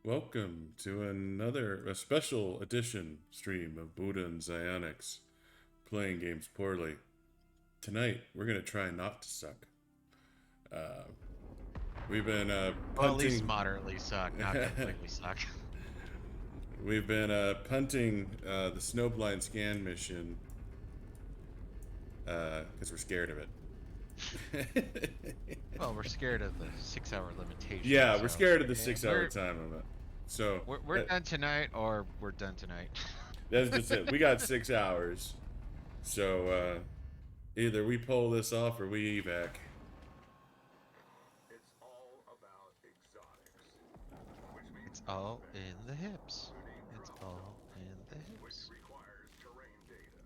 Welcome to a special edition stream of Buddha and Zionics playing games poorly. Tonight, we're going to try not to suck. Uh, we've been Well, at least punting. moderately suck, not completely suck. We've been punting the Snowblind Scan mission because we're scared of it. Well, we're scared of the 6-hour limitation, Yeah, we're so scared of the yeah, 6 hour time limit. So we're done tonight, or we're done tonight. that's just it. We got 6 hours. So either we pull this off or we evac. It's all about exotics, which It's means all combat, in the hips. including It's drop all zones, in the which hips. requires terrain data,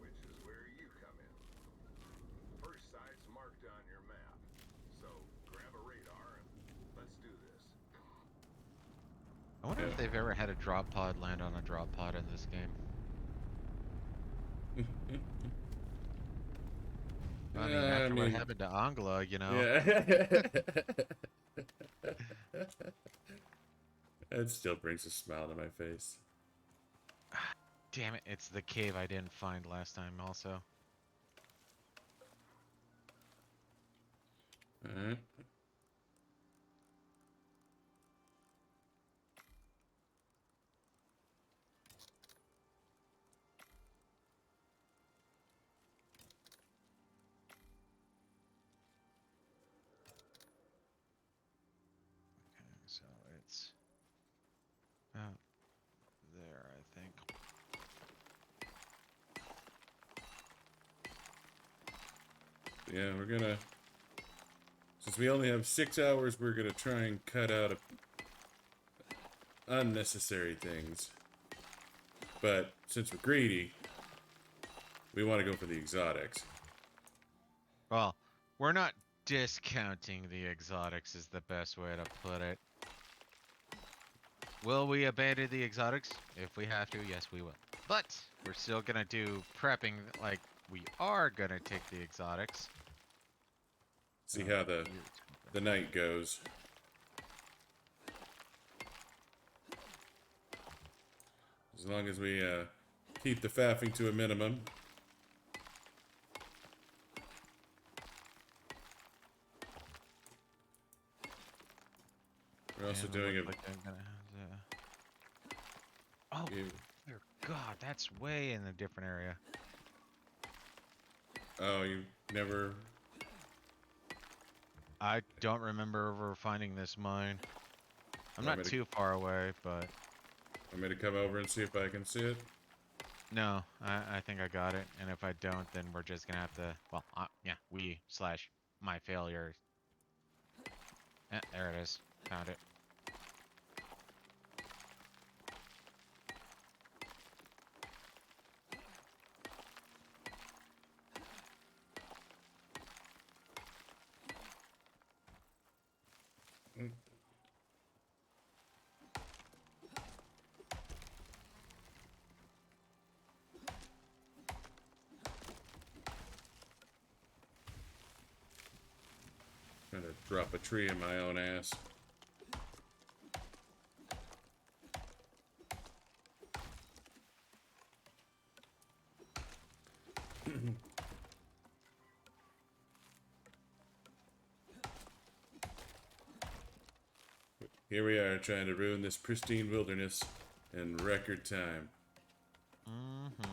which is where you come in. First site's marked on your map, so grab a radar and let's do this. I wonder Yeah. if they've ever had a drop pod land on a drop pod in this game. I mean, I after what mean, happened to Angla, you know. yeah. That still brings a smile to my face. Damn it, it's the cave I didn't find last time also. Alright. Okay, so it's out there, I think. Yeah, we're gonna. Since we only have 6 hours, we're gonna try and cut out unnecessary things. But since we're greedy, we want to go for the exotics. Well, we're not discounting the exotics is the best way to put it. Will we abandon the exotics? If we have to, yes, we will. But we're still gonna do prepping like we are gonna take the exotics. See how the night goes. As long as we keep the faffing to a minimum. We're also And we doing look a. like I'm gonna have to... Oh, You, dear God, that's way in a different area. oh, you never. I don't remember ever finding this mine. I'm Want not me to, too far away, but want me to come over and see if I can see it? no, I think I got it. And if I don't, then we're just gonna have to, well, yeah, we slash my failure. There it is. Found it. Mm. Trying to drop a tree in my own ass. Here we are trying to ruin this pristine wilderness in record time. Mm-hmm.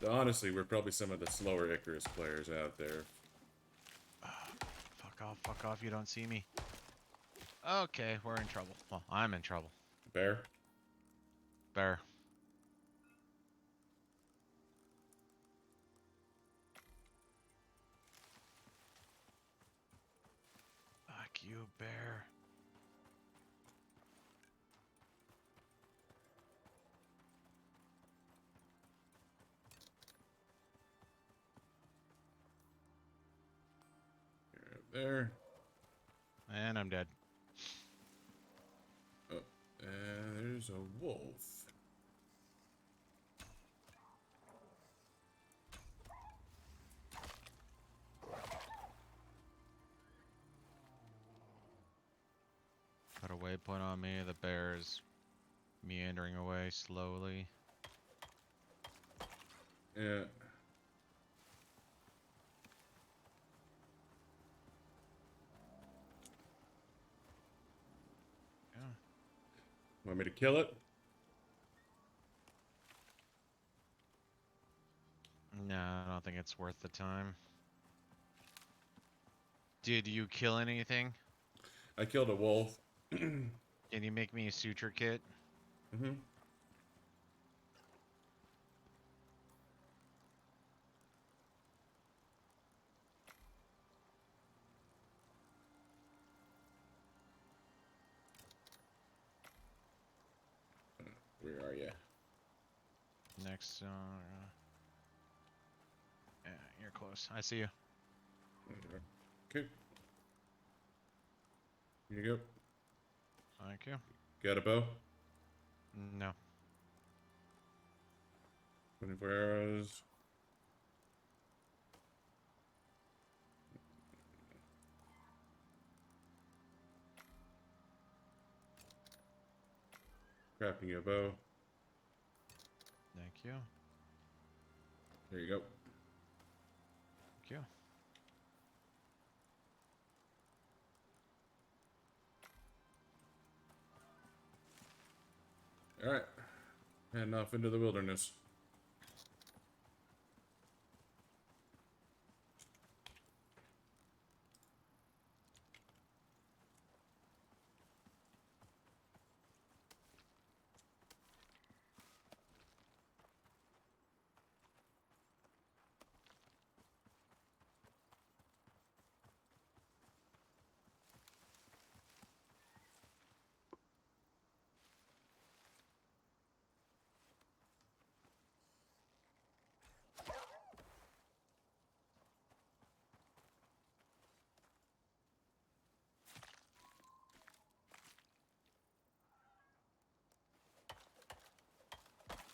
Honestly, we're probably some of the slower Icarus players out there. Fuck off, you don't see me. Okay, we're in trouble. Well, I'm in trouble. Bear? Bear. Fuck you, bear. You're up there. And I'm dead. Oh, and there's a wolf. waypoint on me. The bear is meandering away slowly. Yeah. Yeah. Want me to kill it? No, I don't think it's worth the time. Did you kill anything? I killed a wolf. Can you make me a suture kit? Mm-hmm. Where are you? Next, yeah, you're close. I see you. Okay. Here you go. Thank you. Got a bow? No. 24 arrows. Crafting you a bow. Thank you. There you go. Thank you. Alright. Heading off into the wilderness.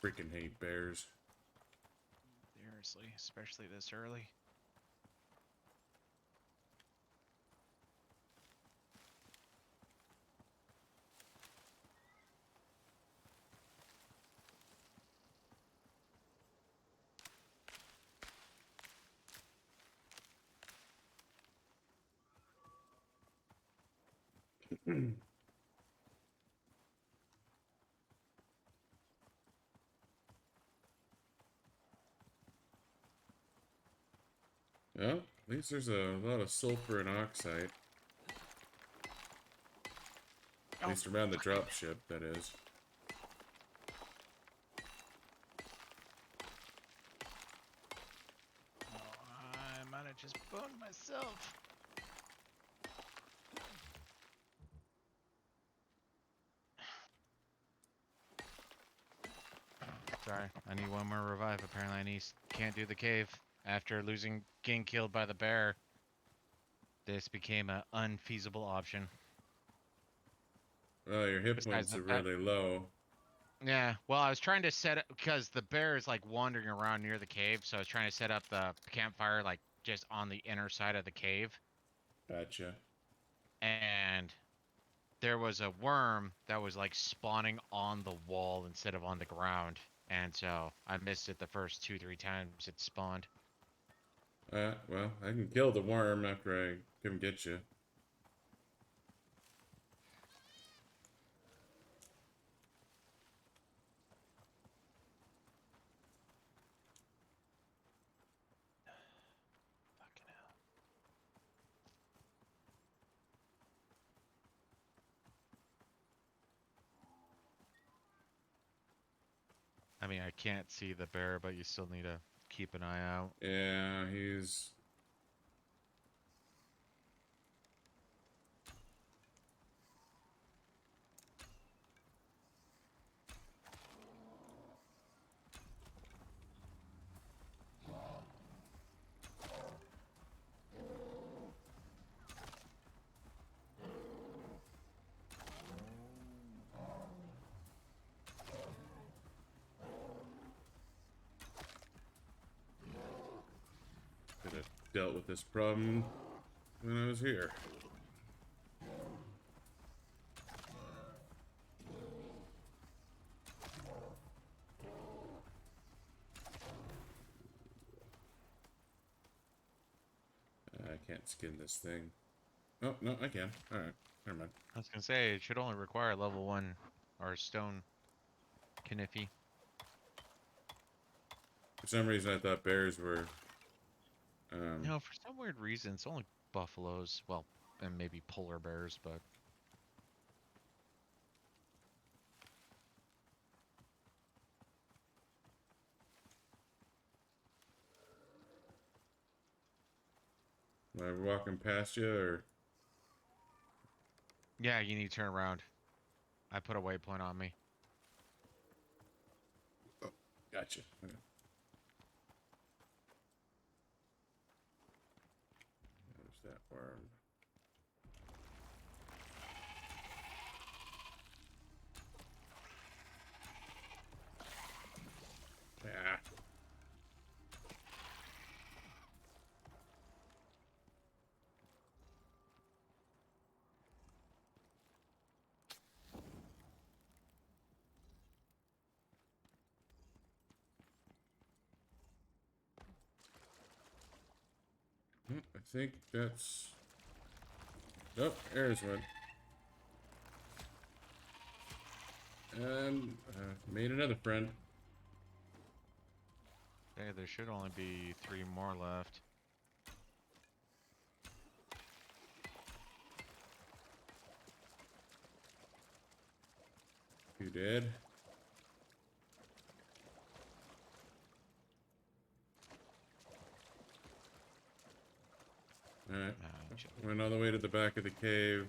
Freaking hate bears. Seriously, especially this early. Well, at least there's a lot of sulfur and oxide. At least around the drop ship, that is. Oh, I might have just boned myself. Sorry, I need one more revive. Apparently, can't do the cave after getting killed by the bear. This became an unfeasible option. Well, your hit Besides points the are fact, really low. yeah. Well, I was trying to set it because the bear is like wandering around near the cave, so I was trying to set up the campfire like just on the inner side of the cave, Gotcha. and there was a worm that was like spawning on the wall instead of on the ground, and so I missed it the first 2-3 times it spawned. Well, I can kill the worm after I come get you. Fucking hell. I mean, I can't see the bear, but you still need to keep an eye out. Yeah, he's... Could have dealt with this problem when I was here. can't skin this thing. Oh, no, I can. Alright, never mind. I was gonna say it should only require level 1 or stone kniffy. For some reason, I thought bears were. No, for some weird reason, it's only buffaloes. Well, and maybe polar bears, but Am I walking past you, or? yeah, you need to turn around. I put a waypoint on me. Oh, gotcha. Okay. There's that worm. Ah. I think that's. Oh, there's one. And made another friend. Okay, there should only be 3 more left. You did? Alright. Went all the way to the back of the cave.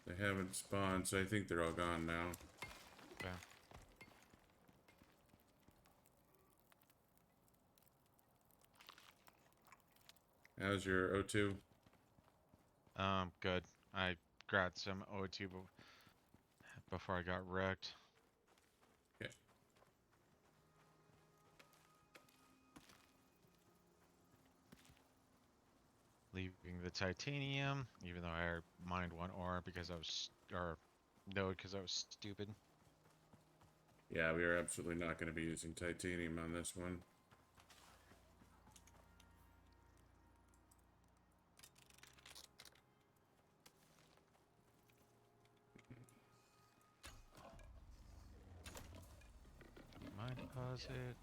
They haven't spawned, so I think they're all gone now. Okay. How's your O2? Good. I grabbed some O2 before I got wrecked. Okay. Leaving the titanium, even though I mined 1 ore because I was, or node because I was stupid. Yeah, we are absolutely not going to be using titanium on this one. Mine deposit.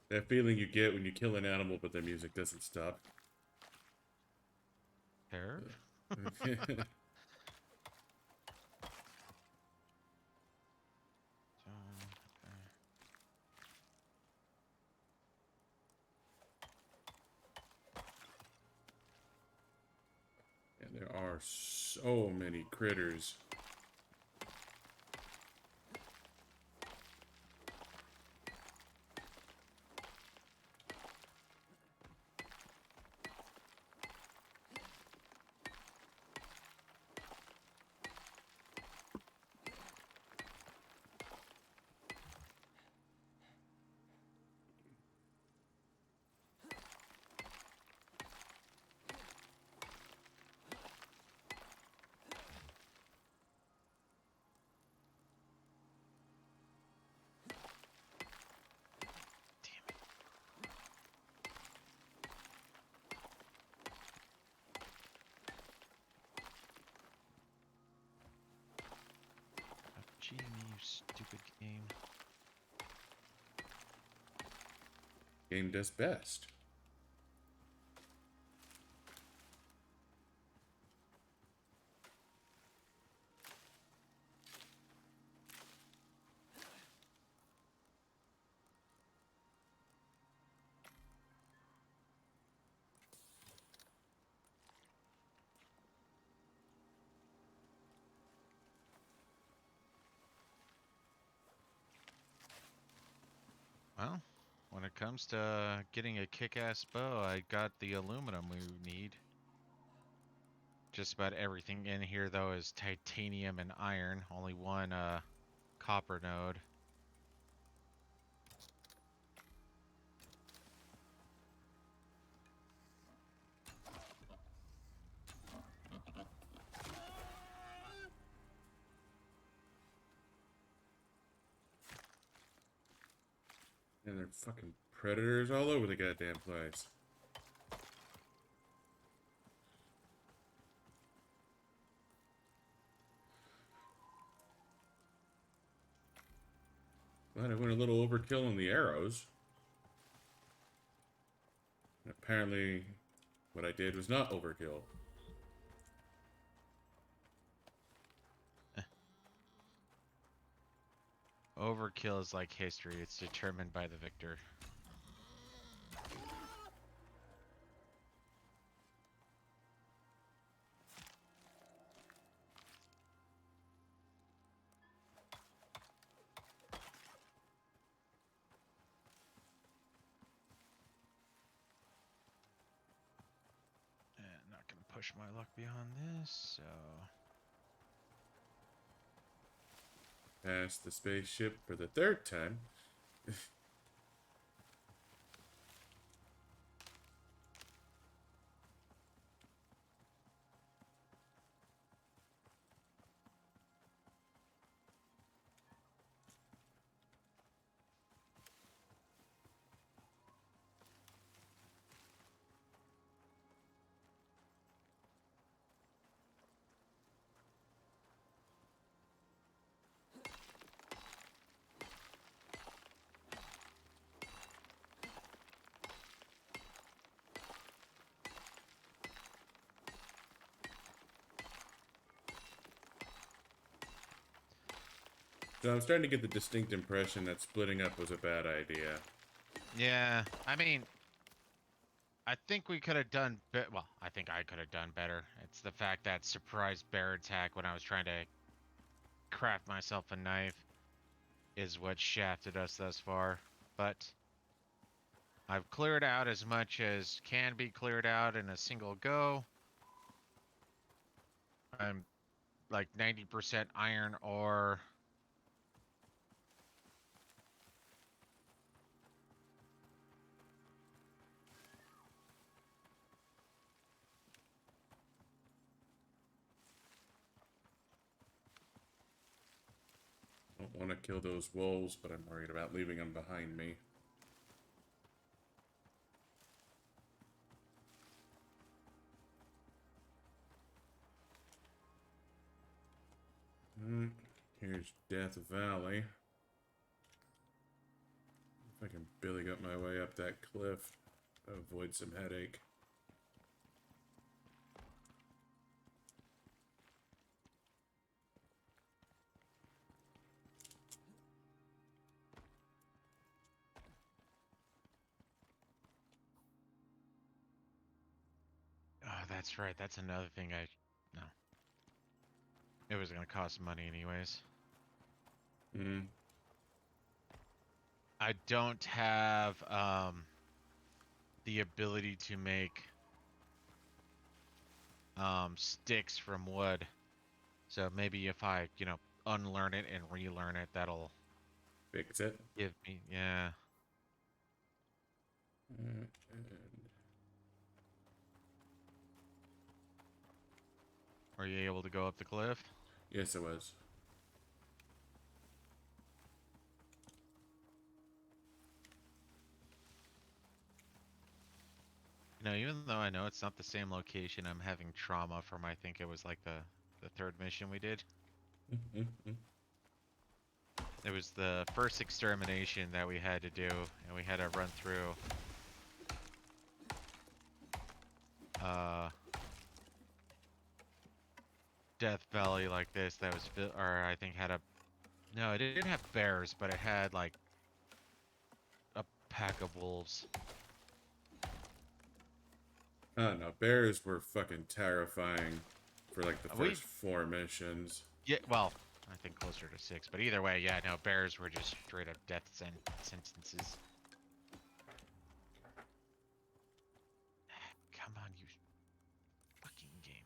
That feeling you get when you kill an animal but the music doesn't stop. Hair? Yeah, there are so many critters. Gee, you stupid game. Game does best. Well, when it comes to getting a kick-ass bow, I got the aluminum we need. Just about everything in here, though, is titanium and iron. Only 1 copper node. And they're fucking predators all over the goddamn place. But I went a little overkill on the arrows. Apparently, what I did was not overkill. Overkill is like history. It's determined by the victor. Not gonna push my luck beyond this, so... Past the spaceship for the third time. So I'm starting to get the distinct impression that splitting up was a bad idea. Yeah, I mean, I think we could have done well, I think I could have done better. It's the fact that surprise bear attack when I was trying to craft myself a knife is what shafted us thus far. But I've cleared out as much as can be cleared out in a single go. I'm like 90% iron ore. I don't want to kill those wolves, but I'm worried about leaving them behind me. Here's Death Valley. If I can billy up my way up that cliff, avoid some headache. Oh, that's right. That's another thing no. It was gonna cost money anyways. I don't have the ability to make sticks from wood. So maybe if I, unlearn it and relearn it, that'll Fix it. give me, yeah. And Are you able to go up the cliff? yes, it was. Even though I know it's not the same location, I'm having trauma from, I think it was like the third mission we did. It was the first extermination that we had to do, and we had to run through Death Valley like this that was, or I think had no, it didn't have bears, but it had like a pack of wolves. I don't know. Bears were fucking terrifying for like the first 4 missions. Yeah, well, I think closer to 6, but either way, yeah, no, bears were just straight up death sentences. Come on, you fucking game.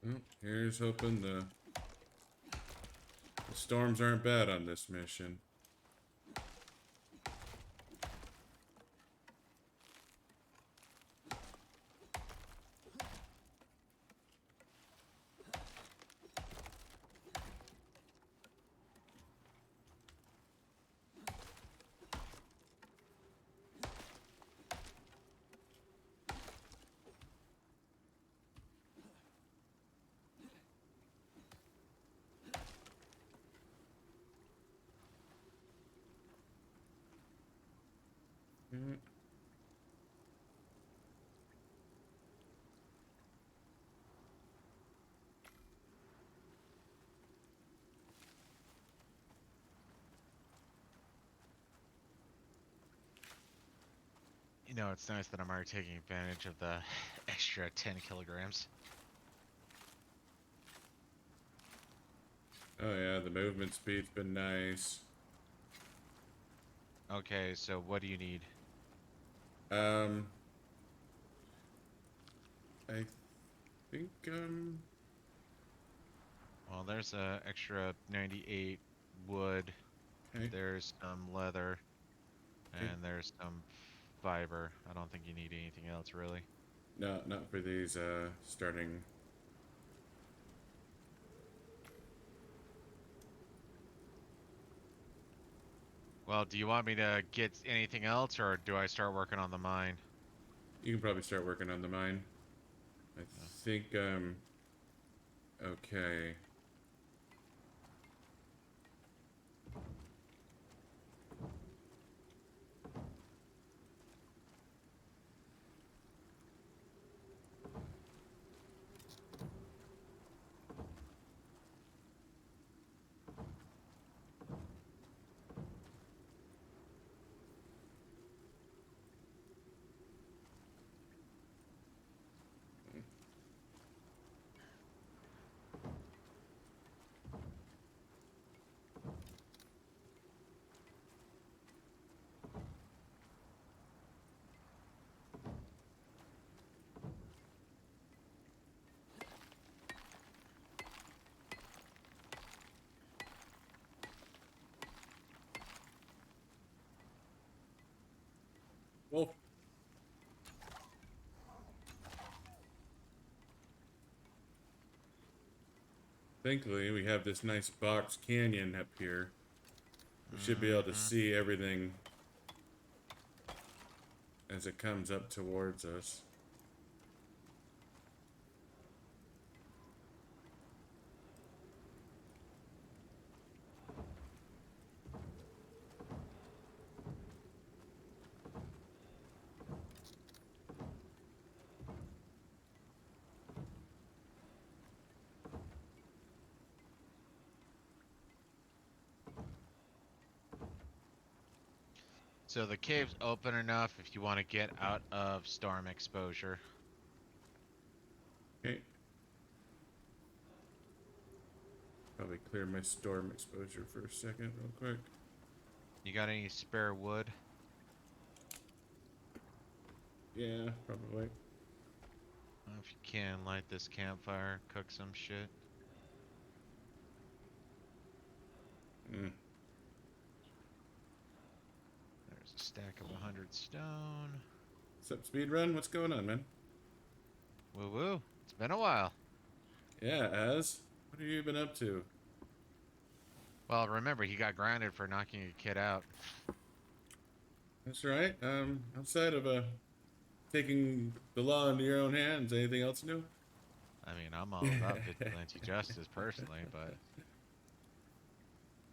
Well, here's hoping the storms aren't bad on this mission. Mm. You know, it's nice that I'm already taking advantage of the extra 10 kilograms. Oh yeah, the movement speed's been nice. Okay, so what do you need? Um, I think Well, there's a extra 98 wood. okay, There's some leather, okay. and there's some fiber. I don't think you need anything else really. No, not for these starting. Well, do you want me to get anything else, or do I start working on the mine? You can probably start working on the mine. I think okay. Wolf. Thankfully, we have this nice box canyon up here. We should be able to Mm-hmm. see everything as it comes up towards us. So the cave's open enough if you want to get out of storm exposure. Okay. Probably clear my storm exposure for a second, real quick. You got any spare wood? Yeah, probably. If you can, light this campfire, cook some shit. Mm. There's a stack of 100 stone. What's up, speedrun? What's going on, man? Woo woo. It's been a while. Yeah, Az. What have you been up to? Well, remember, he got grounded for knocking a kid out. That's right. Outside of taking the law into your own hands, anything else new? I mean, I'm all about vigilante justice personally, but...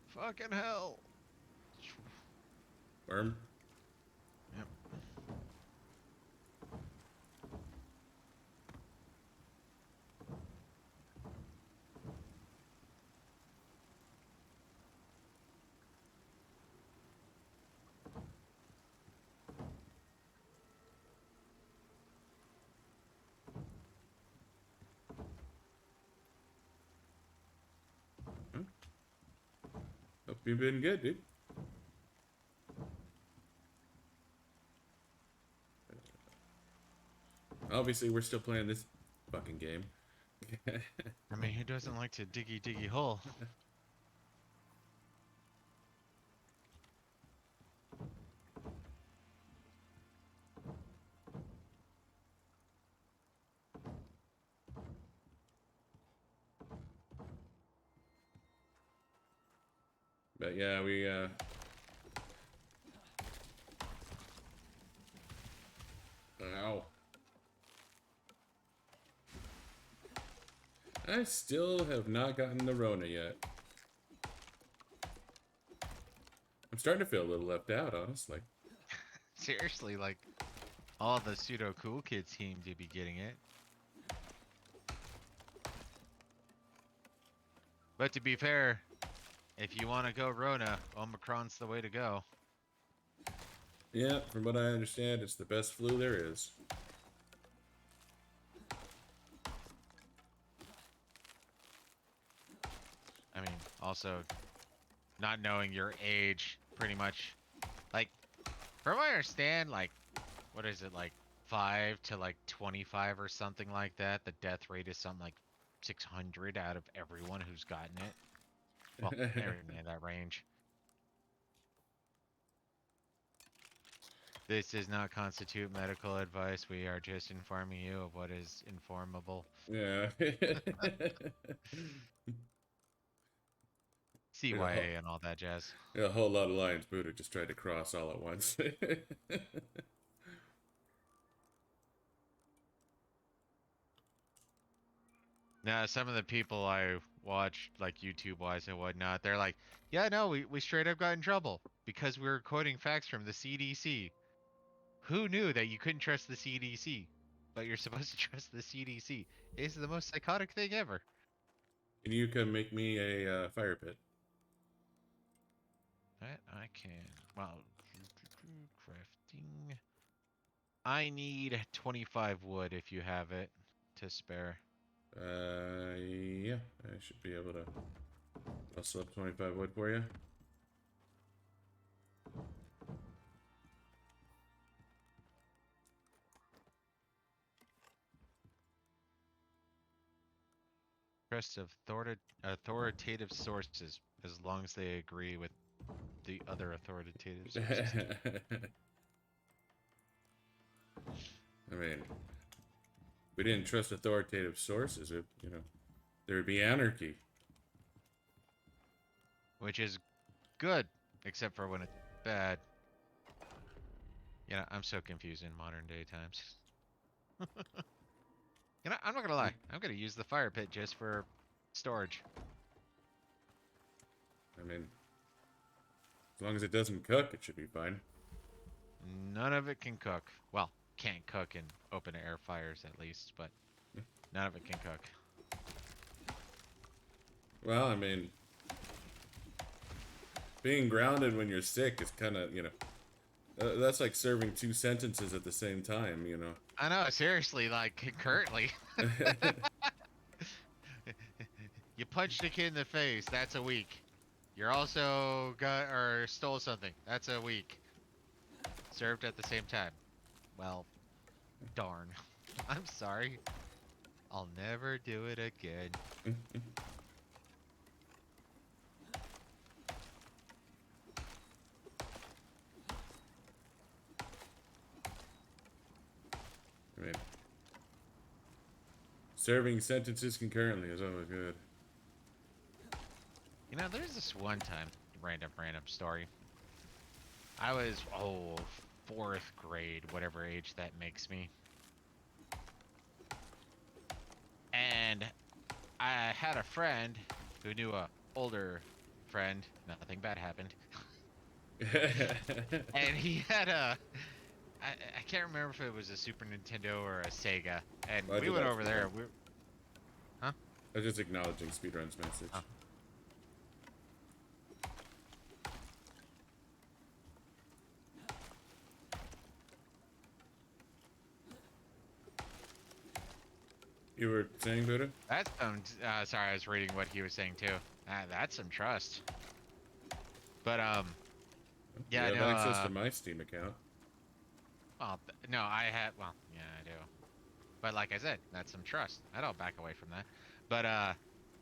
Fucking hell! Worm. Yep. Huh? Hope you've been good, dude. Obviously, we're still playing this fucking game. I mean, who doesn't like to diggy diggy hole? But yeah, we ow. I still have not gotten the Rona yet. I'm starting to feel a little left out, honestly. Seriously, like, all the pseudo cool kids seem to be getting it. But to be fair, if you want to go Rona, Omicron's the way to go. Yeah, from what I understand, it's the best flu there is. I mean, also, not knowing your age, pretty much. Like, from what I understand, like, what is it, like 5 to like 25 or something like that? The death rate is something like 600 out of everyone who's gotten it. Well, everything in that range. This does not constitute medical advice. We are just informing you of what is informable. Yeah. CYA and all that jazz. A whole lot of lions Buddha just tried to cross all at once. Now, some of the people I watch, like YouTube-wise and whatnot, they're like, yeah, no, we straight up got in trouble because we were quoting facts from the CDC. Who knew that you couldn't trust the CDC, but you're supposed to trust the CDC? It's the most psychotic thing ever. Can you come make me a fire pit? That I can. Well, crafting. I need 25 wood if you have it to spare. Yeah, I should be able to hustle up 25 wood for you. Trust authoritative sources, as long as they agree with the other authoritative sources. I mean, if we didn't trust authoritative sources, there would be anarchy. Which is good, except for when it's bad. You know, I'm so confused in modern day times. You know, I'm not gonna lie. I'm gonna use the fire pit just for storage. I mean, as long as it doesn't cook, it should be fine. None of it can cook. Well, can't cook in open air fires at least, but none of it can cook. Well, I mean, being grounded when you're sick is kind of, that's like serving two sentences at the same time, I know, seriously, like concurrently. You punched a kid in the face, that's a week. You're also got or stole something, that's a week. Served at the same time. Well, darn. I'm sorry. I'll never do it again. I mean, serving sentences concurrently is always good. You know, there's this one time, random story. I was, fourth grade, whatever age that makes me. And I had a friend who knew a older friend. Nothing bad happened. And he had I can't remember if it was a Super Nintendo or a Sega. And we went over there. Huh? I was just acknowledging Speedrun's message. Oh. You were saying, Buddha? That's sorry, I was reading what he was saying too. That's some trust. But yeah, You no, have access to my Steam account. well, no, I had. Well, yeah, I do. But like I said, that's some trust. I don't back away from that. But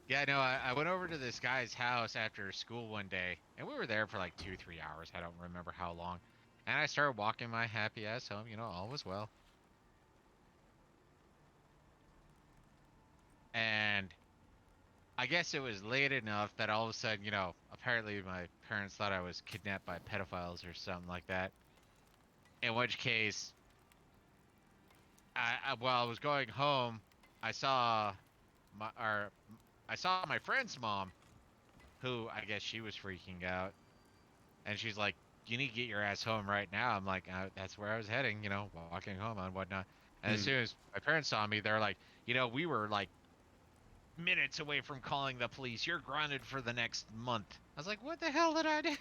yeah, no, I went over to this guy's house after school one day, and we were there for like 2-3 hours. I don't remember how long. And I started walking my happy ass home. You know, all was well. And I guess it was late enough that all of a sudden, you know, apparently my parents thought I was kidnapped by pedophiles or something like that. In which case, while I was going home, I saw I saw my friend's mom, who I guess she was freaking out, and she's like, you need to get your ass home right now. I'm like, that's where I was heading, you know, walking home and whatnot. And as Hmm. soon as my parents saw me, they're like, you know, we were like minutes away from calling the police. You're grounded for the next month. I was like, what the hell did I do?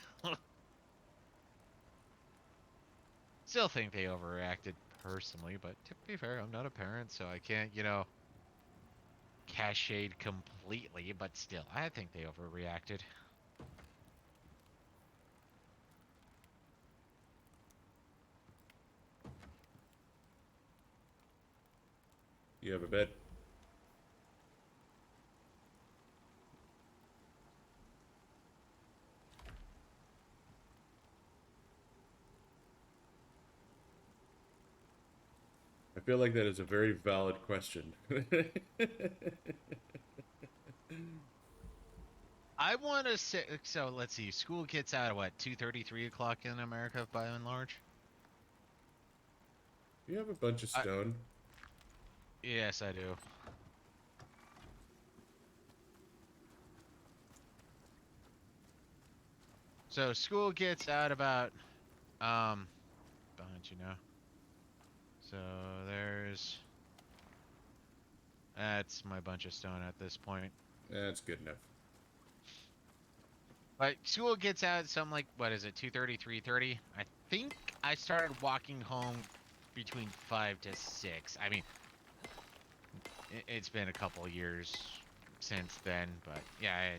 Still think they overreacted personally, but to be fair, I'm not a parent, so I can't, you know, cashade completely, but still, I think they overreacted. You have a bed. I feel like that is a very valid question. I want to say, so let's see, school gets out at what, 2:30, 3 o'clock in America by and large? You have a bunch of I, stone. yes, I do. So school gets out about, behind you now. So there's, that's my bunch of stone at this point. That's good enough. But school gets out something like, what is it, 2:30, 3:30? I think I started walking home between 5 to 6. I mean, it's been a couple of years since then, but yeah,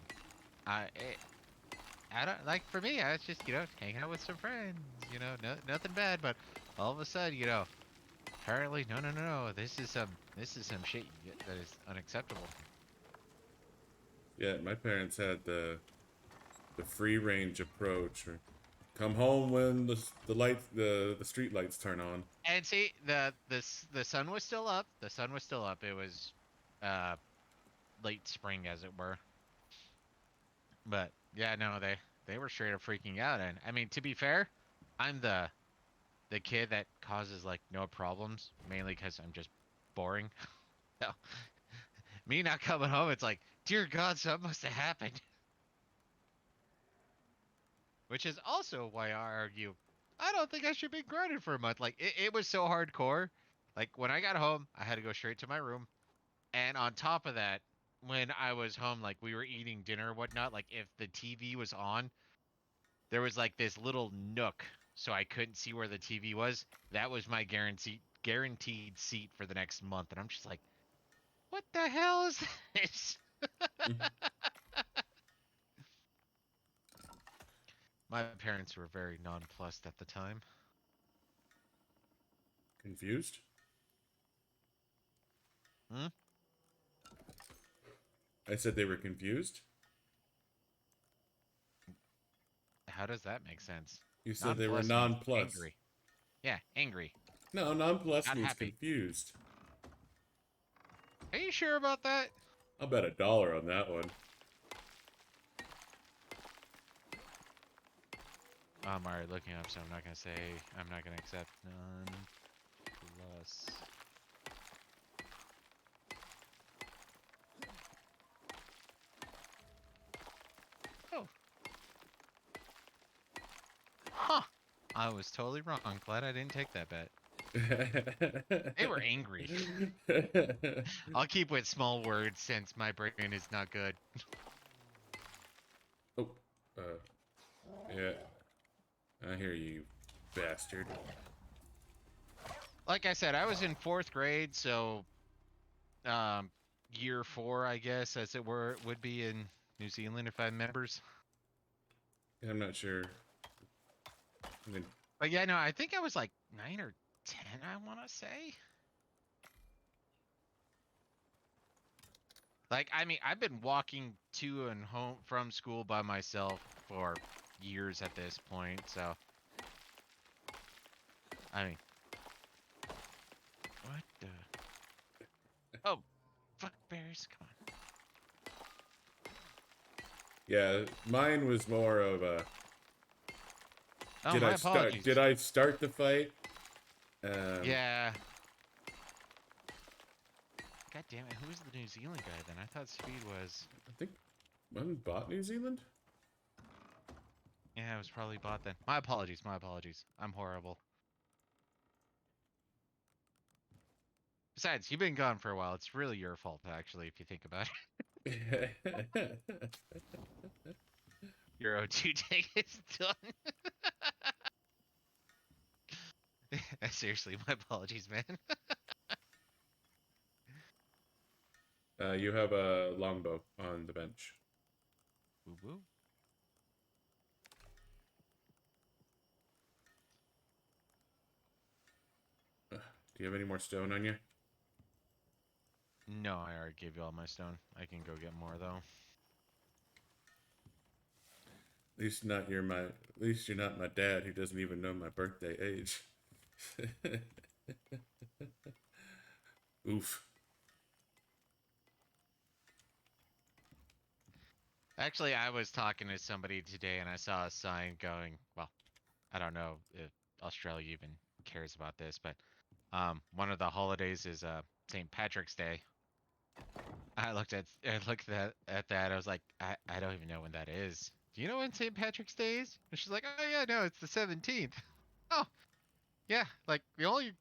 I don't, like, for me, I was just, you know, hanging out with some friends, you know, nothing bad, but all of a sudden, you know, apparently, no, this is some shit that is unacceptable. Yeah, my parents had the free range approach, or come home when the street lights turn on. And see, the sun was still up. The sun was still up. It was, uh, late spring, as it were. But yeah, no, they were straight up freaking out. And I mean, to be fair, I'm the kid that causes like no problems, mainly because I'm just boring. So, me not coming home, it's like, dear God, something must have happened. Which is also why I argue, I don't think I should be grounded for a month. Like, it was so hardcore. Like, when I got home, I had to go straight to my room. And on top of that, when I was home, like, we were eating dinner or whatnot, like, if the TV was on, there was like this little nook so I couldn't see where the TV was. That was my guaranteed seat for the next month. And I'm just like, what the hell is this? My parents were very nonplussed at the time. Confused? Hmm? I said they were confused. How does that make sense? You said they were Nonplussed means nonplussed. angry. Yeah, angry. No, nonplussed Not means happy. confused. Are you sure about that? I'll bet $1 on that one. I'm already looking up, so I'm not gonna accept none plus. Oh. Huh. I was totally wrong. Glad I didn't take that bet. They were angry. I'll keep with small words since my brain is not good. Oh, yeah. I hear you, bastard. Like I said, I was in 4th grade, so year 4, I guess, as it were, would be in New Zealand if I remembers. I'm not sure. I mean, But yeah, no, I think I was like 9 or 10, I want to say. Like, I mean, I've been walking to and home from school by myself for years at this point, so. I mean. What the? Oh, fuck bears, come on. yeah, mine was more of a. Oh, my apologies. Did I start the fight? Yeah. God damn it, who's the New Zealand guy then? I thought Speed was. I think one bought New Zealand. Yeah, it was probably bought then. My apologies. My apologies. I'm horrible. Besides, you've been gone for a while. It's really your fault, actually, if you think about it. Your O2 tank is done. Seriously, my apologies, man. You have a longbow on the bench. Woo woo. Do you have any more stone on you? No, I already gave you all my stone. I can go get more though. At least not you're my. At least you're not my dad, who doesn't even know my birthday age. Oof. Actually, I was talking to somebody today and I saw a sign going, well, I don't know if Australia even cares about this, but one of the holidays is St. Patrick's Day. I looked at that. I was like, I don't even know when that is. Do you know when St. Patrick's Day is? And she's like, oh yeah, no, it's the 17th. Oh, yeah, like the only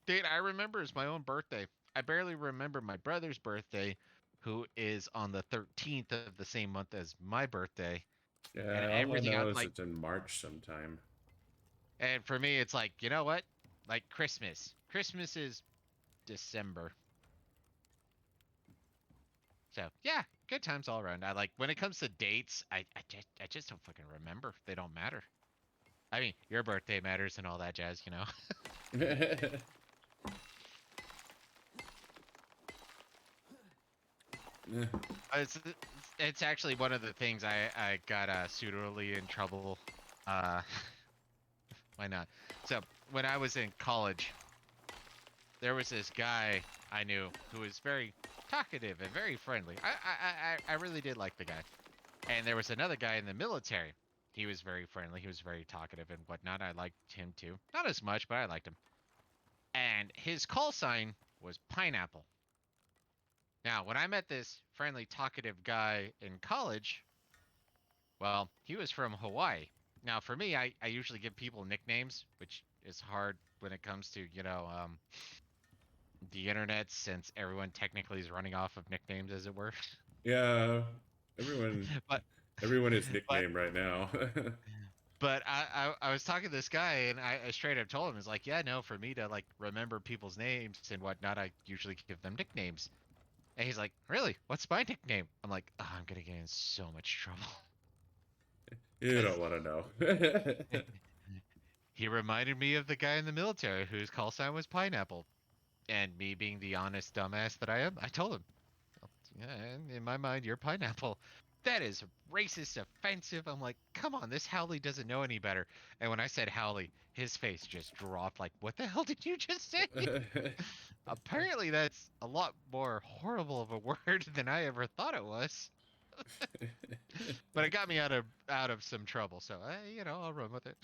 date I remember is my own birthday. I barely remember my brother's birthday, who is on the 13th of the same month as my birthday. And Yeah, all I everything know else, is like, it's in March sometime. and for me, it's like, you know what? Like Christmas. Christmas is December. So yeah, good times all around. I like when it comes to dates, I just don't fucking remember. They don't matter. I mean, your birthday matters and all that jazz, you know. It's actually one of the things I got suitably in trouble. Uh, why not? So when I was in college, there was this guy I knew who was very talkative and very friendly. I really did like the guy. And there was another guy in the military. He was very friendly. He was very talkative and whatnot. I liked him too. Not as much, but I liked him. And his call sign was Pineapple. Now, when I met this friendly, talkative guy in college, well, he was from Hawaii. Now, for me, I usually give people nicknames, which is hard when it comes to, the internet, since everyone technically is running off of nicknames, as it were. Yeah, everyone but everyone is but nicknamed right now. But I was talking to this guy and I straight up told him, it's like, yeah, no, for me to like remember people's names and whatnot, I usually give them nicknames. And he's like, really? What's my nickname? I'm like, oh, I'm gonna get in so much trouble. You don't 'Cause want to know. he reminded me of the guy in the military whose call sign was Pineapple. And me being the honest dumbass that I am, I told him, yeah, and in my mind, you're Pineapple. That is racist, offensive. I'm like, come on, this Howley doesn't know any better. And when I said Howley, his face just dropped like, what the hell did you just say? Apparently that's a lot more horrible of a word than I ever thought it was. But it got me out of some trouble, so I'll run with it.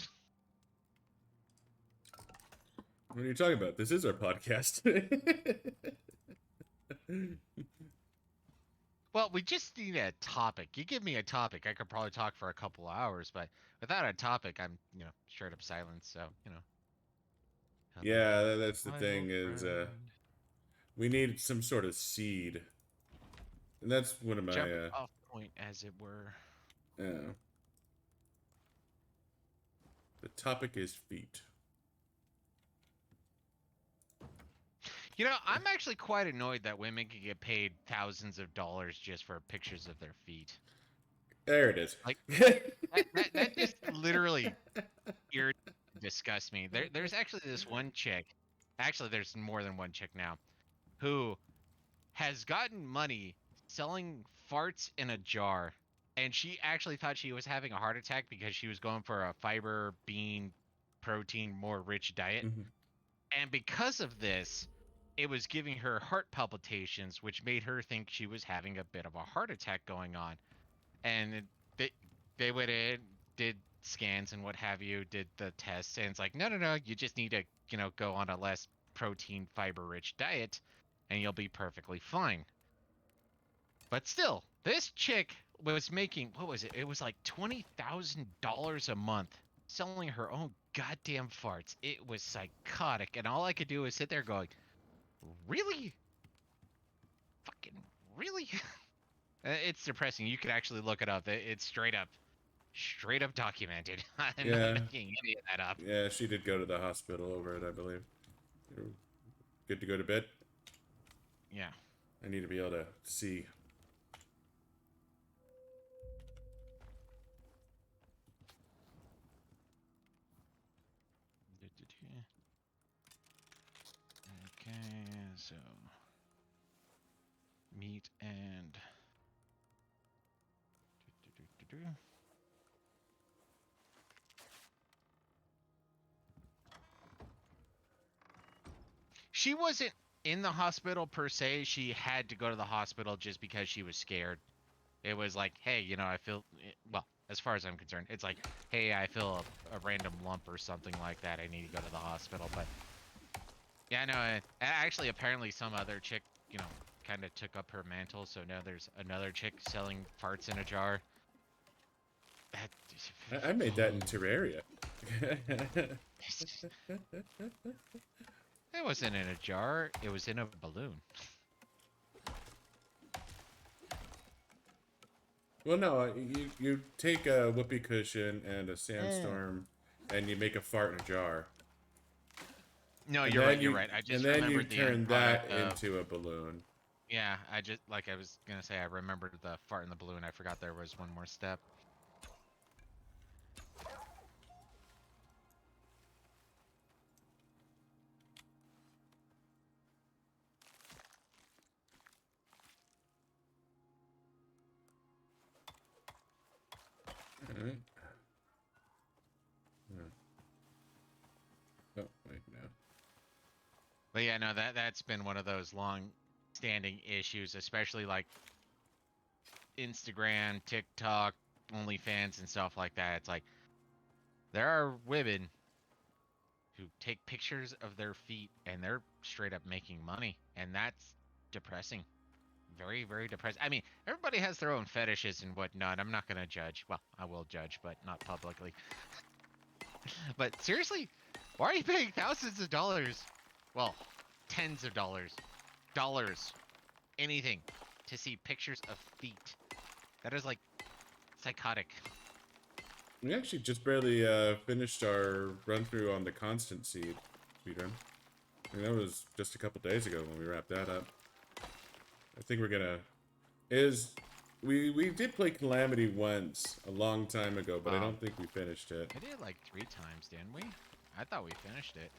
What are you talking about? This is our podcast. Well, we just need a topic. You give me a topic, I could probably talk for a couple of hours, but without a topic, I'm, straight up silence, so, Hello, Yeah, that's the my thing old is friend. we need some sort of seed. And that's one of my Jump off point, as it were. uh the topic is feet. I'm actually quite annoyed that women can get paid thousands of dollars just for pictures of their feet. There it is. Like, that just literally disgusts me. There's actually this one chick, actually there's more than one chick now, who has gotten money selling farts in a jar, and she actually thought she was having a heart attack because she was going for a fiber, bean, protein, more rich diet. Mhm. And because of this, it was giving her heart palpitations, which made her think she was having a bit of a heart attack going on. And they went in, did scans and what have you, did the tests, and it's like, no, no, no, you just need to, go on a less protein, fiber-rich diet, and you'll be perfectly fine. But still, this chick was making, what was it? It was like $20,000 a month selling her own goddamn farts. It was psychotic, and all I could do was sit there going, really? Fucking really? It's depressing. You could actually look it up. It's straight up documented. I'm Yeah. not making any of that up. Yeah, she did go to the hospital over it, I believe. You're good to go to bed? Yeah. I need to be able to see. Okay, so meat and she wasn't in the hospital per se. She had to go to the hospital just because she was scared. It was like, hey, you know, I feel, well, as far as I'm concerned, it's like, hey, I feel a random lump or something like that. I need to go to the hospital. But yeah, no, actually, apparently some other chick, you know, kind of took up her mantle. So now there's another chick selling farts in a jar. I made that in Terraria. It wasn't in a jar. It was in a balloon. Well, no, you take a whoopee cushion and a sandstorm, and you make a fart in a jar. No, And you're then right. You're right. I just and then you remembered the turn end that product into a balloon. Yeah, I just, like I was gonna say, I remembered the fart in the balloon. I forgot there was one more step. Alright. Oh, wait, no. But yeah, no, that's been one of those long-standing issues, especially like Instagram, TikTok, OnlyFans, and stuff like that. It's like there are women who take pictures of their feet and they're straight up making money, and that's depressing. Very, very depressing. I mean, everybody has their own fetishes and whatnot. I'm not gonna judge. Well, I will judge, but not publicly. But seriously, why are you paying thousands of dollars? Well, tens of dollars, anything, to see pictures of feet? That is like psychotic. We actually just barely finished our run through on the constant seed speedrun. I mean, that was just a couple days ago when we wrapped that up. I think we're gonna we did play Calamity once a long time ago, but I don't think we finished it. I did it like 3 times, didn't we? I thought we finished it.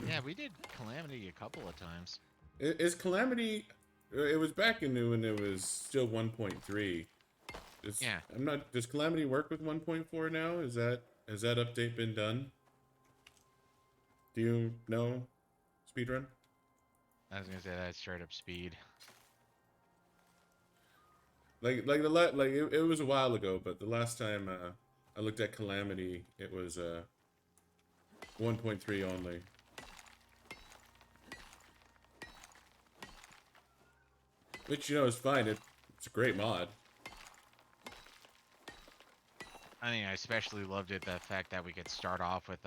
Yeah, we did Calamity a couple of times. Is Calamity? It was back in when it was still 1.3. Yeah. I'm not. Does Calamity work with 1.4 now? Has that update been done? Do you know? Speedrun? I was gonna say that's straight up speed. Like it was a while ago, but the last time I looked at Calamity, it was 1.3 only. Which, you know, is fine. It's a great mod. I mean, I especially loved it, the fact that we could start off with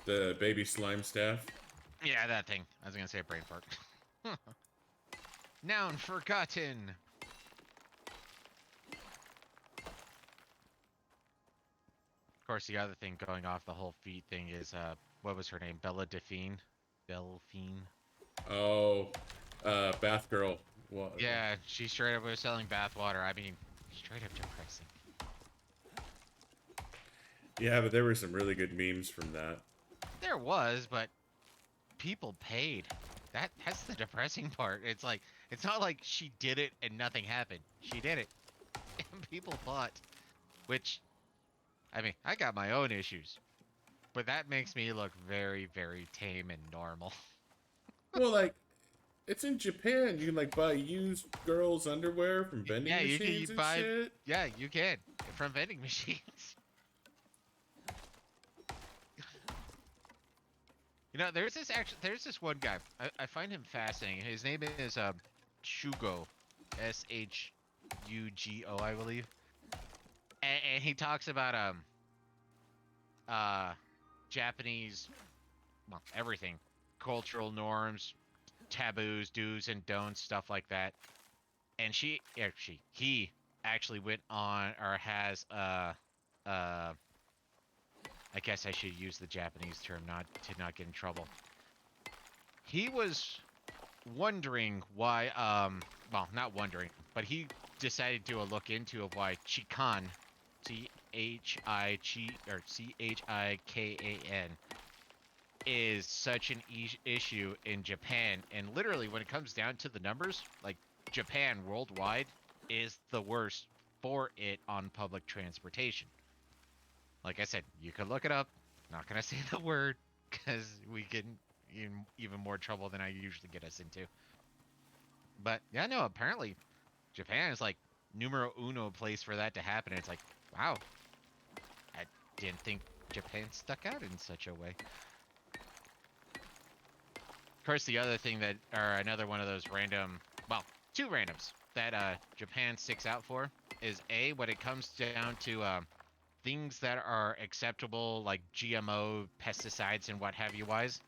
The baby slime staff. yeah, that thing. I was gonna say a brain fart. Noun forgotten. Of course, the other thing going off the whole feet thing is what was her name? Bella Delphine. Delphine. Oh, Bath Girl. What? Yeah, she straight up was selling bathwater. I mean, straight up depressing. Yeah, but there were some really good memes from that. There was, but people paid. That's the depressing part. It's like, it's not like she did it and nothing happened. She did it, and people bought. Which, I mean, I got my own issues, but that makes me look very, very tame and normal. Well, like, it's in Japan. You can, like, buy used girls' underwear from vending Yeah, machines you and buy. shit. Yeah, you can from vending machines. You There's this one guy. I find him fascinating. His name is Shugo, Shugo, I believe. And he talks about uh Japanese, well, everything, cultural norms, taboos, do's and don'ts, stuff like that. And he actually went on, or has I guess I should use the Japanese term not get in trouble. He was wondering why well, not wondering, but he decided to do a look into of why Chikan, Chikan, is such an issue in Japan. And literally, when it comes down to the numbers, like, Japan worldwide is the worst for it on public transportation. Like I said, you can look it up. Not gonna say the word because we get in even more trouble than I usually get us into. But yeah, no, apparently Japan is like numero uno place for that to happen. It's like, wow, I didn't think Japan stuck out in such a way. Of course, the other thing that, or another one of those random, well, two randoms that Japan sticks out for is A, when it comes down to things that are acceptable, like GMO, pesticides, and what have you wise.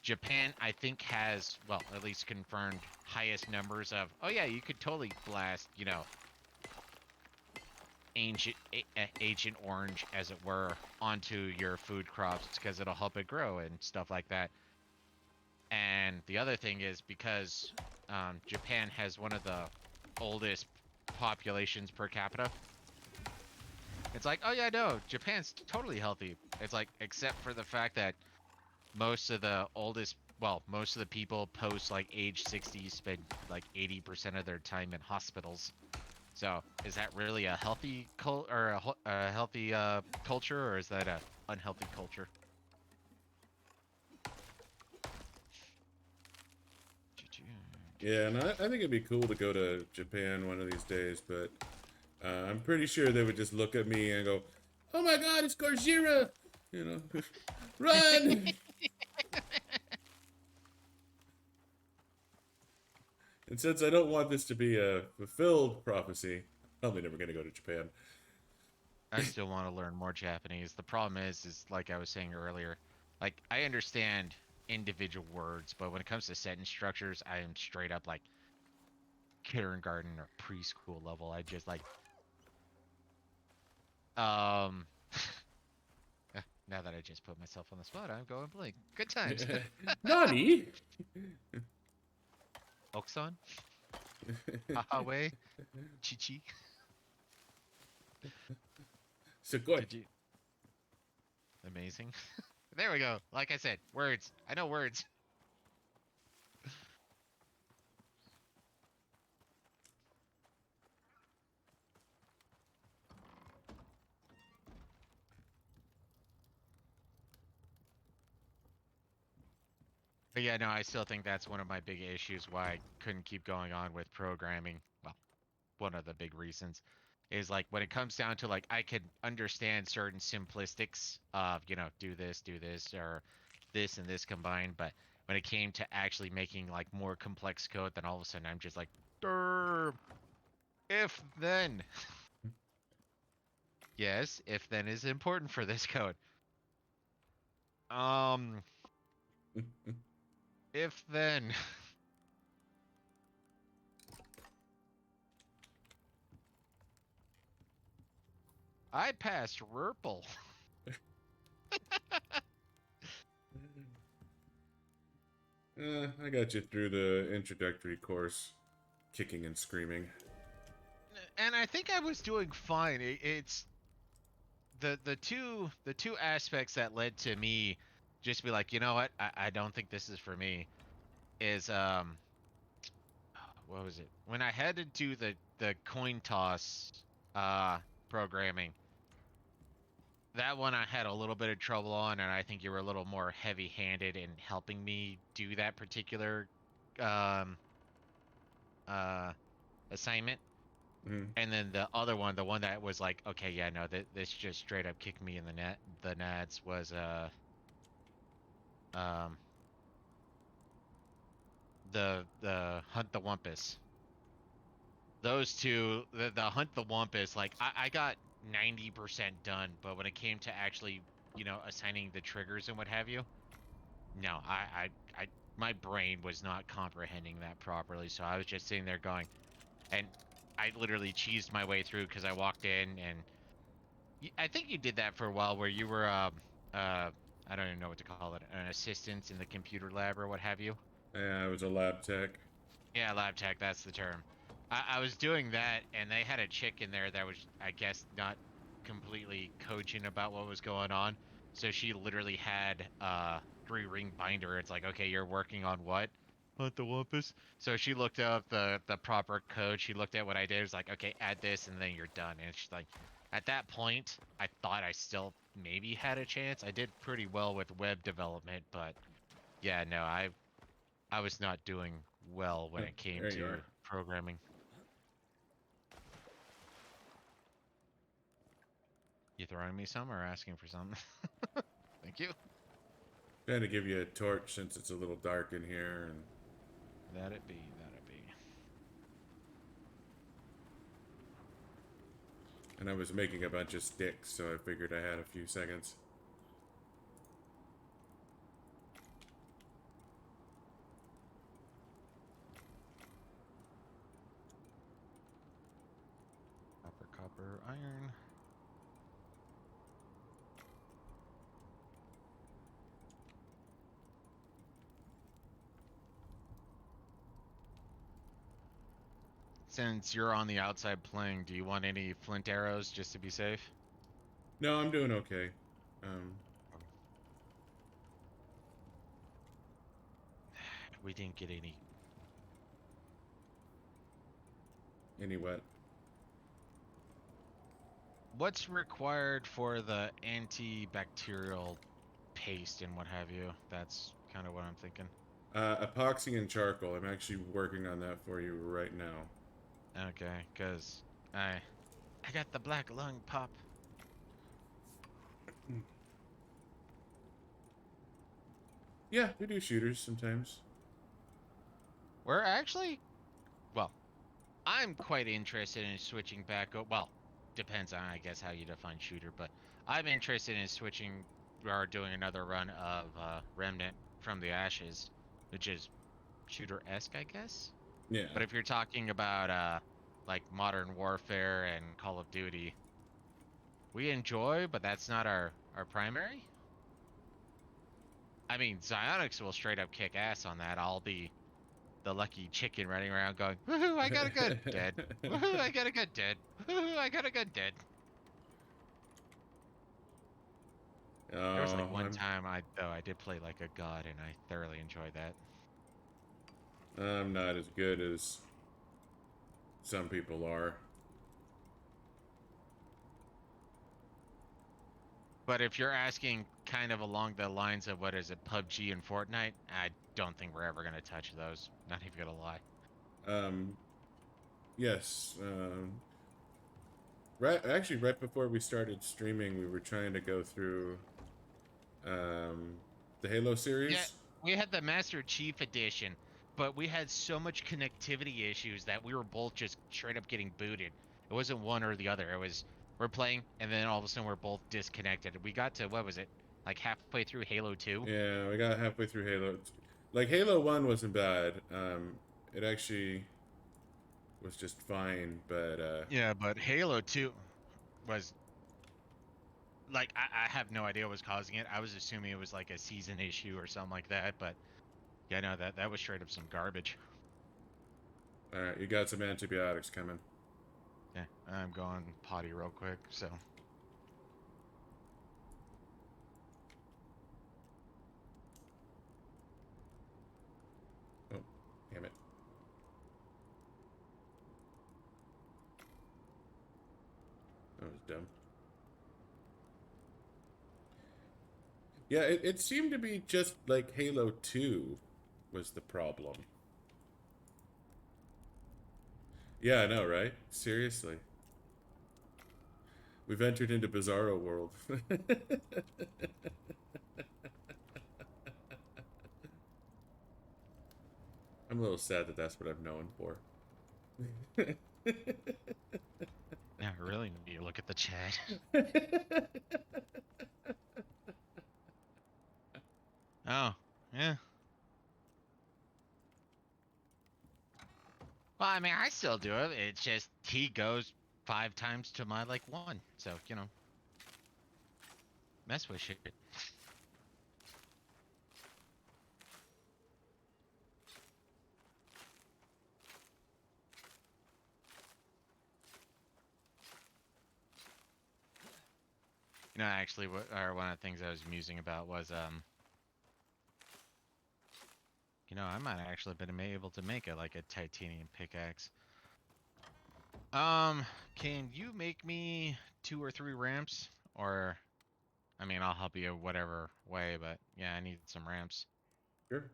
Japan, I think, has, well, at least confirmed highest numbers of, oh yeah, you could totally blast, you know, Agent Orange, as it were, onto your food crops because it'll help it grow and stuff like that. And the other thing is because Japan has one of the oldest populations per capita. It's like, oh yeah, no, Japan's totally healthy. It's like, except for the fact that most of the people post like age 60 spend like 80% of their time in hospitals. So is that really a healthy healthy culture, or is that a unhealthy culture? Yeah, and I think it'd be cool to go to Japan one of these days, but I'm pretty sure they would just look at me and go, "Oh my God, it's Gojira!" You know, run! And since I don't want this to be a fulfilled prophecy, I'm probably never going to go to Japan. I still want to learn more Japanese. The problem is like I was saying earlier, like, I understand individual words, but when it comes to sentence structures, I am straight up like kindergarten or preschool level. I just like, um, now that I just put myself on the spot, I'm going blank. Good times. Nani? Oksan? Hahawe? Chichi? Sugoi. Did you? Amazing. There we go. Like I said, words. I know words. But yeah, no, I still think that's one of my big issues why I couldn't keep going on with programming. Well, one of the big reasons is like when it comes down to like I could understand certain simplistics of, you know, do this, or this and this combined, but when it came to actually making like more complex code, then all of a sudden I'm just like, Derp, if then. Yes, if then is important for this code. If then. I passed Rurple. I got you through the introductory course, kicking and screaming. And I think I was doing fine. It's the two aspects that led to me just be like, you know what, I don't think this is for me, is what was it, when I had to do the coin toss programming. That one I had a little bit of trouble on, and I think you were a little more heavy-handed in helping me do that particular um assignment. Mm. And then the other one, the one that was like, okay, yeah, no, this just straight up kicked me in the nats, was um, the Hunt the Wumpus. Those two, the Hunt the Wumpus, like I got 90% done, but when it came to actually, assigning the triggers and what have you, no, my brain was not comprehending that properly. So I was just sitting there going, and I literally cheesed my way through because I walked in and I think you did that for a while where you were, I don't even know what to call it, an assistant in the computer lab or what have you. Yeah, I was a lab tech. Yeah, lab tech, that's the term. I was doing that, and they had a chick in there that was, I guess, not completely cogent about what was going on. So she literally had 3-ring binder. It's like, okay, you're working on what? Hunt the Wumpus. So she looked up the proper code. She looked at what I did. It was like, okay, add this, and then you're done. And she's like, at that point, I thought I still maybe had a chance. I did pretty well with web development, but yeah, no, I was not doing well when Oh, it came there you to are. programming. You throwing me some or asking for some? Thank you. Trying to give you a torch since it's a little dark in here, and That it be, that it be. I was making a bunch of sticks, so I figured I had a few seconds. Copper, copper, iron. Since you're on the outside playing, do you want any flint arrows just to be safe? No, I'm doing okay. Um, We didn't get any. any what? What's required for the antibacterial paste and what have you? That's kind of what I'm thinking. Epoxy and charcoal. I'm actually working on that for you right now. Okay, cause I got the black lung pop. Yeah, we do shooters sometimes. We're actually, well, I'm quite interested in switching back. Well, depends on, I guess, how you define shooter, but I'm interested in switching or doing another run of Remnant from the Ashes, which is shooter-esque, I guess. Yeah. But if you're talking about like Modern Warfare and Call of Duty, we enjoy, but that's not our primary. I mean, Psionics will straight up kick ass on that. I'll be the lucky chicken running around going, woohoo, I got a gun, dead. Woohoo, I got a gun, dead. Woohoo, I got a gun, dead. There was like one time I did play like a god and I thoroughly enjoyed that. I'm not as good as some people are. But if you're asking kind of along the lines of what is it, PUBG and Fortnite, I don't think we're ever gonna touch those. Not even gonna lie. Yes. Right before we started streaming, we were trying to go through the Halo series. Yeah, we had the Master Chief Edition, but we had so much connectivity issues that we were both just straight up getting booted. It wasn't one or the other. It was we're playing, and then all of a sudden we're both disconnected. We got to, what was it, like halfway through Halo 2? Yeah, we got halfway through Halo. Like, Halo 1 wasn't bad. It actually was just fine, but Yeah, but Halo 2 was like I have no idea what was causing it. I was assuming it was like a season issue or something like that, but yeah, no, that was straight up some garbage. alright, you got some antibiotics coming. Yeah, I'm going potty real quick, so. Oh, damn it. That was dumb. Yeah, it seemed to be just like Halo 2 was the problem. Yeah, I know, right? Seriously. We've entered into Bizarro world. I'm a little sad that that's what I'm known for. Yeah, I really need to look at the chat. Oh, yeah. Well, I mean, I still do it. It's just he goes 5 times to my like 1. So, you know, mess with shit. You know, actually, one of the things I was musing about was, you know, I might have actually been able to make it like a titanium pickaxe. Can you make me 2 or 3 ramps? Or, I mean, I'll help you whatever way, but yeah, I need some ramps. Sure.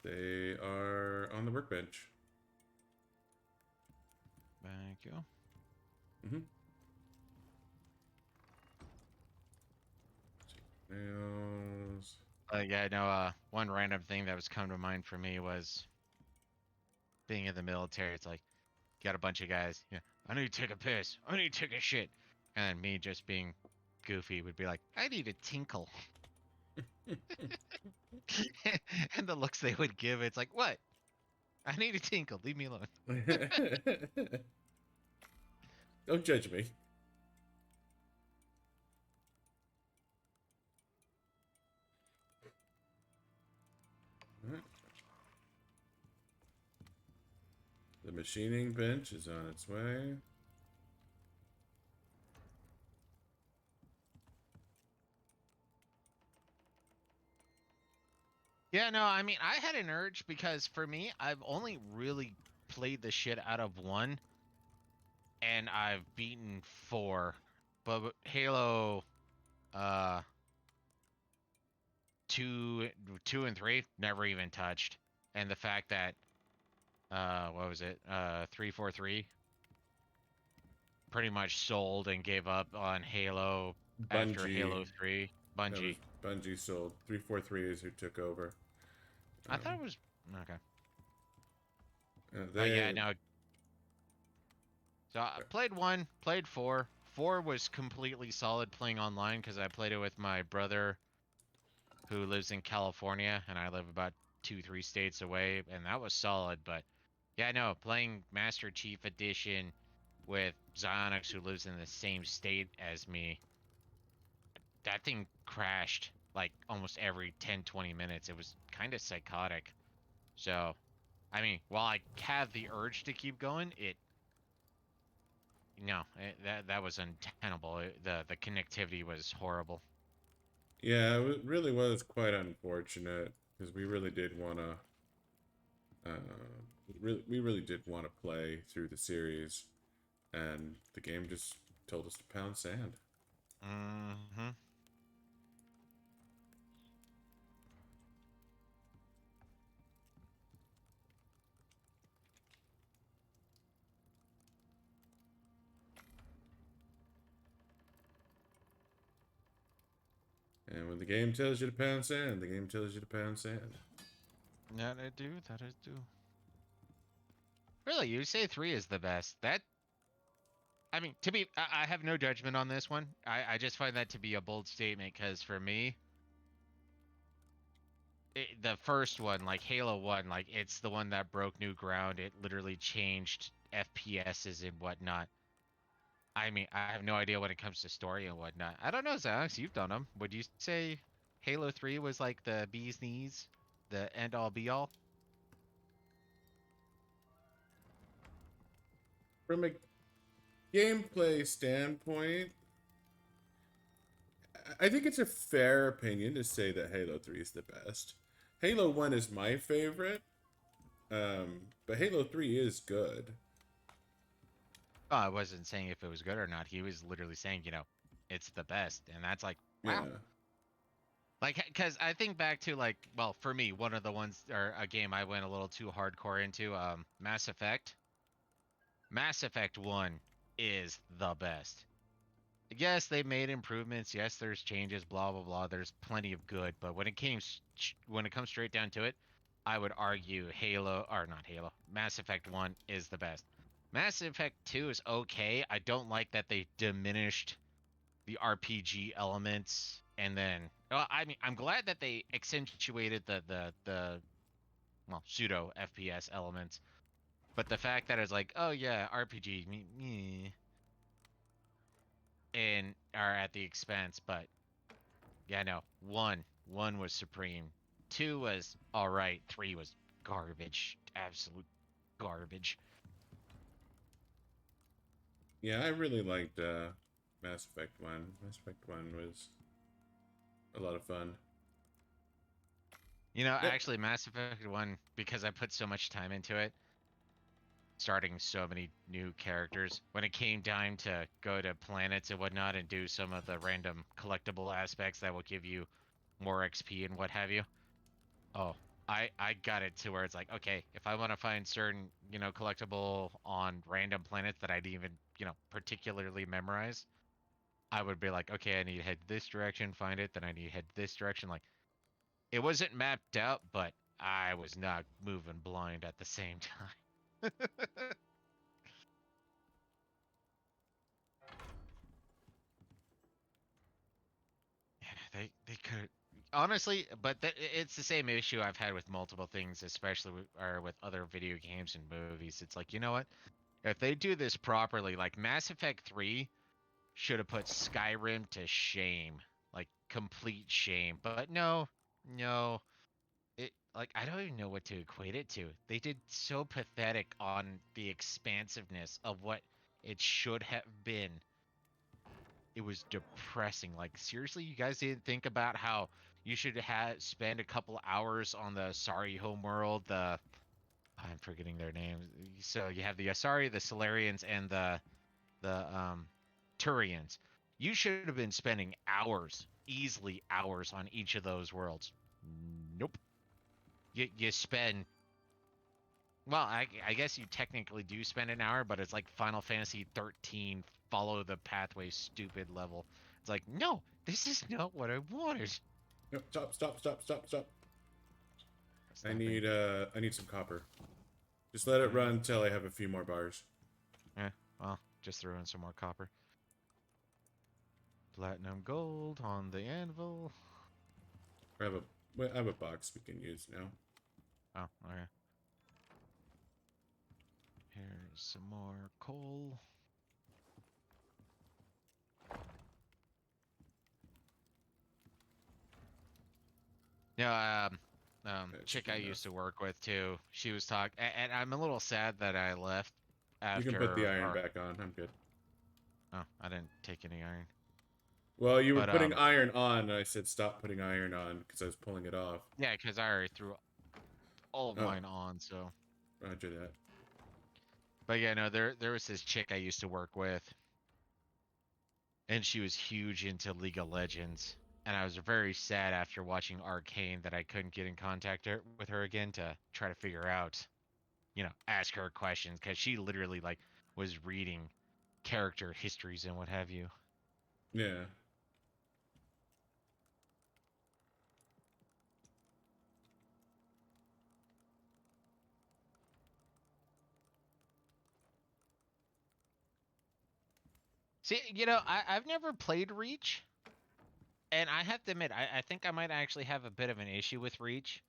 They are on the workbench. Thank you. Mm-hmm. Nails. Yeah, no, one random thing that was coming to mind for me was being in the military. It's like, you got a bunch of guys, yeah, I need to take a piss, I need to take a shit. And then me just being goofy would be like, I need a tinkle. And the looks they would give, it's like, what? I need a tinkle, leave me alone. Don't judge me. The machining bench is on its way. Yeah, no, I mean, I had an urge because for me, I've only really played the shit out of 1, and I've beaten 4. But Halo, 2, 2 and 3 never even touched. And the fact that, what was it, 343 pretty much sold and gave up on Halo after Bungie. Halo 3. That was Bungie. Bungie sold. 343 is who took over. I thought it was okay. They, Yeah, no. So I played 1, played 4. 4 was completely solid playing online because I played it with my brother who lives in California and I live about 2-3 states away, and that was solid. But yeah, no, playing Master Chief Edition with Zionix who lives in the same state as me, that thing crashed like almost every 10-20 minutes. It was kind of psychotic. So, I mean, while I have the urge to keep going, that was untenable. The connectivity was horrible. yeah, it really was quite unfortunate because we really did want to. We really did want to play through the series, and the game just told us to pound sand. Mm-hmm. And when the game tells you to pound sand, the game tells you to pound sand. That I do. That I do. Really, you say 3 is the best? I mean, I have no judgment on this one. I just find that to be a bold statement because for me, the first one, like Halo 1, like it's the one that broke new ground. It literally changed FPSs and whatnot. I mean, I have no idea when it comes to story and whatnot. I don't know, Alex, you've done them. Would you say Halo 3 was like the bee's knees, the end all be all? From a gameplay standpoint, I think it's a fair opinion to say that Halo 3 is the best. Halo 1 is my favorite, but Halo 3 is good. Oh, I wasn't saying if it was good or not. He was literally saying, it's the best. And that's like, wow. Yeah. Like, because I think back to like, well, for me, one of the ones or a game I went a little too hardcore into, Mass Effect. Mass Effect 1 is the best. Yes, they made improvements. Yes, there's changes, blah blah blah. There's plenty of good, but when it comes straight down to it, I would argue Halo or not Halo, Mass Effect 1 is the best. Mass Effect 2 is okay. I don't like that they diminished the RPG elements and then well, I mean, I'm glad that they accentuated the well, pseudo FPS elements, but the fact that it's like, oh yeah, RPG, and are at the expense, but yeah, no. One was supreme. Two was all right. Three was garbage. Absolute garbage. Yeah, I really liked Mass Effect 1. Mass Effect 1 was a lot of fun. You know, Yep. actually, Mass Effect 1, because I put so much time into it, starting so many new characters, when it came time to go to planets and whatnot and do some of the random collectible aspects that will give you more XP and what have you, oh, I got it to where it's like, okay, if I want to find certain, collectible on random planets that I didn't even, particularly memorize, I would be like, okay, I need to head this direction, find it, then I need to head this direction. Like, it wasn't mapped out, but I was not moving blind at the same time. They could honestly, but it's the same issue I've had with multiple things, especially with other video games and movies. It's like, you know what? If they do this properly, like Mass Effect 3 should have put Skyrim to shame, like complete shame. But no, no, it like I don't even know what to equate it to. They did so pathetic on the expansiveness of what it should have been. It was depressing. Like seriously, you guys didn't think about how you should have spend a couple hours on the Sorry Homeworld, the I'm forgetting their names. So you have the Asari, the Solarians, and the Turians. You should have been spending hours, easily hours, on each of those worlds. Nope. You spend. Well, I guess you technically do spend an hour, but it's like Final Fantasy 13 follow the pathway stupid level. It's like, no, this is not what I wanted. No, stop. That's nothing. I need some copper. Just let it run until I have a few more bars. Yeah, well, just throw in some more copper. Platinum gold on the anvil. I have a box we can use now. Oh, okay. Here's some more coal. Yeah, chick I used to work with too. She was talking, and I'm a little sad that I left You can put the after. iron Our, back on. I'm good. oh, I didn't take any iron. Well, you were But putting iron on, and I said stop putting iron on because I was pulling it off. yeah, because I already threw all of Oh, mine on. So, roger that. but yeah, no, there was this chick I used to work with, and she was huge into League of Legends. And I was very sad after watching Arcane that I couldn't get in contact with her again to try to figure out, ask her questions because she literally like was reading character histories and what have you. Yeah. See, I've never played Reach, and I have to admit, I think I might actually have a bit of an issue with Reach,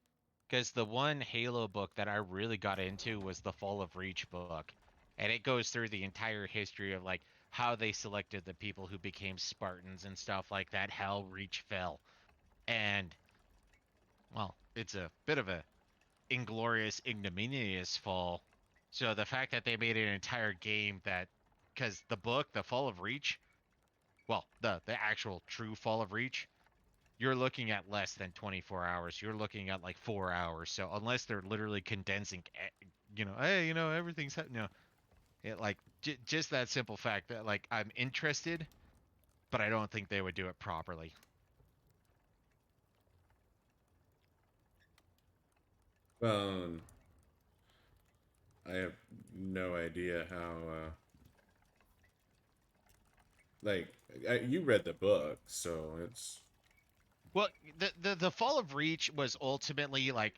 because the one Halo book that I really got into was the Fall of Reach book, and it goes through the entire history of like how they selected the people who became Spartans and stuff like that, how Reach fell, and well, it's a bit of a inglorious, ignominious fall. So the fact that they made an entire game that, because the book, The Fall of Reach, well, the actual true Fall of Reach, you're looking at less than 24 hours. You're looking at like 4 hours. So unless they're literally condensing, hey, everything's no, it like just that simple fact that like I'm interested, but I don't think they would do it properly. Well, I have no idea how. Like, you read the book, so it's Well, the fall of Reach was ultimately like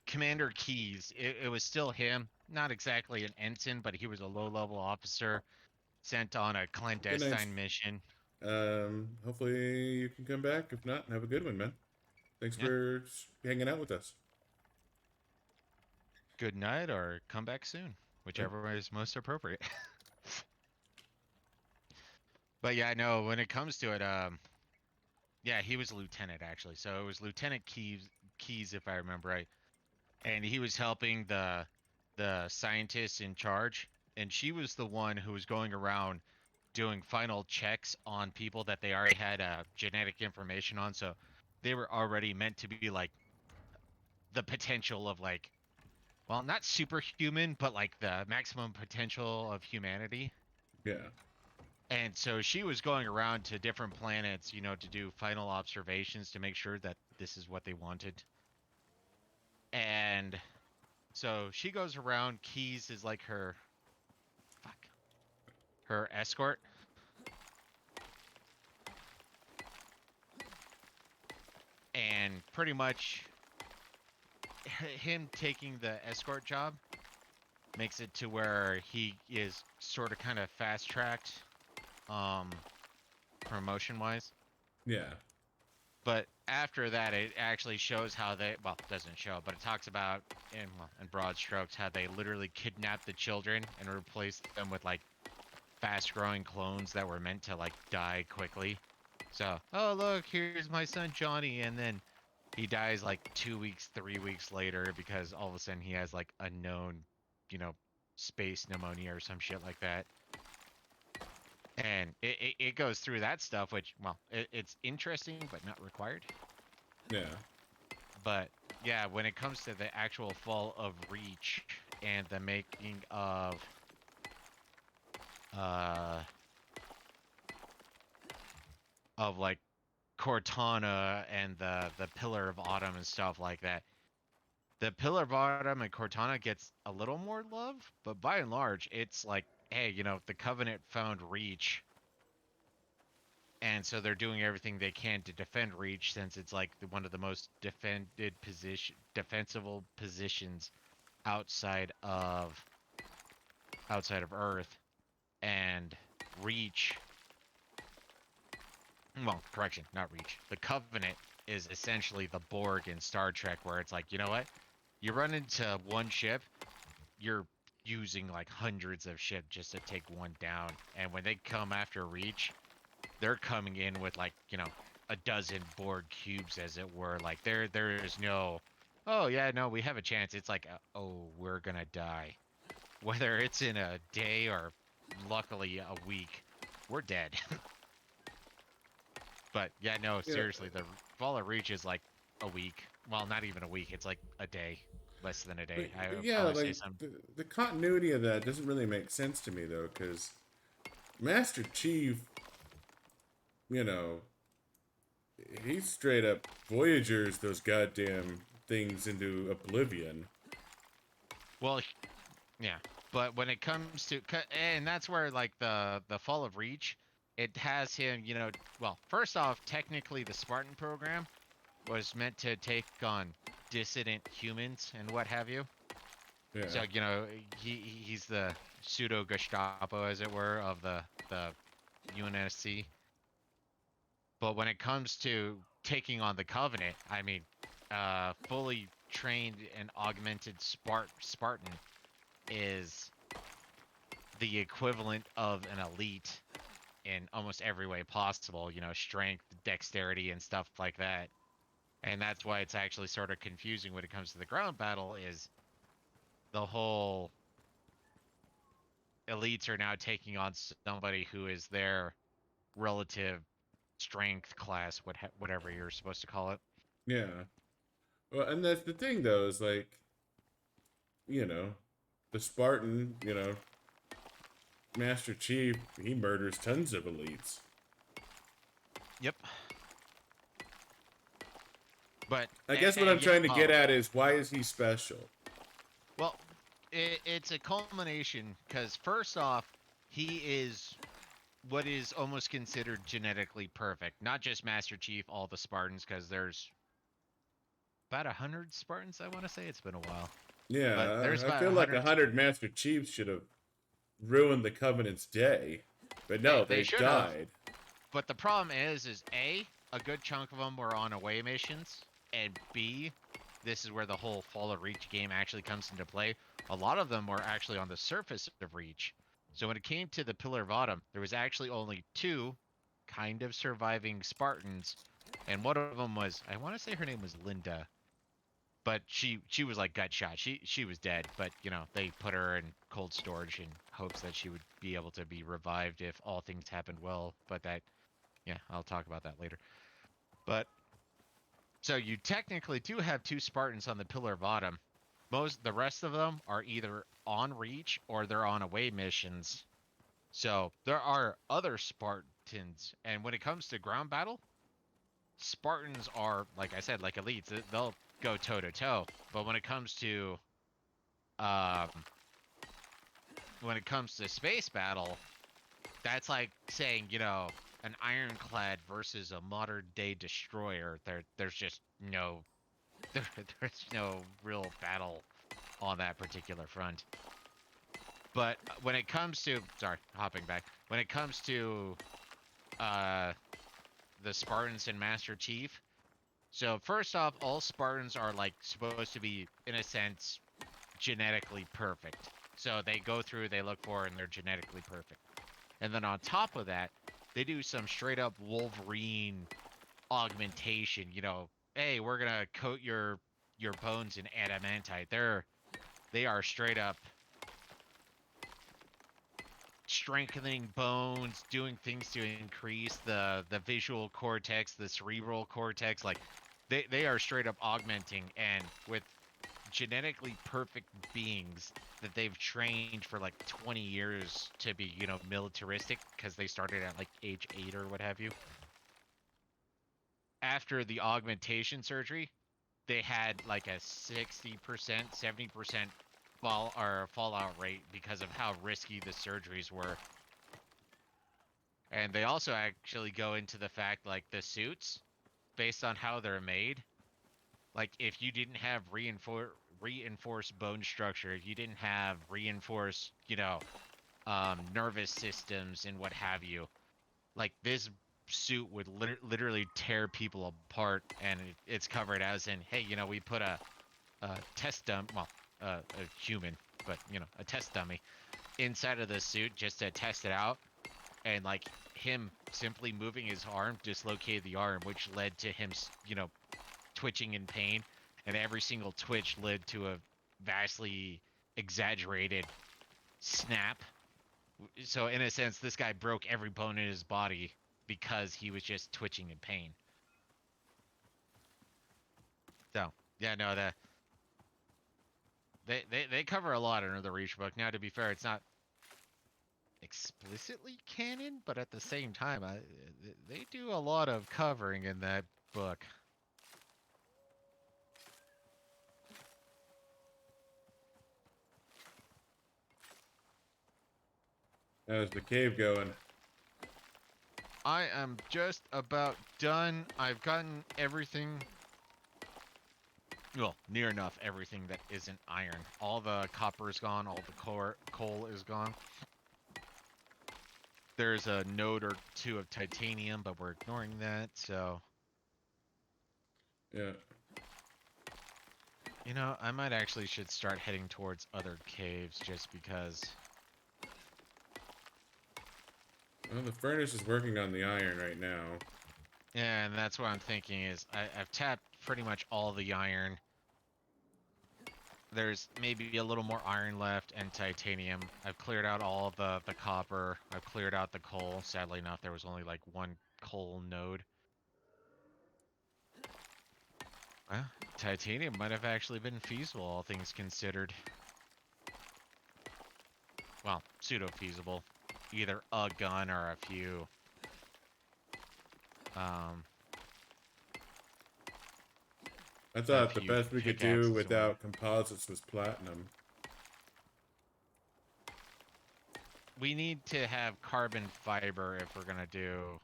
Commander Keyes. It was still him, not exactly an ensign, but he was a low-level officer sent on a good night. clandestine mission. Hopefully you can come back. If not, have a good one, man. Thanks Yeah. for hanging out with us. Good night or come back soon, Yep. whichever is most appropriate. But yeah, no, when it comes to it, yeah, he was a lieutenant actually. So it was Lieutenant Keyes, if I remember right, and he was helping the scientists in charge, and she was the one who was going around doing final checks on people that they already had genetic information on. So they were already meant to be like the potential of like, well, not superhuman, but like the maximum potential of humanity. Yeah. And so she was going around to different planets, to do final observations to make sure that this is what they wanted. And so she goes around. Keyes is like her escort. And pretty much him taking the escort job makes it to where he is sort of kind of fast tracked, um, promotion wise. Yeah. But after that, it actually shows how they, well, it doesn't show, but it talks about in broad strokes how they literally kidnapped the children and replaced them with like fast growing clones that were meant to like die quickly. So, oh look, here's my son Johnny, and then he dies like 2 weeks, 3 weeks later because all of a sudden he has like a known, you know, space pneumonia or some shit like that. And it goes through that stuff, which, well, it's interesting but not required. Yeah. But yeah, when it comes to the actual fall of Reach and the making uh of like Cortana and the Pillar of Autumn and stuff like that. The Pillar of Autumn and Cortana gets a little more love, but by and large, it's like, hey, the Covenant found Reach, and so they're doing everything they can to defend Reach, since it's like one of the most defensible positions outside of Earth, and Reach. Well, correction, not Reach. The Covenant is essentially the Borg in Star Trek, where it's like, you know what? You run into one ship, you're using like hundreds of ships just to take one down. And when they come after Reach, they're coming in with like, a dozen Borg cubes, as it were. Like there is no, oh yeah, no, we have a chance. It's like, oh, we're gonna die. Whether it's in a day or luckily a week, we're dead. But yeah, no, Yeah. seriously, the Fall of Reach is like a week. Well, not even a week. It's like a day, less than a But day. I would yeah, probably say like some. the continuity of that doesn't really make sense to me though, because Master Chief, you know, he straight up Voyagers those goddamn things into oblivion. Well, yeah, but when it comes to, and that's where like the Fall of Reach, it has him. Well, first off, technically the Spartan program was meant to take on dissident humans and what have you. Yeah. So he's the pseudo Gestapo, as it were, of the UNSC. But when it comes to taking on the Covenant, I mean, fully trained and augmented Spartan is the equivalent of an elite in almost every way possible. Strength, dexterity, and stuff like that. And that's why it's actually sort of confusing when it comes to the ground battle. Is the whole elites are now taking on somebody who is their relative strength class, whatever you're supposed to call it. Yeah. Well, and that's the thing though, is like, you know, the Spartan, Master Chief, he murders tons of elites. Yep. But I guess what I'm yeah, trying to get at is why is he special? Well, it's a culmination because first off, he is what is almost considered genetically perfect. Not just Master Chief, all the Spartans, because there's about 100 Spartans. I want to say it's been a while, but there's Yeah, I about feel like 100. 100 Master Chiefs should have ruined the Covenant's day. But no, They they should have, died. but the problem is a good chunk of them were on away missions, and B, this is where the whole Fall of Reach game actually comes into play. A lot of them were actually on the surface of Reach. So when it came to the Pillar of Autumn, there was actually only two kind of surviving Spartans, and one of them was, I want to say her name was Linda, but she was like gut shot. She was dead, but you know they put her in cold storage in hopes that she would be able to be revived if all things happened well. But that, yeah, I'll talk about that later. But so you technically do have two Spartans on the Pillar of Autumn. The rest of them are either on Reach or they're on away missions. So there are other Spartans, and when it comes to ground battle, Spartans are, like I said, like elites. They'll go toe to toe. But um, when it comes to space battle, that's like saying, you know, an ironclad versus a modern day destroyer. There's just no there's no real battle on that particular front. But when it comes to, sorry, hopping back, when it comes to uh, the Spartans and Master Chief, so first off, all Spartans are like supposed to be, in a sense, genetically perfect. So they go through, they look for, and they're genetically perfect. And then on top of that, they do some straight up Wolverine augmentation. You know, hey, we're gonna coat your bones in adamantite. They are straight up strengthening bones, doing things to increase the visual cortex, the cerebral cortex. Like they are straight up augmenting, and with genetically perfect beings that they've trained for like 20 years to be, you know, militaristic because they started at like age 8 or what have you. After the augmentation surgery, they had like a 60%, 70% fallout rate because of how risky the surgeries were. And they also actually go into the fact like the suits, based on how they're made, like if you didn't have reinforced bone structure, if you didn't have reinforced, you know, nervous systems and what have you, like this suit would literally tear people apart. And it's covered as in, hey, you know, we put a test dummy, well, a human, but you know, a test dummy inside of the suit just to test it out, and like him simply moving his arm dislocated the arm, which led to him, you know, twitching in pain, and every single twitch led to a vastly exaggerated snap. So in a sense, this guy broke every bone in his body because he was just twitching in pain. So yeah, no, they cover a lot under the Reach book. Now, to be fair, it's not explicitly canon, but at the same time, they do a lot of covering in that book. How's the cave going? I am just about done. I've gotten everything, well, near enough everything that isn't iron. All the copper is gone, all the coal is gone. There's a node or two of titanium, but we're ignoring that, so... Yeah. You know, I might actually should start heading towards other caves just because... Well, the furnace is working on the iron right now. Yeah, and that's what I'm thinking is I've tapped pretty much all the iron. There's maybe a little more iron left and titanium. I've cleared out all of the copper. I've cleared out the coal. Sadly enough, there was only like one coal node. Well, titanium might have actually been feasible, all things considered. Well, pseudo-feasible. Either a gun or a few. I a thought the few best we could do pickaxes and without composites was platinum. we need to have carbon fiber if we're gonna do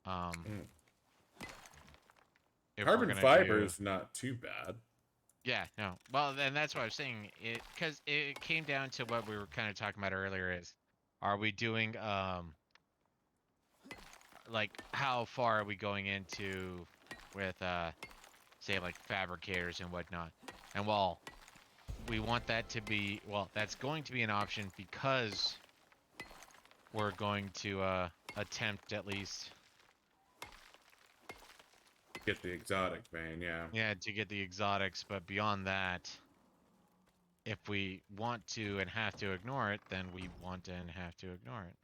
if we're Carbon gonna fiber do is not too bad. yeah, no. Well, and that's what I was saying. Because it came down to what we were kind of talking about earlier is, are we doing like how far are we going into with say like fabricators and whatnot? And while we want that to be that's going to be an option because we're going to attempt at least Get the exotic vein, yeah. to get the exotics, but beyond that, if we want to and have to ignore it, then we want and have to ignore it.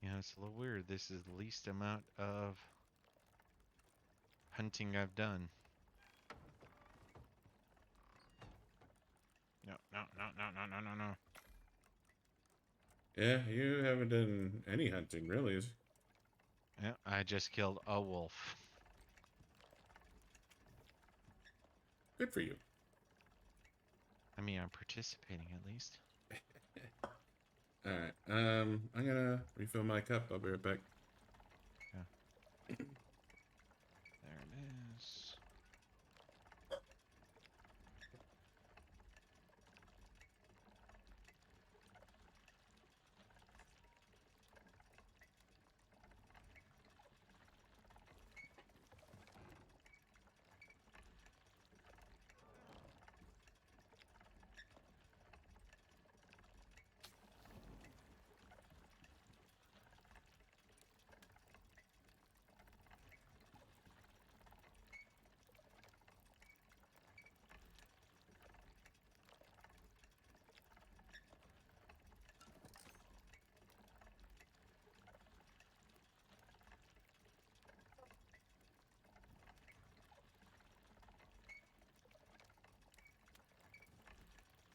Yeah, it's a little weird. This is the least amount of hunting I've done. No, no, no, no, no, no, no, no. Yeah, you haven't done any hunting, really. Yeah, I just killed a wolf. Good for you. I mean, I'm participating at least. Alright, I'm gonna refill my cup. I'll be right back. Yeah. There it is.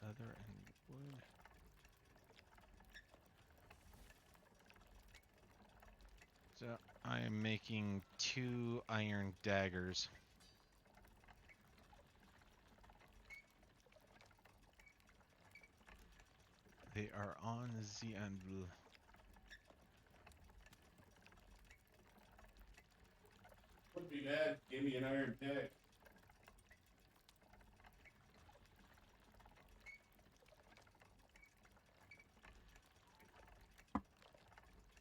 Leather and wood. So I am making 2 iron daggers. They are on the anvil. Wouldn't be bad. Give me an iron pick.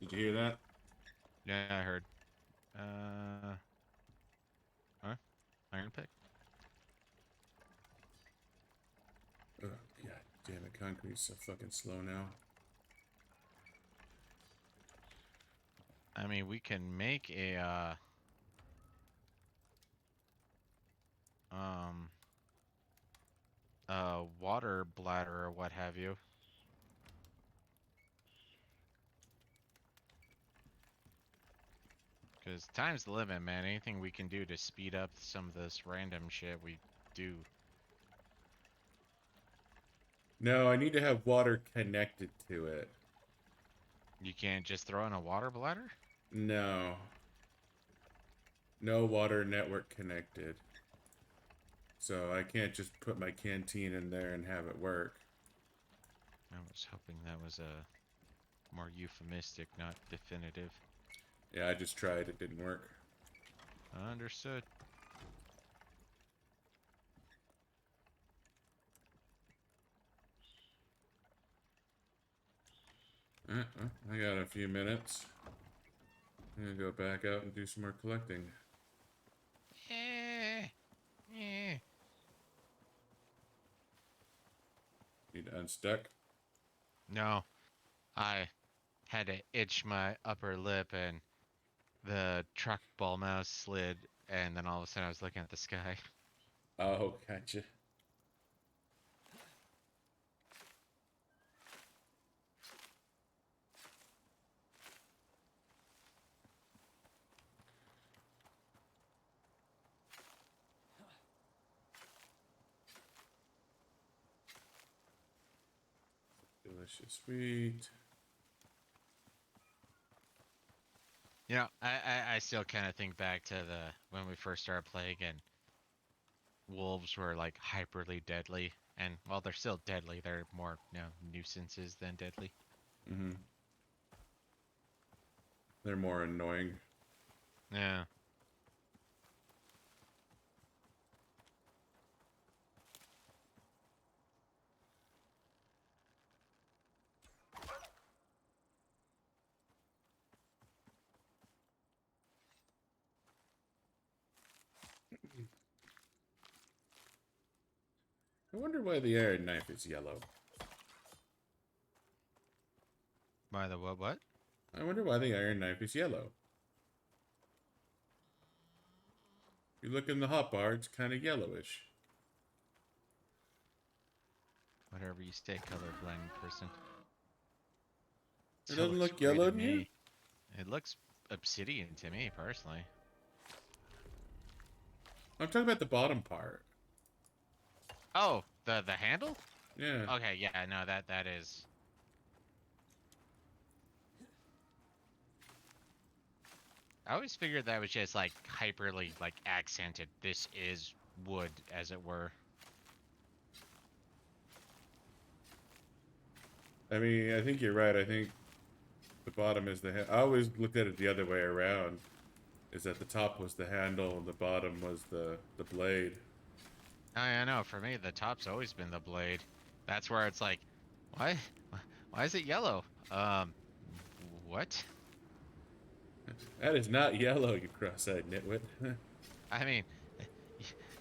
Did you hear that? Yeah, I heard. Huh? Iron pick. Oh, god damn it. Concrete's so fucking slow now. I mean, we can make a water bladder or what have you. Because time's the limit, man. Anything we can do to speed up some of this random shit, we do. No, I need to have water connected to it. You can't just throw in a water bladder? No. No water network connected. So I can't just put my canteen in there and have it work. I was hoping that was a more euphemistic, not definitive. Yeah, I just tried. It didn't work. Understood. I got a few minutes. I'm gonna go back out and do some more collecting. Need to unstuck? No, I had to itch my upper lip and the trackball mouse slid, and then all of a sudden I was looking at the sky. Oh, gotcha. Sweet. You know, I still kind of think back to when we first started playing and wolves were like hyperly deadly, and well, they're still deadly. They're more, nuisances than deadly. Mm-hmm. They're more annoying. Yeah. I wonder why the iron knife is yellow. By the what? I wonder why the iron knife is yellow. If you look in the hotbar, it's kind of yellowish. Whatever you say, colorblind person. It doesn't looks look gray yellow to to you? me. It looks obsidian to me, personally. I'm talking about the bottom part. Oh, the handle? Yeah. Okay, yeah, no, that is. I always figured that was just like hyperly like accented. This is wood, as it were. I mean, I think you're right. I think the bottom is the... I always looked at it the other way around. Is that the top was the handle and the bottom was the blade. I know. For me, the top's always been the blade. That's where it's like, why, why is it yellow? What? That is not yellow, you cross-eyed nitwit. I mean,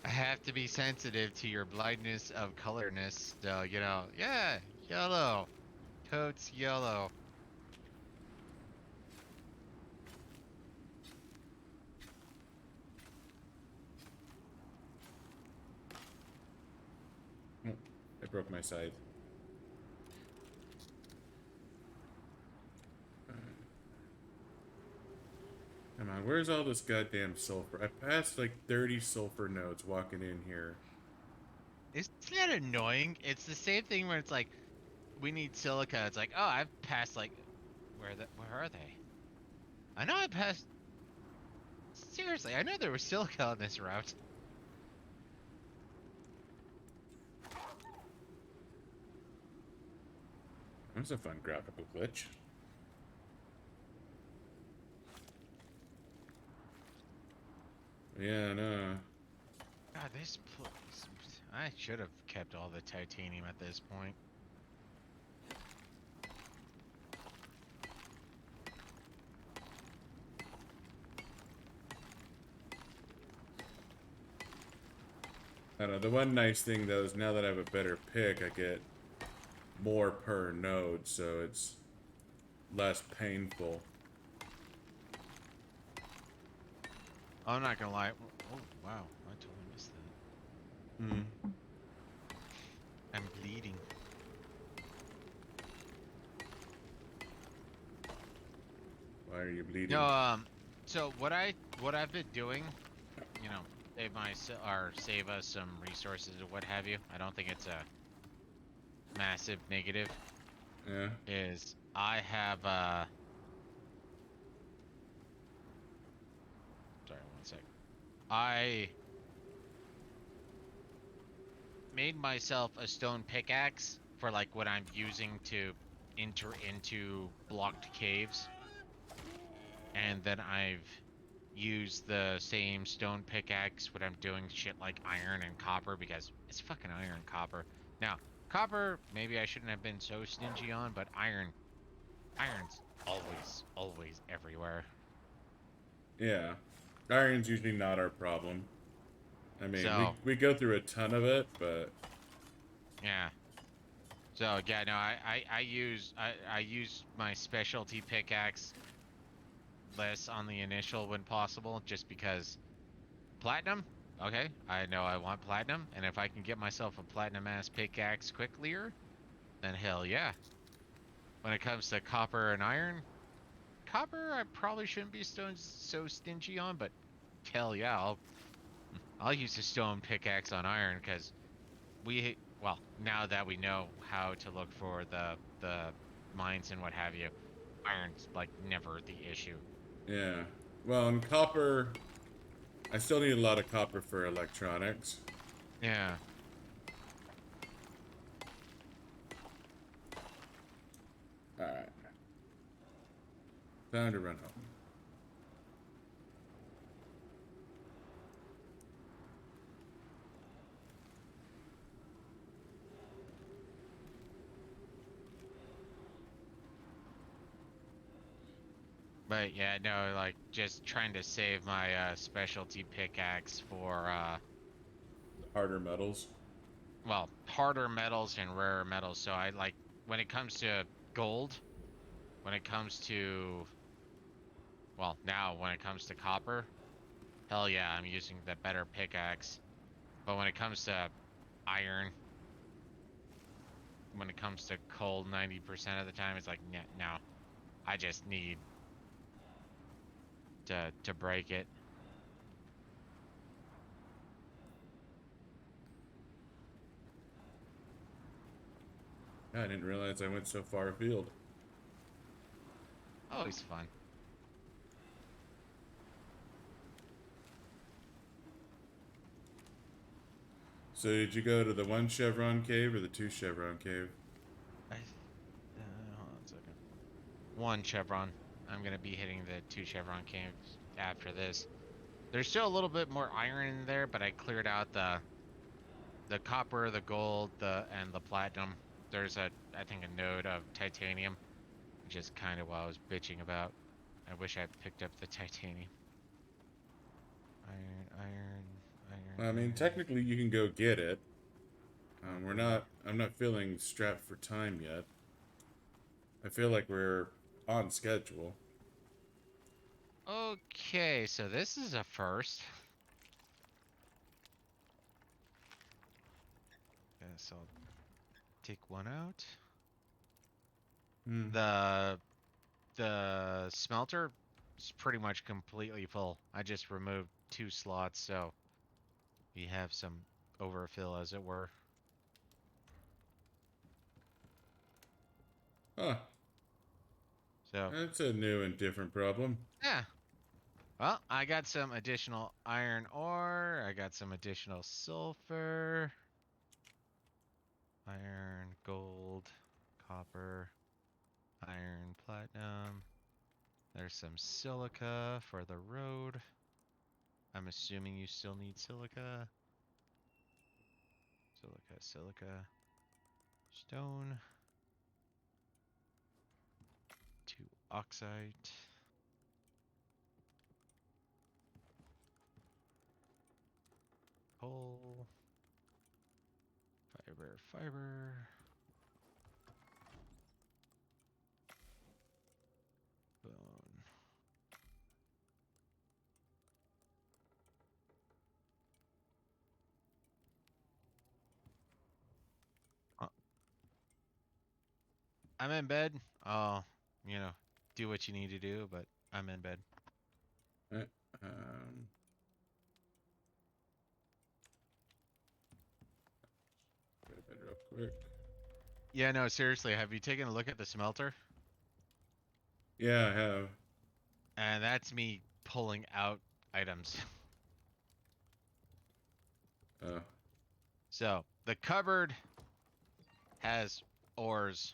I have to be sensitive to your blindness of colorness. So yeah, yellow, totes yellow. I broke my scythe. Come on, where's all this goddamn sulfur? I passed like 30 sulfur nodes walking in here. Isn't that annoying? It's the same thing where it's like, we need silica. It's like, oh, I've passed like, where are they? I know I passed. Seriously, I know there was silica on this route. That's a fun graphical glitch. Yeah, no. God, this place. I should have kept all the titanium at this point. I don't know. The one nice thing though is now that I have a better pick, I get more per node, so it's less painful. I'm not gonna lie. Oh wow, I totally missed that. Hmm. I'm bleeding. Why are you bleeding? No, so what I've been doing, save us some resources or what have you. I don't think it's a massive negative. Yeah. Is I have sorry, one sec. I made myself a stone pickaxe for like what I'm using to enter into blocked caves. And then I've used the same stone pickaxe when I'm doing shit like iron and copper, because it's fucking iron and copper. Now, copper, maybe I shouldn't have been so stingy on, but iron's always everywhere. Yeah. Iron's usually not our problem. I mean, So, we go through a ton of it, but yeah. So yeah, no, I use my specialty pickaxe less on the initial when possible, just because platinum. Okay, I know I want platinum, and if I can get myself a platinum ass pickaxe quicklier, then hell yeah. When it comes to copper and iron, copper I probably shouldn't be so stingy on, but hell yeah, I'll use a stone pickaxe on iron, because well, now that we know how to look for the the mines and what have you, iron's like never the issue. Yeah. Well, in copper, I still need a lot of copper for electronics. Yeah. Alright. Time to run home. But yeah, no, like just trying to save my specialty pickaxe for Harder metals. well, harder metals and rarer metals. So I like when it comes to gold, when it comes to well, now when it comes to copper, hell yeah, I'm using the better pickaxe. But when it comes to iron, when it comes to coal 90% of the time, it's like no. I just need to break it. I didn't realize I went so far afield. Always fun. So did you go to the 1 chevron cave or the 2 chevron cave? Hold on a second. 1 chevron. I'm gonna be hitting the 2 chevron caves after this. There's still a little bit more iron in there, but I cleared out the copper, the gold, and the platinum. There's I think a node of titanium, which is kind of what I was bitching about. I wish I picked up the titanium. Iron. I mean, Iron. technically you can go get it. I'm not feeling strapped for time yet. I feel like we're on schedule. Okay, so this is a first. Guess I'll take one out. Hmm. The smelter is pretty much completely full. I just removed 2 slots, so we have some overfill, as it were. Huh. So That's a new and different problem. yeah. Well, I got some additional iron ore. I got some additional sulfur. Iron, gold, copper, iron, platinum. There's some silica for the road. I'm assuming you still need silica. Silica. Stone. 2 oxide. Coal. Fiber. Bone. I'm in bed. I'll, do what you need to do, but I'm in bed. Uh, Go to bed real quick. Yeah, no, seriously, have you taken a look at the smelter? Yeah, I have. And that's me pulling out items. Oh. So, the cupboard has ores.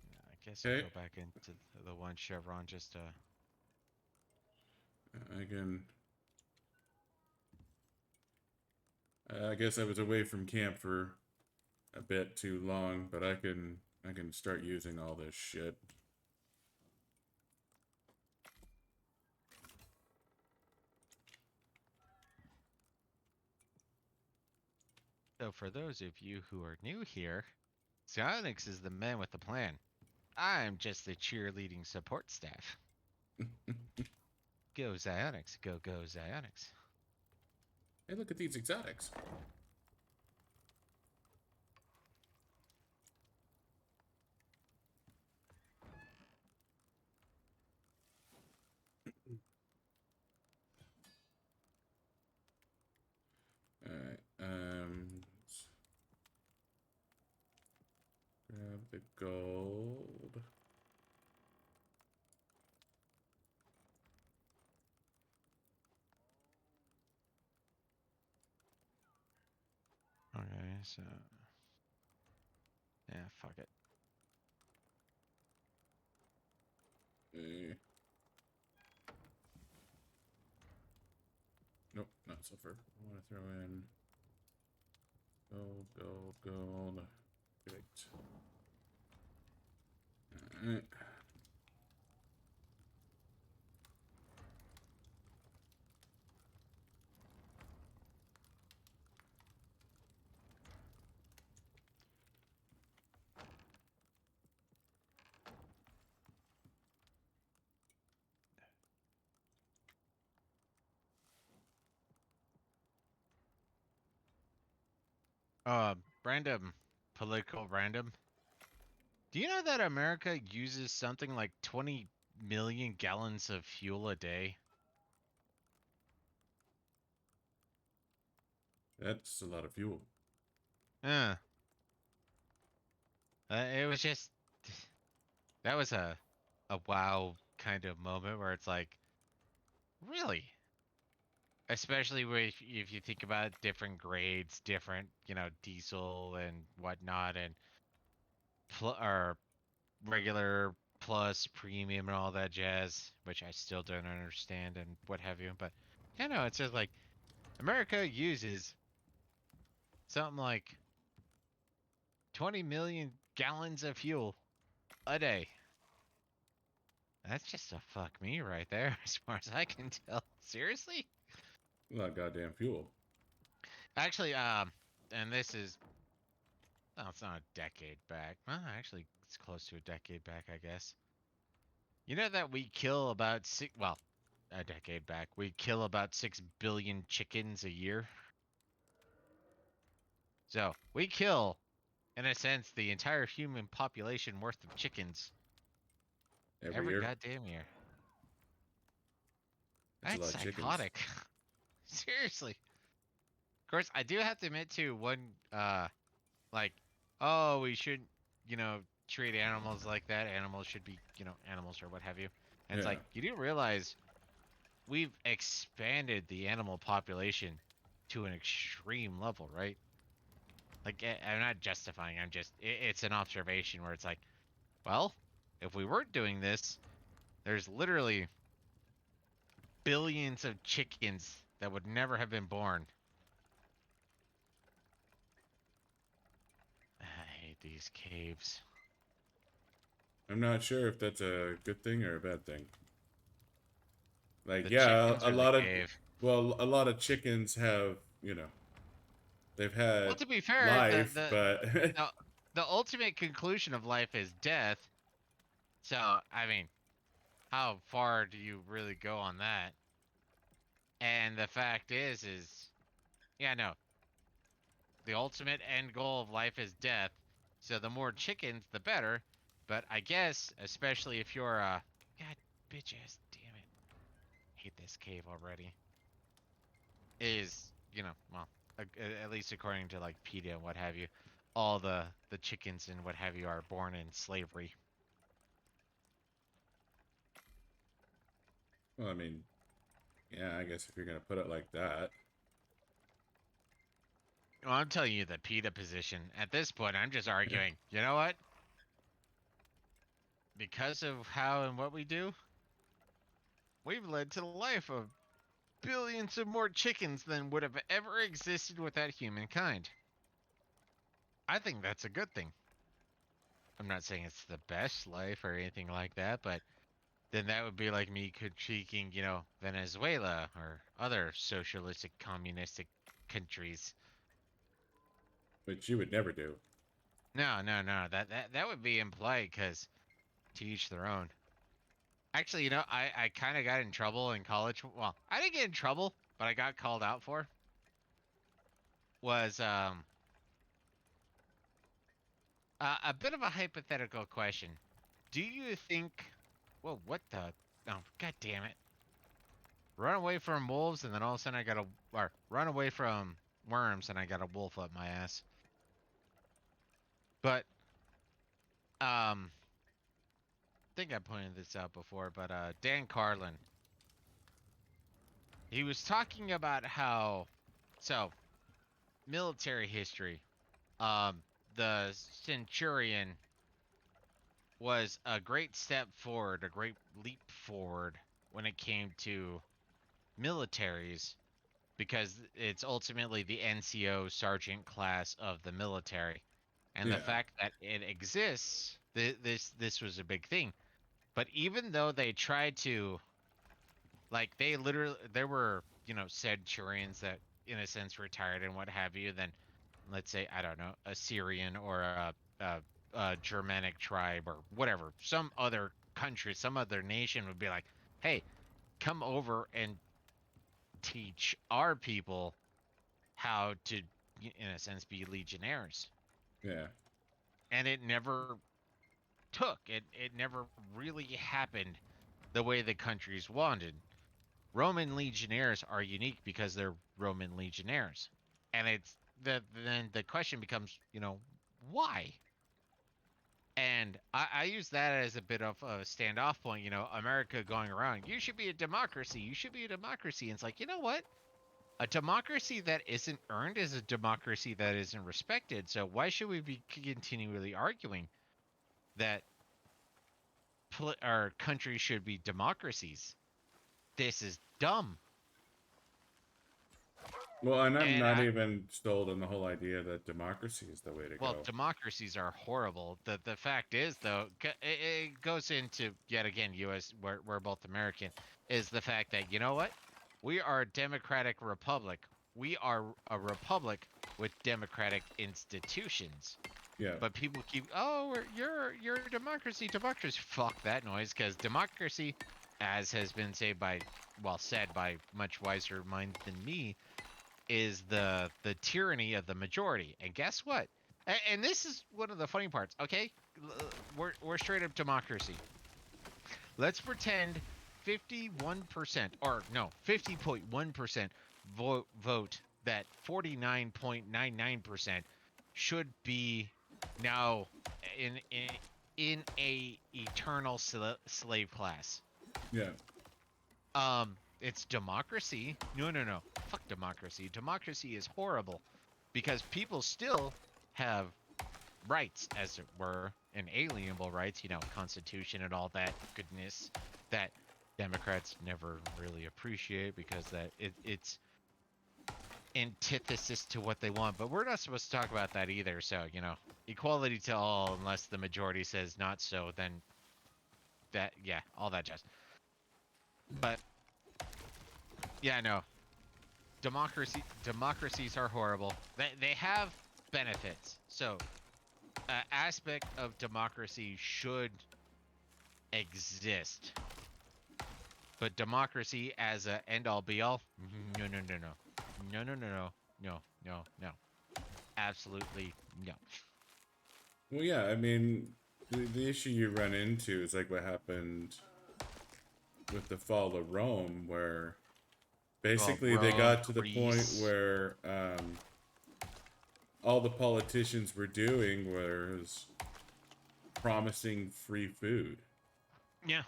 Yeah, I guess I'll Okay. go back into the 1 chevron just to... I can. I guess I was away from camp for a bit too long, but I can start using all this shit. So for those of you who are new here, Xionyx is the man with the plan. I'm just the cheerleading support staff. Go Xionyx, go Xionyx. Hey, look at these exotics. Alright, the gold. Okay, so yeah, fuck it. Eh. Nope, not silver. I want to throw in gold, gold, gold. Great. Alright. Random, political random. Do you know that America uses something like 20 million gallons of fuel a day? That's a lot of fuel. Uh, it was just that was a wow kind of moment where it's like, really? Especially if you think about different grades, different, diesel and whatnot, and or regular plus premium and all that jazz, which I still don't understand and what have you. But it's just like America uses something like 20 million gallons of fuel a day. That's just a fuck me right there, as far as I can tell. Seriously? A lot of goddamn fuel. Actually, and this is, oh, it's not a decade back. Well, actually, it's close to a decade back, I guess. You know that we kill about a decade back, we kill about 6 billion chickens a year. So we kill, in a sense, the entire human population worth of chickens Every every year. goddamn year. That's a lot That's of chickens. psychotic. Seriously. Of course, I do have to admit to one, like, oh, we shouldn't, treat animals like that. Animals should be, animals or what have you. And it's Yeah. like, you do realize we've expanded the animal population to an extreme level, right? Like, I'm not justifying. It's an observation where it's like, well, if we weren't doing this, there's literally billions of chickens that would never have been born. I hate these caves. I'm not sure if that's a good thing or a bad thing. Like, The yeah, chickens a or the lot of, cave? well, a lot of chickens have, they've Well, had to be fair, life, but the the ultimate conclusion of life is death. So, I mean, how far do you really go on that? And the fact is, yeah, no, the ultimate end goal of life is death. So the more chickens, the better. But I guess, especially if you're God, bitches, damn it, hate this cave already. Is well, at least according to like PETA and what have you, all the chickens and what have you are born in slavery. well, I mean, yeah, I guess if you're gonna put it like that. Well, I'm telling you the PETA position. At this point, I'm just arguing. You know what? Because of how and what we do, we've led to the life of billions of more chickens than would have ever existed without humankind. I think that's a good thing. I'm not saying it's the best life or anything like that, but then that would be like me critiquing, Venezuela or other socialistic, communistic countries. Which you would never do. No, no, no. That would be implied because to each their own. Actually, I kind of got in trouble in college. Well, I didn't get in trouble, but I got called out for was a bit of a hypothetical question. Do you think? Well, what the? Oh, god damn it! Run away from wolves, and then all of a sudden I got or run away from worms, and I got a wolf up my ass. But think I pointed this out before, but Dan Carlin, he was talking about how, so military history, the Centurion was a great step forward, a great leap forward when it came to militaries because it's ultimately the NCO sergeant class of the military. And the Yeah. fact that it exists, this was a big thing. But even though they tried to, like, they literally, there were, centurions that, in a sense, retired and what have you. Then, let's say, I don't know, a Syrian or a Germanic tribe or whatever, some other country, some other nation would be like, hey, come over and teach our people how to, in a sense, be legionnaires. Yeah. And it never took. It never really happened the way the countries wanted. Roman legionnaires are unique because they're Roman legionnaires. And then the question becomes, why? And I use that as a bit of a standoff point, America going around, you should be a democracy, you should be a democracy. And it's like, you know what? A democracy that isn't earned is a democracy that isn't respected. So why should we be continually arguing that our country should be democracies? This is dumb. Well, and I'm And not even sold on the whole idea that democracy is the way to well, go. democracies are horrible. The fact is, though, it goes into yet again, U.S. We're both American. Is the fact that you know what? We are a democratic republic. We are a republic with democratic institutions. Yeah. But people keep, you're a democracy. Fuck that noise, because democracy, as has been said by much wiser minds than me, is the tyranny of the majority. And guess what? And this is one of the funny parts. Okay, we're straight up democracy. Let's pretend 51% or no 50.1% vote that 49.99% should be now in a eternal slave class. Yeah. It's democracy. No. Fuck democracy. Democracy is horrible because people still have rights, as it were, inalienable rights, Constitution and all that goodness that Democrats never really appreciate because it's antithesis to what they want. But we're not supposed to talk about that either. So, equality to all, unless the majority says not so, then all that jazz. But yeah, no. Democracies are horrible. They have benefits. So, aspect of democracy should exist. But democracy as a end all be all? No. No. Absolutely no. Well, yeah. I mean, the issue you run into is like what happened with the fall of Rome, where basically they got to the point where all the politicians were doing was promising free food. Yeah.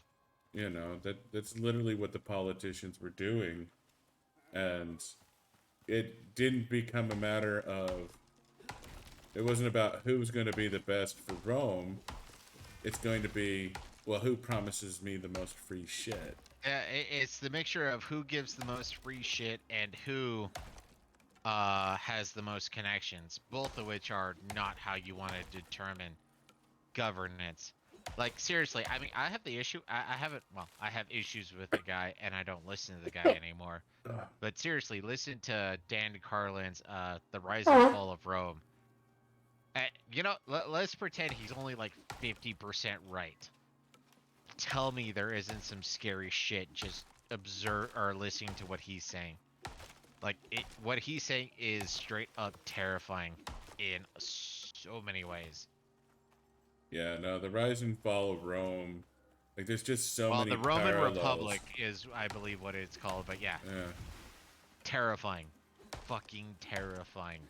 That's literally what the politicians were doing, and it didn't become a matter of. It wasn't about who's going to be the best for Rome. It's going to be, well, who promises me the most free shit. It's the mixture of who gives the most free shit and who has the most connections, both of which are not how you want to determine governance. Like, seriously, I mean, I have the issue. I have issues with the guy, and I don't listen to the guy anymore. But seriously, listen to Dan Carlin's The Rise and Fall of Rome. Let's pretend he's only like 50% right. Tell me there isn't some scary shit just observe or listening to what he's saying. Like, what he's saying is straight up terrifying in so many ways. Yeah, no, the rise and fall of Rome, like there's just so many the Roman parallels. Republic is, I believe, what it's called, but yeah. Terrifying. Fucking terrifying.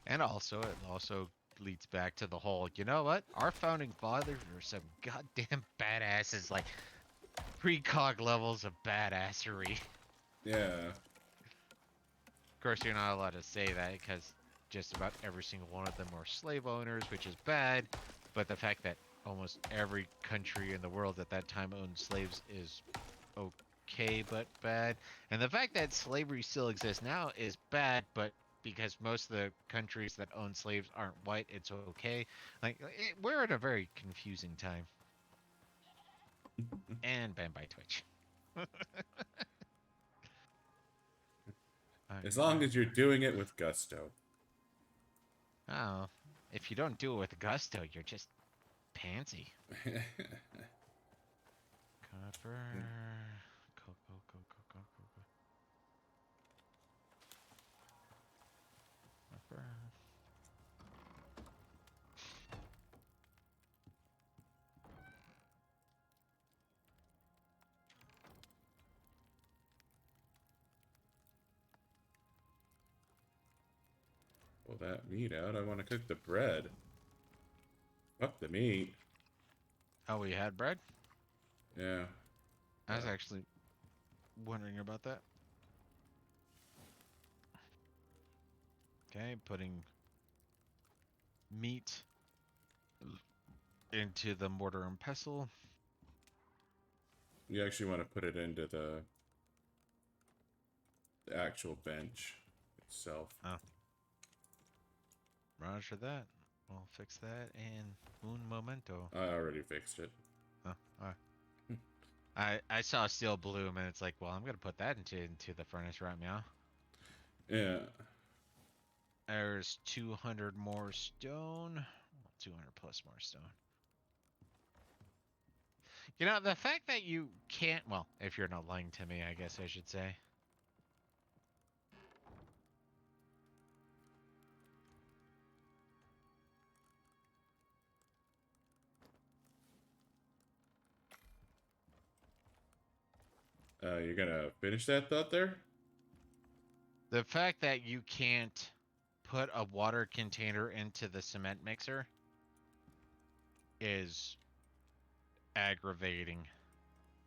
And also, it also leads back to the whole, you know what? Our founding fathers were some goddamn badasses, like precog levels of badassery. Yeah. Of course, you're not allowed to say that because just about every single one of them were slave owners, which is bad. But the fact that almost every country in the world at that time owned slaves is okay but bad. And the fact that slavery still exists now is bad, but because most of the countries that own slaves aren't white, it's okay. Like, we're in a very confusing time. And banned by Twitch. As long as you're doing it with gusto. Oh, if you don't do it with gusto, you're just pansy. Copper. Go. Copper. Pull that meat out. I want to cook the bread. Fuck the meat. Oh, we had bread? Yeah. I was actually wondering about that. Okay, putting meat into the mortar and pestle. You actually want to put it into the actual bench itself. Oh. Roger that. We'll fix that in un momento. I already fixed it. Oh, alright. I saw steel bloom and it's like, well, I'm gonna put that into the furnace right now. Yeah. There's 200 more stone. 200 plus more stone. You know, the fact that you can't, well, if you're not lying to me, I guess I should say. You're gonna finish that thought there? The fact that you can't put a water container into the cement mixer is aggravating,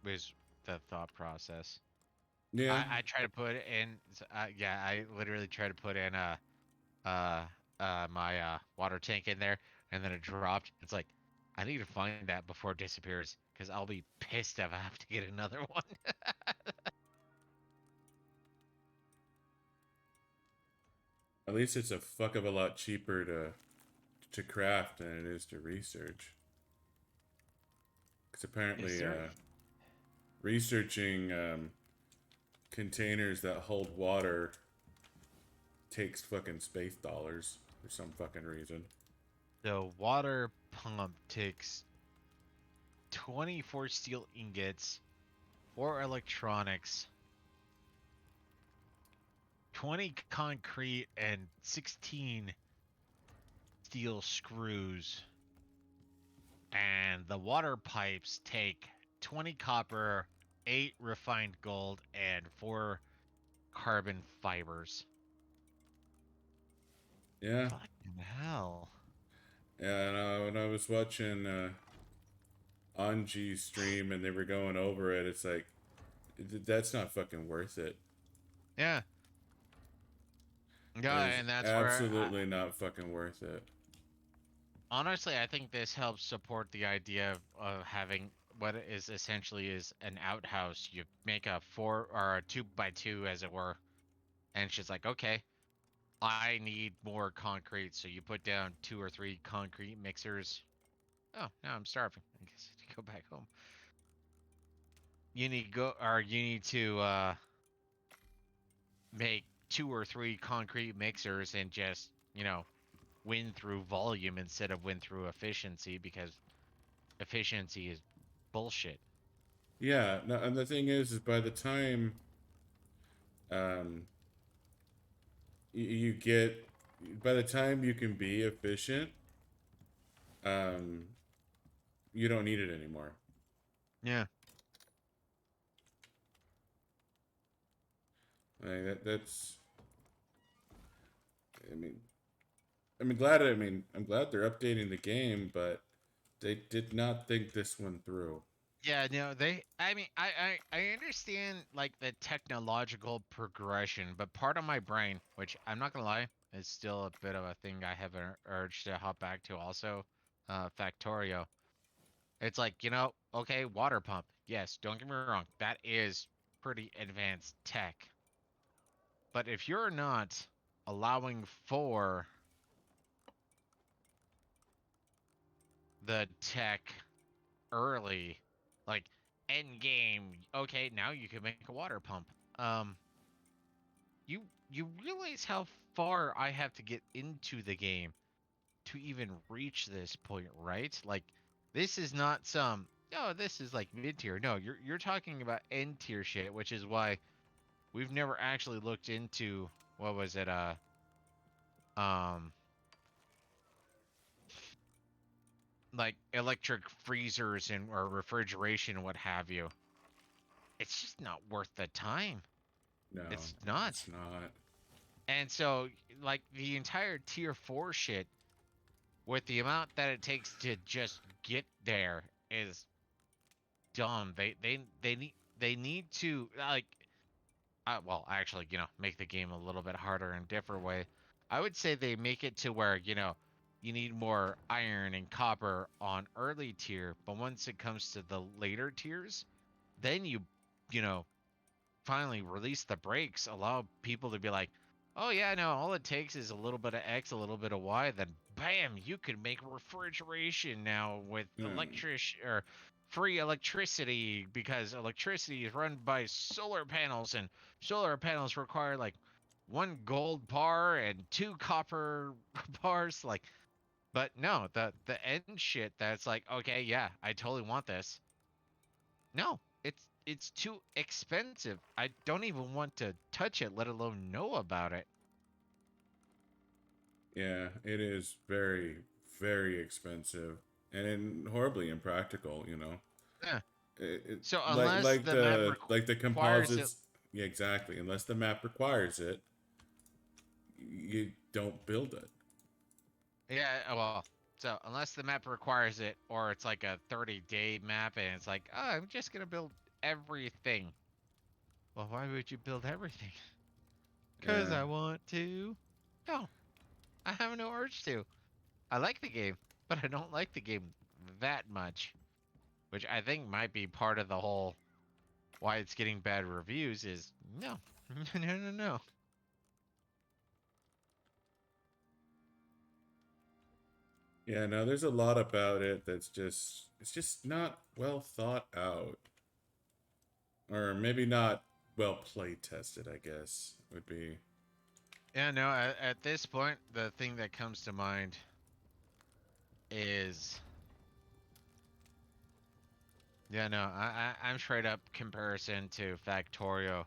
is the thought process. Yeah. I try to put it in, yeah, I literally try to put in my water tank in there, and then it dropped. It's like, I need to find that before it disappears, because I'll be pissed if I have to get another one. At least it's a fuck of a lot cheaper to craft than it is to research. Because apparently, researching containers that hold water takes fucking space dollars for some fucking reason. The water pump takes 24 steel ingots, 4 electronics, 20 concrete, and 16 steel screws. And the water pipes take 20 copper, 8 refined gold, and 4 carbon fibers. Yeah. Fucking hell. Yeah, and when I was watching Anji's stream and they were going over it, it's like, that's not fucking worth it. Yeah. Yeah, and that's absolutely not fucking worth it. Honestly, I think this helps support the idea of having what is essentially is an outhouse. You make a 4 or a 2x2, as it were, and she's like, okay, I need more concrete, so you put down 2 or 3 concrete mixers. Oh, now I'm starving. I guess I need to go back home. You need to make 2 or 3 concrete mixers and just, win through volume instead of win through efficiency, because efficiency is bullshit. Yeah, no, and the thing is by the time you get, by the time you can be efficient, you don't need it anymore. Yeah. Like that's, I mean, I'm glad they're updating the game, but they did not think this one through. Yeah, no, they. I mean, I understand like the technological progression, but part of my brain, which I'm not gonna lie, is still a bit of a thing I have an urge to hop back to. Also, Factorio. It's like okay, water pump. Yes, don't get me wrong, that is pretty advanced tech. But if you're not allowing for the tech early, like end game, okay, now you can make a water pump. Um, you realize how far I have to get into the game to even reach this point, right? Like this is not some oh, this is like mid tier. No, you're talking about end tier shit, which is why we've never actually looked into what was it, um like electric freezers and or refrigeration and what have you. It's just not worth the time. No, It's not. it's not. And so like the entire tier 4 shit with the amount that it takes to just get there is dumb. They need to like well, actually, make the game a little bit harder in a different way. I would say they make it to where, you need more iron and copper on early tier, but once it comes to the later tiers, then you know, finally release the brakes, allow people to be like, oh yeah, no, all it takes is a little bit of X, a little bit of Y, then bam, you can make refrigeration now with Yeah, or free electricity because electricity is run by solar panels and solar panels require like one gold bar and two copper bars. Like, but no, the end shit that's like, okay, yeah, I totally want this. No, it's too expensive. I don't even want to touch it, let alone know about it. yeah, it is very, very expensive and horribly impractical. Yeah. It So like unless the map like the requires it, composites. Yeah, exactly. Unless the map requires it, you don't build it. yeah, well, so unless the map requires it, or it's like a 30-day map, and it's like, oh, I'm just gonna build everything. Well, why would you build everything? Cause Yeah, I want to. No, I have no urge to. I like the game, but I don't like the game that much, which I think might be part of the whole why it's getting bad reviews is no, no. yeah. No, there's a lot about it that's just not well thought out, or maybe not well play tested. I guess would be. Yeah, no, at this point, the thing that comes to mind is, yeah, no, I'm straight up comparison to Factorio.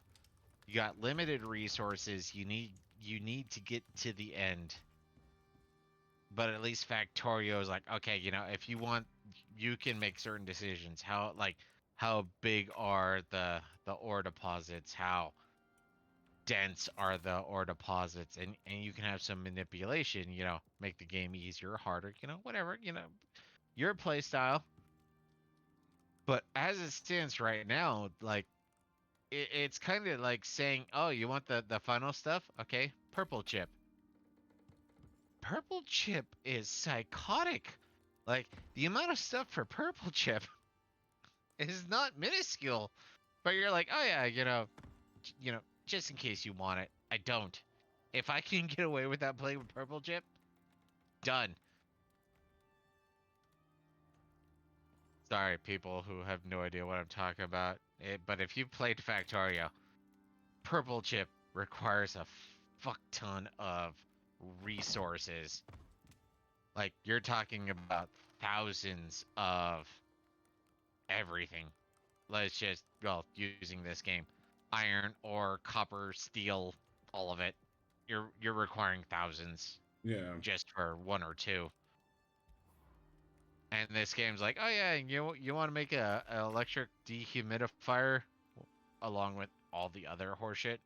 You got limited resources. You need to get to the end. But at least Factorio is like, okay, if you want, you can make certain decisions. How big are the ore deposits? How dense are the ore deposits? And you can have some manipulation. Make the game easier, harder. Whatever. Your play style. But as it stands right now, like it's kind of like saying, oh, you want the final stuff? Okay, purple chip. Purple chip is psychotic. Like the amount of stuff for purple chip is not minuscule. But you're like, oh yeah, just in case you want it. I don't. If I can get away without playing with purple chip, done. Sorry, people who have no idea what I'm talking about. But if you played Factorio, purple chip requires a fuck ton of resources. Like you're talking about thousands of everything. Let's just using this game, iron, ore, copper, steel, all of it. You're requiring thousands Yeah, just for one or two. And this game's like, oh yeah, you want to make a electric dehumidifier along with all the other horseshit.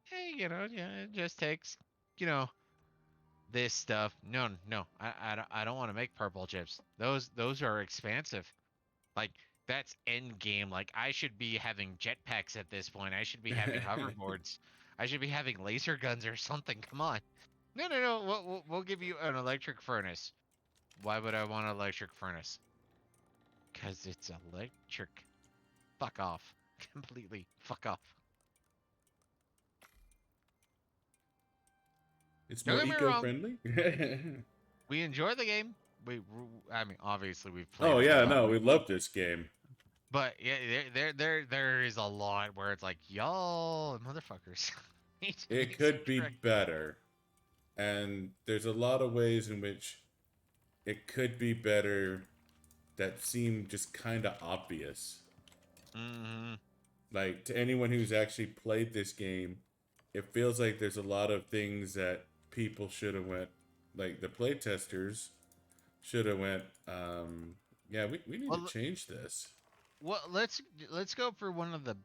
Hey, yeah, it just takes, you know, this stuff. No, no, I don't want to make purple chips. Those are expansive. Like that's end game. Like I should be having jetpacks at this point. I should be having hoverboards. I should be having laser guns or something. Come on. No, no, no. We'll give you an electric furnace. Why would I want an electric furnace? Because it's electric. Fuck off. Completely. Fuck off. It's Don't more get me wrong. eco-friendly. We enjoy the game. I mean, obviously we've played Oh it a yeah, lot. no, we love this game. But yeah, there is a lot where it's like, y'all motherfuckers. need to It be some could be strict. better, and there's a lot of ways in which it could be better that seem just kind of obvious. Mm-hmm. Like to anyone who's actually played this game, it feels like there's a lot of things that people should have went, like the playtesters should have went. Yeah, we need to Well, change this. well, let's go for one of the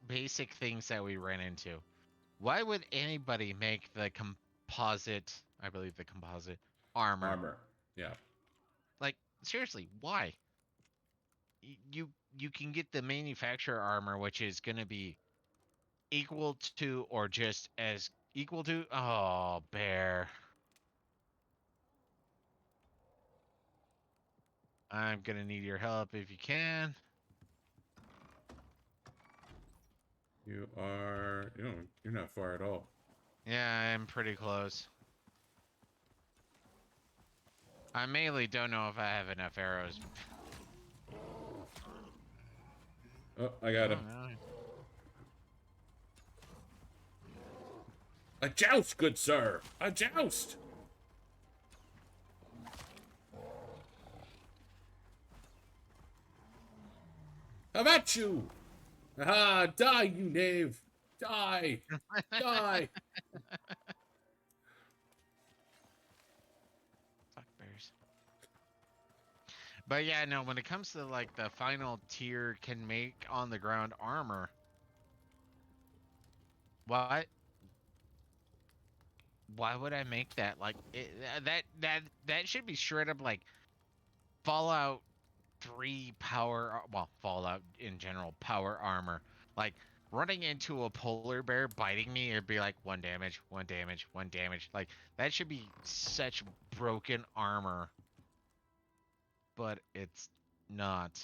basic things that we ran into. Why would anybody make the composite? I believe the composite armor. Armor, yeah. Like seriously, why? You can get the manufacturer armor, which is gonna be equal to or just as equal to. Oh, bear. I'm gonna need your help if you can. You're not far at all. Yeah, I'm pretty close. I mainly don't know if I have enough arrows. Oh, I got Oh, him. no. A joust, good sir! A joust! How about you? Ah, die, you knave! Die! Die! Fuck bears. But yeah, no, when it comes to like the final tier can make on the ground armor. What? Why would I make that? Like that should be straight up like Fallout 3 power, well, Fallout in general power armor. Like running into a polar bear biting me, it'd be like 1 damage, 1 damage, 1 damage. Like that should be such broken armor, but it's not.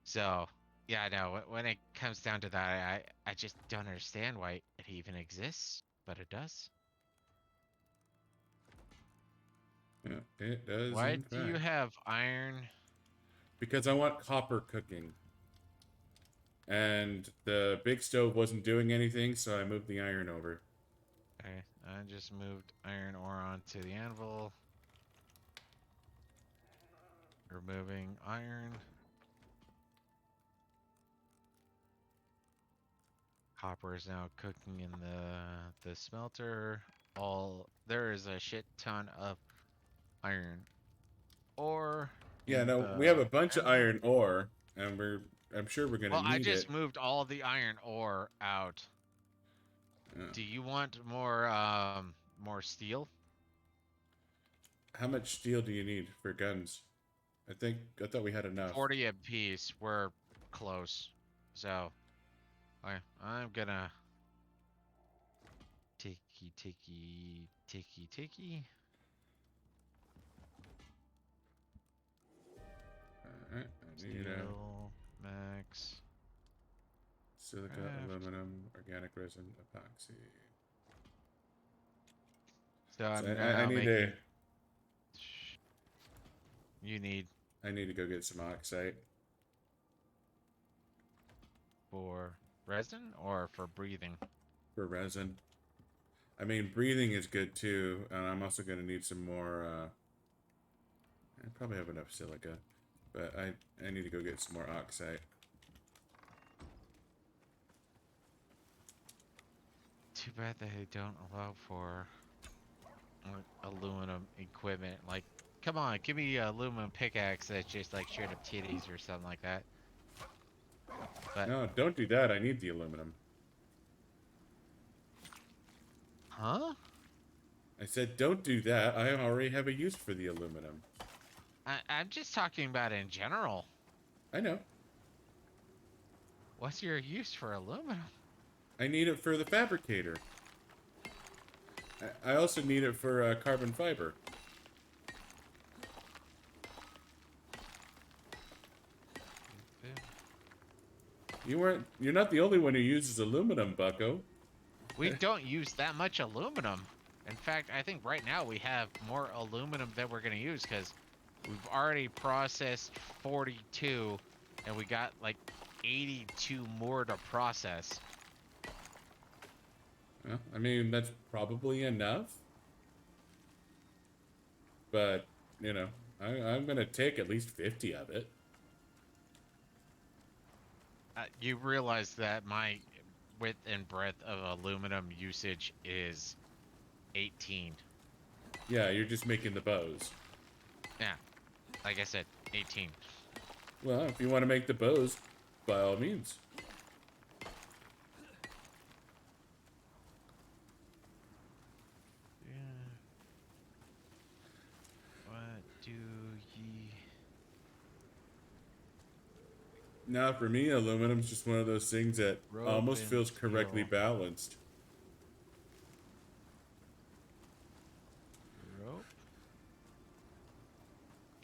So yeah, no. When it comes down to that, I just don't understand why it even exists, but it does. Yeah, it does, Why in do you fact. have iron? Because I want copper cooking. And the big stove wasn't doing anything, so I moved the iron over. Okay, I just moved iron ore onto the anvil. Removing iron. Copper is now cooking in the smelter. There is a shit ton of iron ore. Yeah, in no, we have the a bunch of anvil. iron ore, and I'm sure we're gonna Well, I need just it. moved all the iron ore out. Yeah. Do you want more steel? How much steel do you need for guns? I thought we had enough. 40 a piece. We're close. So, I'm gonna ticky. Alright, I need Steel, max. silica, Craft. aluminum, organic resin, epoxy. So I'm So now I need making. You need I need to go get some oxide. for resin or for breathing? For resin. I mean, breathing is good too, and I'm also going to need some more. I probably have enough silica, but I need to go get some more oxide. Too bad they don't allow for aluminum equipment. Like, come on, give me a aluminum pickaxe that's just like straight up titties or something like that. But No, don't do that. I need the aluminum. huh? I said don't do that. I already have a use for the aluminum. I'm just talking about in general. I know. What's your use for aluminum? I need it for the fabricator. I also need it for carbon fiber. You're not the only one who uses aluminum, bucko. We don't use that much aluminum. In fact, I think right now we have more aluminum than we're going to use because we've already processed 42 and we got like 82 more to process. Well, I mean, that's probably enough. But, you know, I'm going to take at least 50 of it. You realize that my width and breadth of aluminum usage is 18. Yeah, you're just making the bows. Yeah, like I said, 18. Well, if you want to make the bows, by all means. Yeah. What do ye... Now, for me, aluminum's just one of those things that Rope almost and feels correctly steel. balanced. Rope?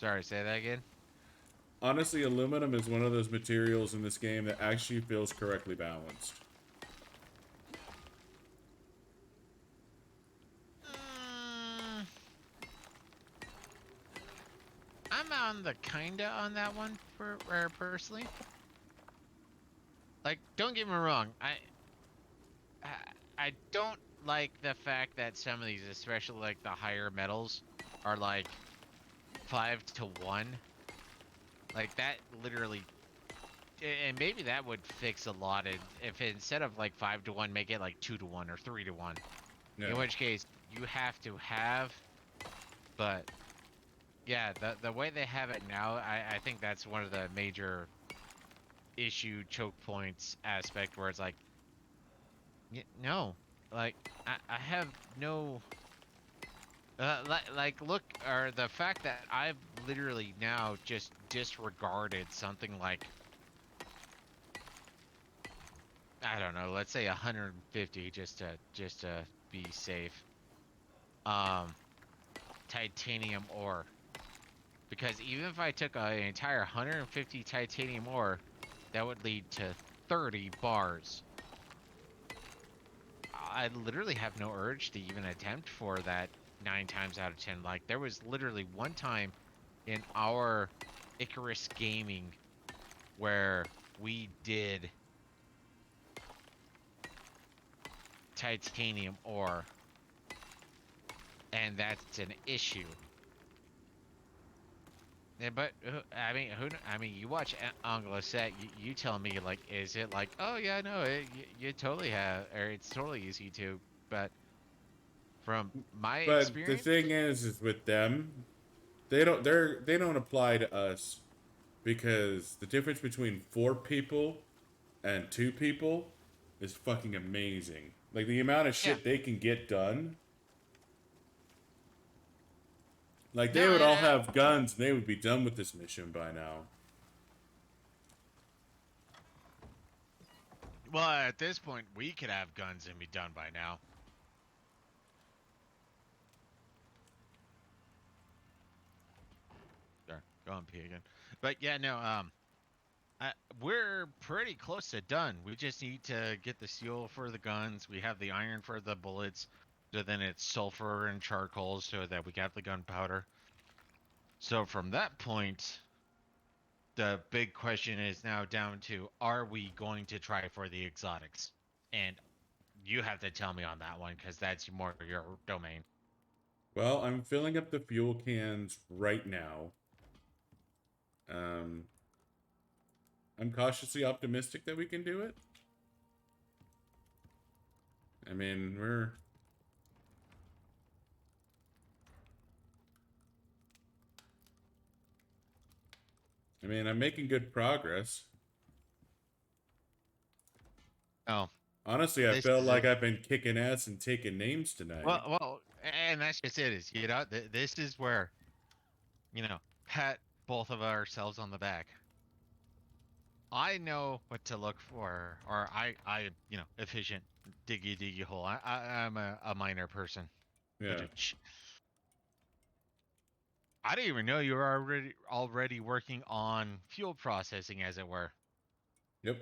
Sorry, say that again? Honestly, aluminum is one of those materials in this game that actually feels correctly balanced. I'm on the kinda on that one personally. Like, don't get me wrong, I don't like the fact that some of these, especially like the higher metals, are like 5-to-1. Like that literally, and maybe that would fix a lot of, if instead of like 5-to-1, make it like 2-to-1 or 3-to-1. Yeah. In which case you have to have, but yeah, the way they have it now, I think that's one of the major issue choke points aspect where it's like, no, like I have no, like look, or the fact that I've literally now just disregarded something like, I don't know, let's say 150 just to be safe. Titanium ore. Because even if I took an entire 150 titanium ore, that would lead to 30 bars. I literally have no urge to even attempt for that 9 times out of 10. Like, there was literally one time in our Icarus gaming where we did titanium ore, and that's an issue. Yeah, but I mean, I mean, you watch Anglo Set, you tell me, like, is it like, oh yeah, no, you totally have, or it's totally easy to, but from my But the experience, thing is with them, they don't apply to us because the difference between 4 people and 2 people is fucking amazing. Like the amount of yeah, shit they can get done. Like they no, would all have guns and they would be done with this mission by now. well, at this point, we could have guns and be done by now. Sorry, go on pee again. But yeah, no, we're pretty close to done. We just need to get the steel for the guns. We have the iron for the bullets. So then it's sulfur and charcoal so that we got the gunpowder. So from that point, the big question is now down to, are we going to try for the exotics? And you have to tell me on that one because that's more your domain. Well, I'm filling up the fuel cans right now. Um, I'm cautiously optimistic that we can do it. I mean, I'm making good progress. Oh, Honestly, I this felt is like I've been kicking ass and taking names tonight. well, and just it is. This is where, pat both of ourselves on the back. I know what to look for, or efficient diggy hole. I'm a minor person. Yeah. I didn't even know you were already working on fuel processing, as it were. Yep.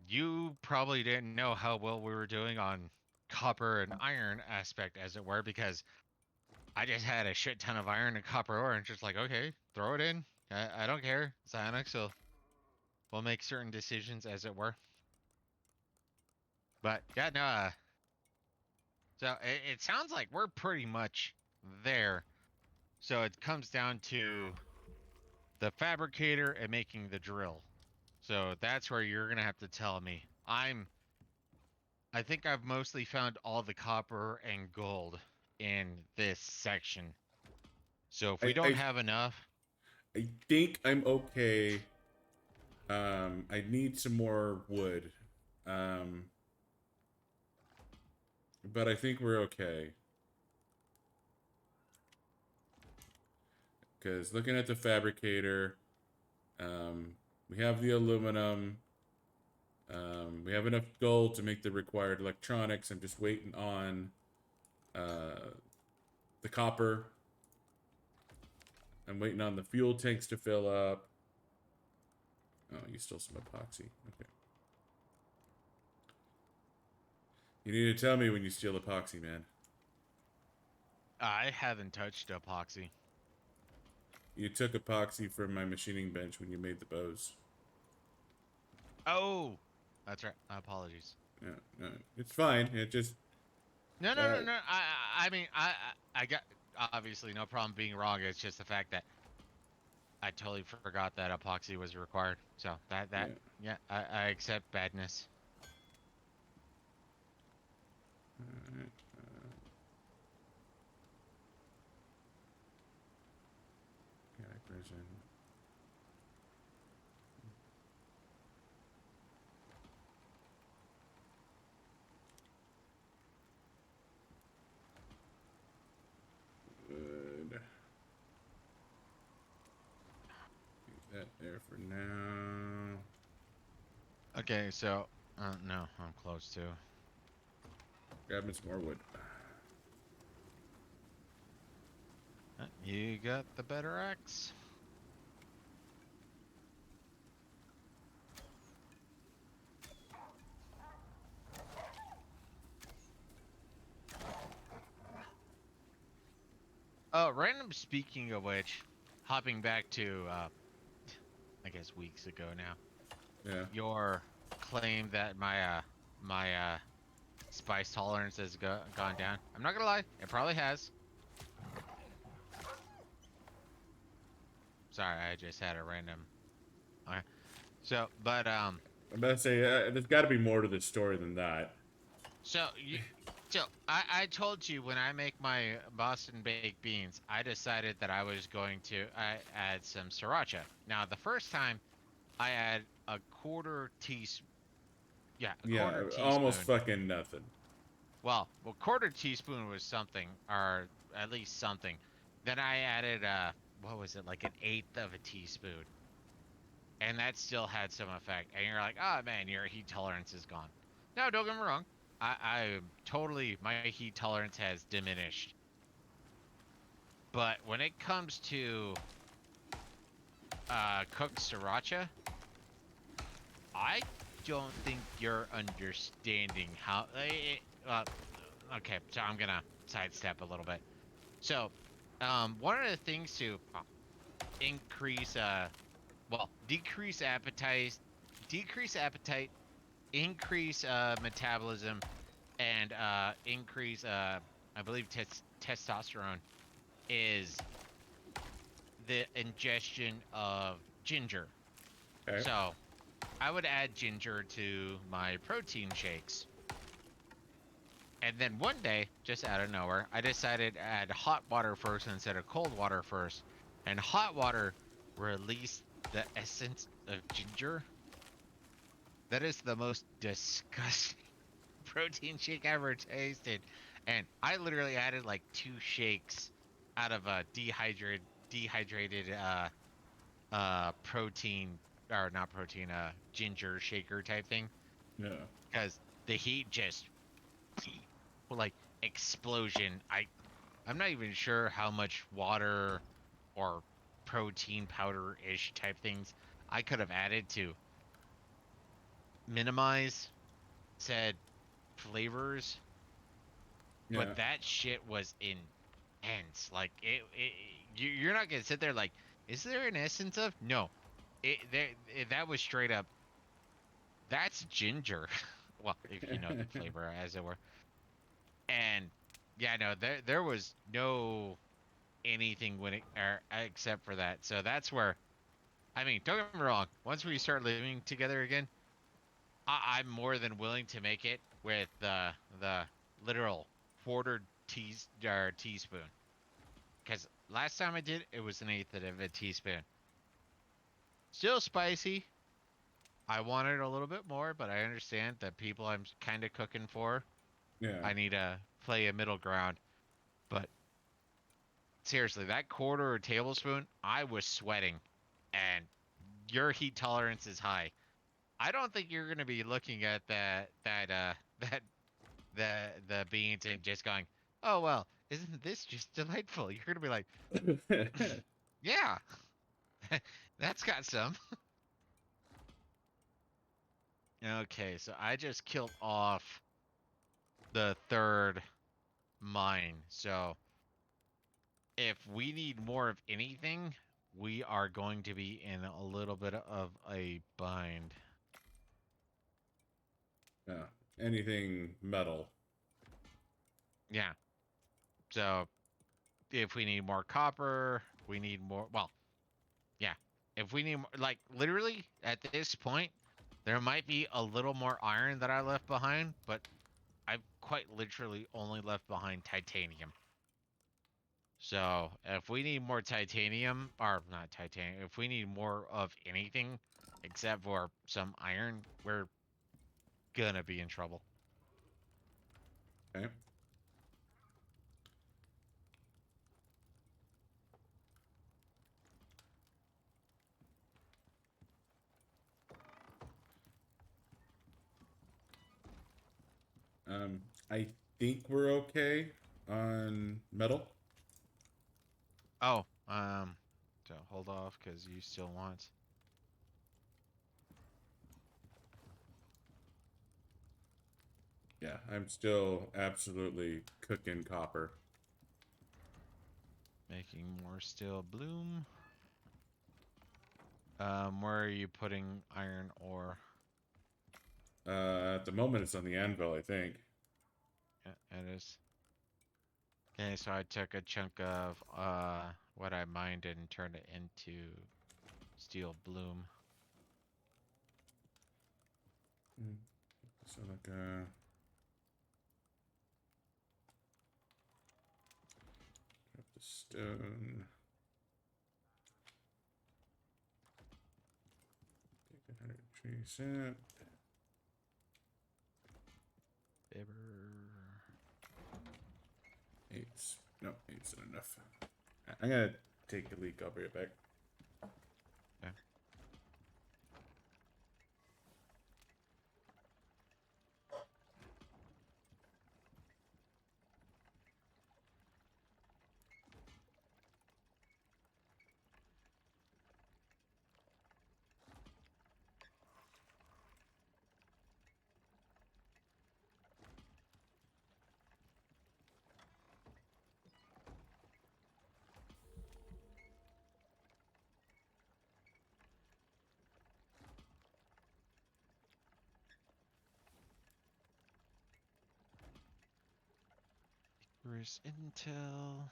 You probably didn't know how well we were doing on copper and iron aspect, as it were, because I just had a shit ton of iron and copper ore, and just like, okay, throw it in. I don't care. Psionics will make certain decisions, as it were. But yeah, no. So it sounds like we're pretty much there. So it comes down to the fabricator and making the drill. So that's where you're gonna have to tell me. I think I've mostly found all the copper and gold in this section. So if we I, don't I have enough, I think I'm okay. I need some more wood. But I think we're okay. Because looking at the fabricator, we have the aluminum. We have enough gold to make the required electronics. I'm just waiting on the copper. I'm waiting on the fuel tanks to fill up. Oh, you stole some epoxy. Okay. You need to tell me when you steal epoxy, man. I haven't touched epoxy. You took epoxy from my machining bench when you made the bows. Oh, that's right. My apologies. Yeah, no, it's fine. It just No, no, no, no. I mean, I got obviously no problem being wrong. It's just the fact that I totally forgot that epoxy was required. So yeah. yeah, I accept badness. Alright, version. Good. Keep that there for now. Okay, so no, I'm close to. Grabbing some more wood. You got the better axe. Random speaking of which, hopping back to I guess weeks ago now. Yeah. Your claim that my spice tolerance has gone down. I'm not gonna lie, it probably has. Sorry, I just had a random. Okay. So, but I'm about to say there's got to be more to this story than that. So I told you when I make my Boston baked beans, I decided that I was going to add some sriracha. Now the first time I add a quarter teaspoon. Yeah, a Yeah, quarter almost teaspoon. fucking nothing. Well, quarter teaspoon was something, or at least something. Then I added what was it, like an eighth of a teaspoon, and that still had some effect. And you're like, oh man, your heat tolerance is gone. No, don't get me wrong. I totally, my heat tolerance has diminished. But when it comes to cooked sriracha, I don't think you're understanding how. Okay, so I'm gonna sidestep a little bit. So, one of the things to increase, decrease appetite, increase metabolism, and increase, I believe, testosterone is the ingestion of ginger. Okay. So, I would add ginger to my protein shakes. And then one day, just out of nowhere, I decided to add hot water first instead of cold water first. And hot water released the essence of ginger. That is the most disgusting protein shake I ever tasted. And I literally added like 2 shakes out of a dehydrated protein, or not protein, ginger shaker type thing, Yeah. because the heat just like explosion. I'm not even sure how much water or protein powder ish type things I could have added to minimize said flavors, but Yeah. that shit was intense. Like you're not gonna sit there like, is there an essence of? No, that was straight up. That's ginger. Well, if you know the flavor, as it were. And yeah, no, there was no anything when it except for that. So that's where, I mean, don't get me wrong. Once we start living together again, I'm more than willing to make it with the literal quarter teaspoon. Because last time I did, it was an eighth of a teaspoon. Still spicy. I wanted a little bit more, but I understand that people I'm kind of cooking for, Yeah. I need to play a middle ground. But seriously, that quarter or tablespoon, I was sweating, and your heat tolerance is high. I don't think you're gonna be looking at that the beans and just going, oh well, isn't this just delightful? You're gonna be like, yeah, that's got some. Okay, so I just killed off the third mine. So if we need more of anything, we are going to be in a little bit of a bind. Yeah. Anything metal. Yeah. So if we need more copper, we need more. Well, yeah. If we need more, like literally at this point, there might be a little more iron that I left behind, but I've quite literally only left behind titanium. So if we need more titanium, or not titanium, if we need more of anything except for some iron, we're gonna be in trouble. Okay. I think we're okay on metal. Oh, so hold off because you still want. Yeah, I'm still absolutely cooking copper. Making more steel bloom. Where are you putting iron ore? At the moment, it's on the anvil, I think. Yeah, it is. Okay, so I took a chunk of what I mined and turned it into steel bloom. So like drop the stone. Take 100 tree sap. Fibber. Eight's no, eight's not enough. I'm gonna take a leak. I'll bring it back. Yeah. Icarus Intel.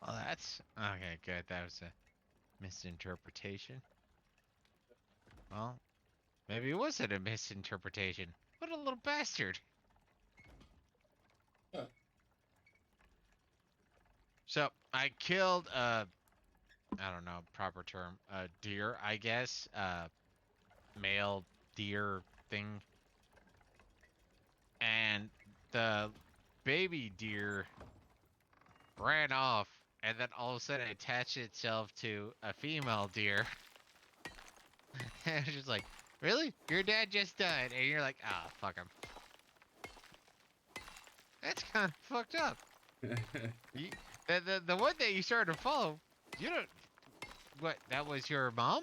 Oh, that's okay. Good. That was a misinterpretation. Well, maybe it wasn't a misinterpretation. What a little bastard. Huh. So I killed I don't know proper term, a deer, I guess, male deer thing, and the baby deer ran off, and then all of a sudden attached itself to a female deer. And it's just like, really? Your dad just died, and you're like, ah, fuck him. That's kind of fucked up. You, the one that you started to follow, you don't. What? That was your mom?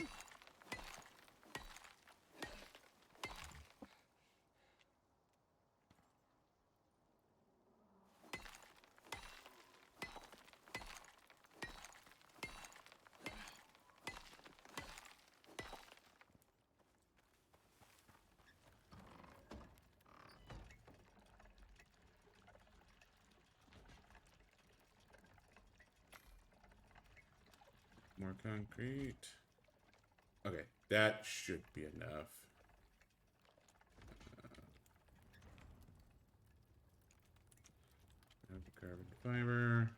More concrete. Okay, that should be enough. Carbon fiber.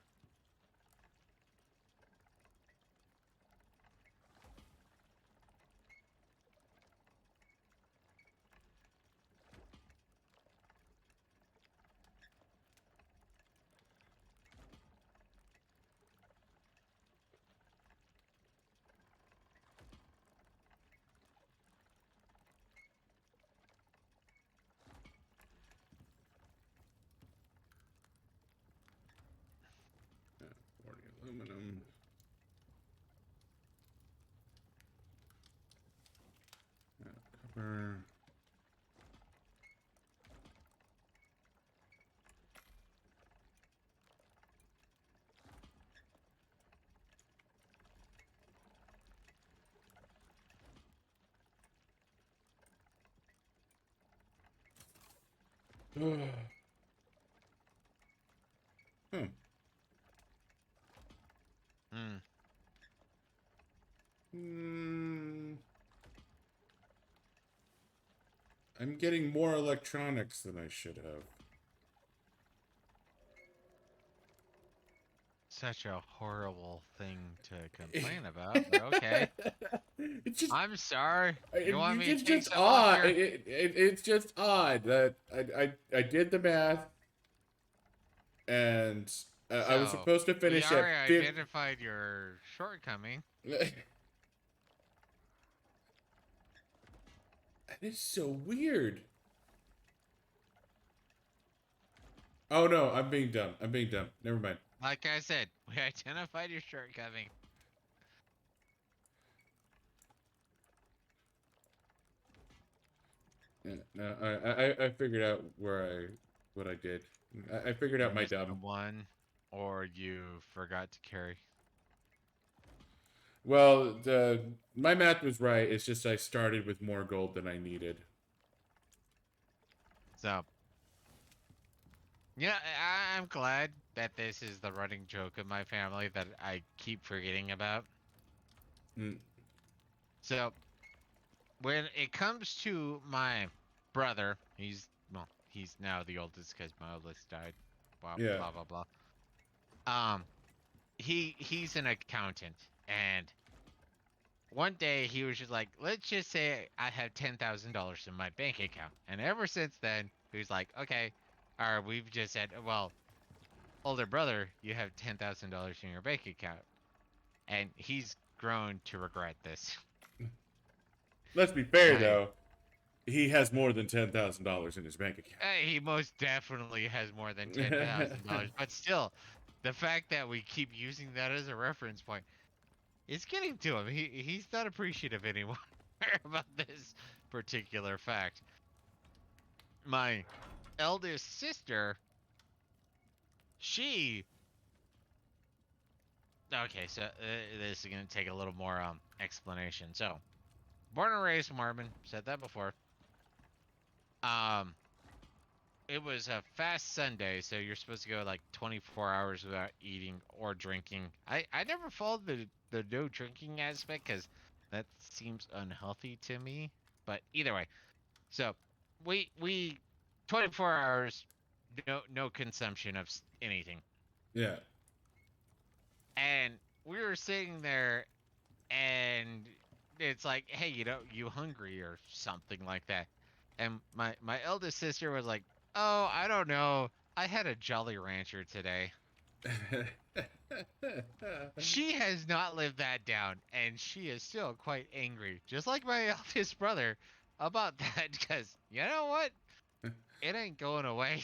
Yeah, 40 aluminum. Copper. Hmm. Hmm. Hmm. I'm getting more electronics than I should have. Such a horrible thing to complain about, but okay. It's just I'm sorry. You want me it's to take just some off odd. your... It's just odd that I did the math and I was So, supposed to we finish at already 50. identified your shortcoming. That is so weird. Oh no, I'm being dumb. I'm being dumb. Never mind. Like I said, we identified your shortcoming. Yeah, no, I figured out what I did. I figured You out my missed dumb. one, or you forgot to carry. Well, my math was right. It's just I started with more gold than I needed. So, yeah, I'm glad that this is the running joke of my family that I keep forgetting about. Mm, So, when it comes to my brother, he's now the oldest because my oldest died. Blah yeah. blah blah blah. He's an accountant, and one day he was just like, let's just say I have $10,000 in my bank account, and ever since then he was like, okay, or we've just said, well, older brother, you have $10,000 in your bank account, and he's grown to regret this. Let's be fair I though. He has more than $10,000 in his bank He most definitely has more than $10,000, but still, the fact that we keep using that as a reference point, it's getting to him. He's not appreciative anymore about this particular fact. My eldest sister, she okay, so this is gonna take a little more explanation. So, born and raised Mormon, said that before. Um, it was a fast Sunday, so you're supposed to go like 24 hours without eating or drinking. I never followed the no drinking aspect because that seems unhealthy to me. But either way, so we 24 hours, no consumption of anything, Yeah. and we were sitting there, and it's like, hey, you hungry or something like that, and my eldest sister was like, oh, I don't know, I had a Jolly Rancher today. She has not lived that down, and she is still quite angry, just like my eldest brother, about that. Because you know what, it ain't going away.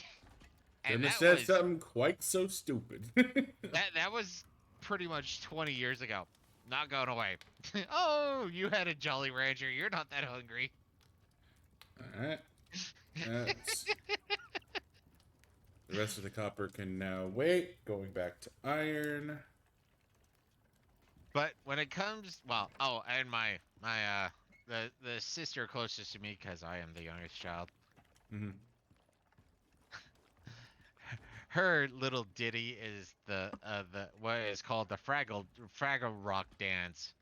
And Couldn't have that said was something quite so stupid. that was pretty much 20 years ago. Not going away. Oh, you had a Jolly Rancher. You're not that hungry. Alright. That's... The rest of the copper can now wait. Going back to iron. But when it comes, well, oh, and the sister closest to me, because I am the youngest child. Mm-hmm. Her little ditty is the what is called the Fraggle Rock dance.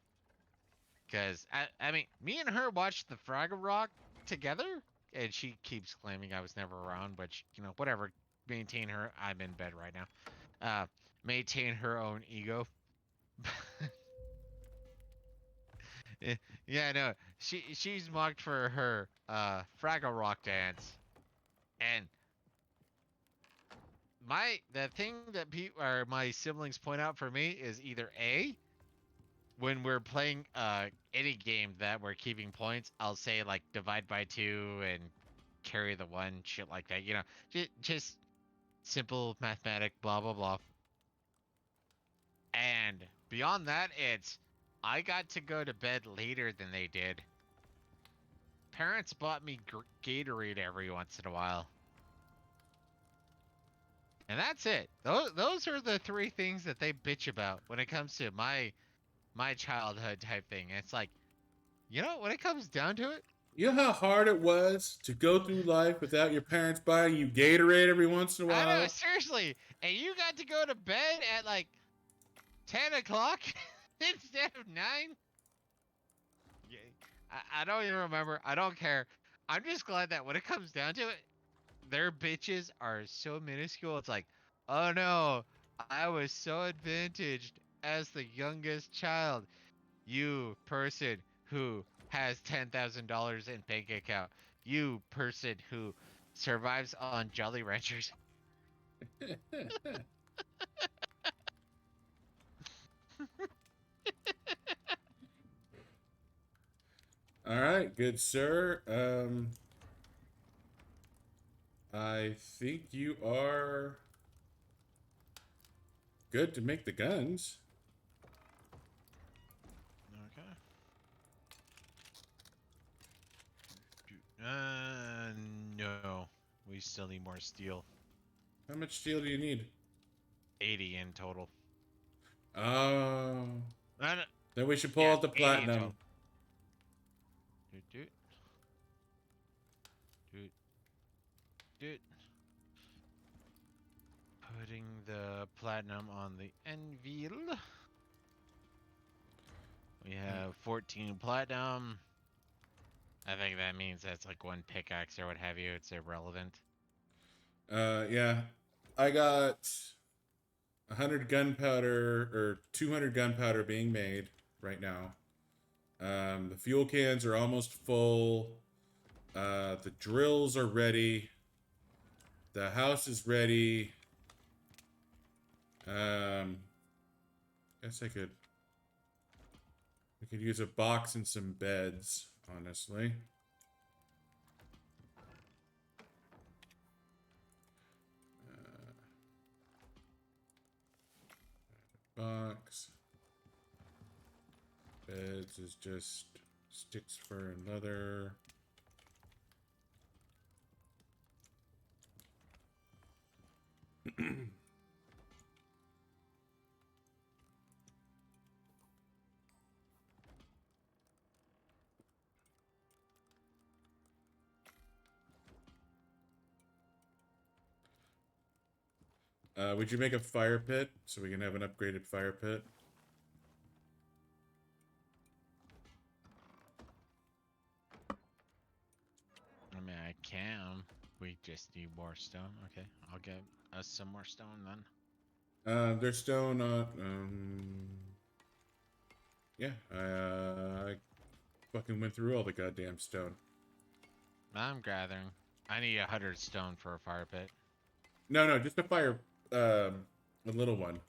Because I mean, me and her watched the Fraggle Rock together, and she keeps claiming I was never around, which, whatever. Maintain her. I'm in bed right now. Maintain her own ego. Yeah, no. She's mocked for her Fraggle Rock dance, and the thing that my siblings point out for me is either A, when we're playing any game that we're keeping points, I'll say like divide by 2 and carry the 1, shit like that. Just simple mathematic, blah blah blah. And beyond that, it's I got to go to bed later than they did. Parents bought me Gatorade every once in a while. And that's it. Those are the 3 things that they bitch about when it comes to my childhood type thing. And it's like, when it comes down to it, You know how hard it was to go through life without your parents buying you Gatorade every once in a I know, while? seriously. And you got to go to bed at like 10 o'clock instead of 9? Yeah, I don't even remember. I don't care. I'm just glad that when it comes down to it, their bitches are so minuscule. It's like, oh no, I was so advantaged as the youngest child. You person who has $10,000 in bank account. You person who survives on Jolly Ranchers. All right, good sir. I think you are good to make the guns. Okay. No. We still need more steel. How much steel do you need? 80 in total. Oh. No, no, Then we should pull yeah, out the 80 in platinum. total. Doot, doot. Doot. Putting the platinum on the anvil. We have 14 platinum. I think that means that's like 1 pickaxe or what have you. It's irrelevant. Yeah. I got 100 gunpowder, or 200 gunpowder being made right now. The fuel cans are almost full. The drills are ready. The house is ready. Guess we could use a box and some beds, honestly. Box. Beds is just sticks, fur, and leather. Would you make a fire pit so we can have an upgraded fire pit? I mean, I can. We just need more stone. Okay, I'll get us some more stone then. There's stone on. Yeah, I fucking went through all the goddamn stone. I'm gathering. I need 100 stone for a fire pit. No, just a fire. A little one.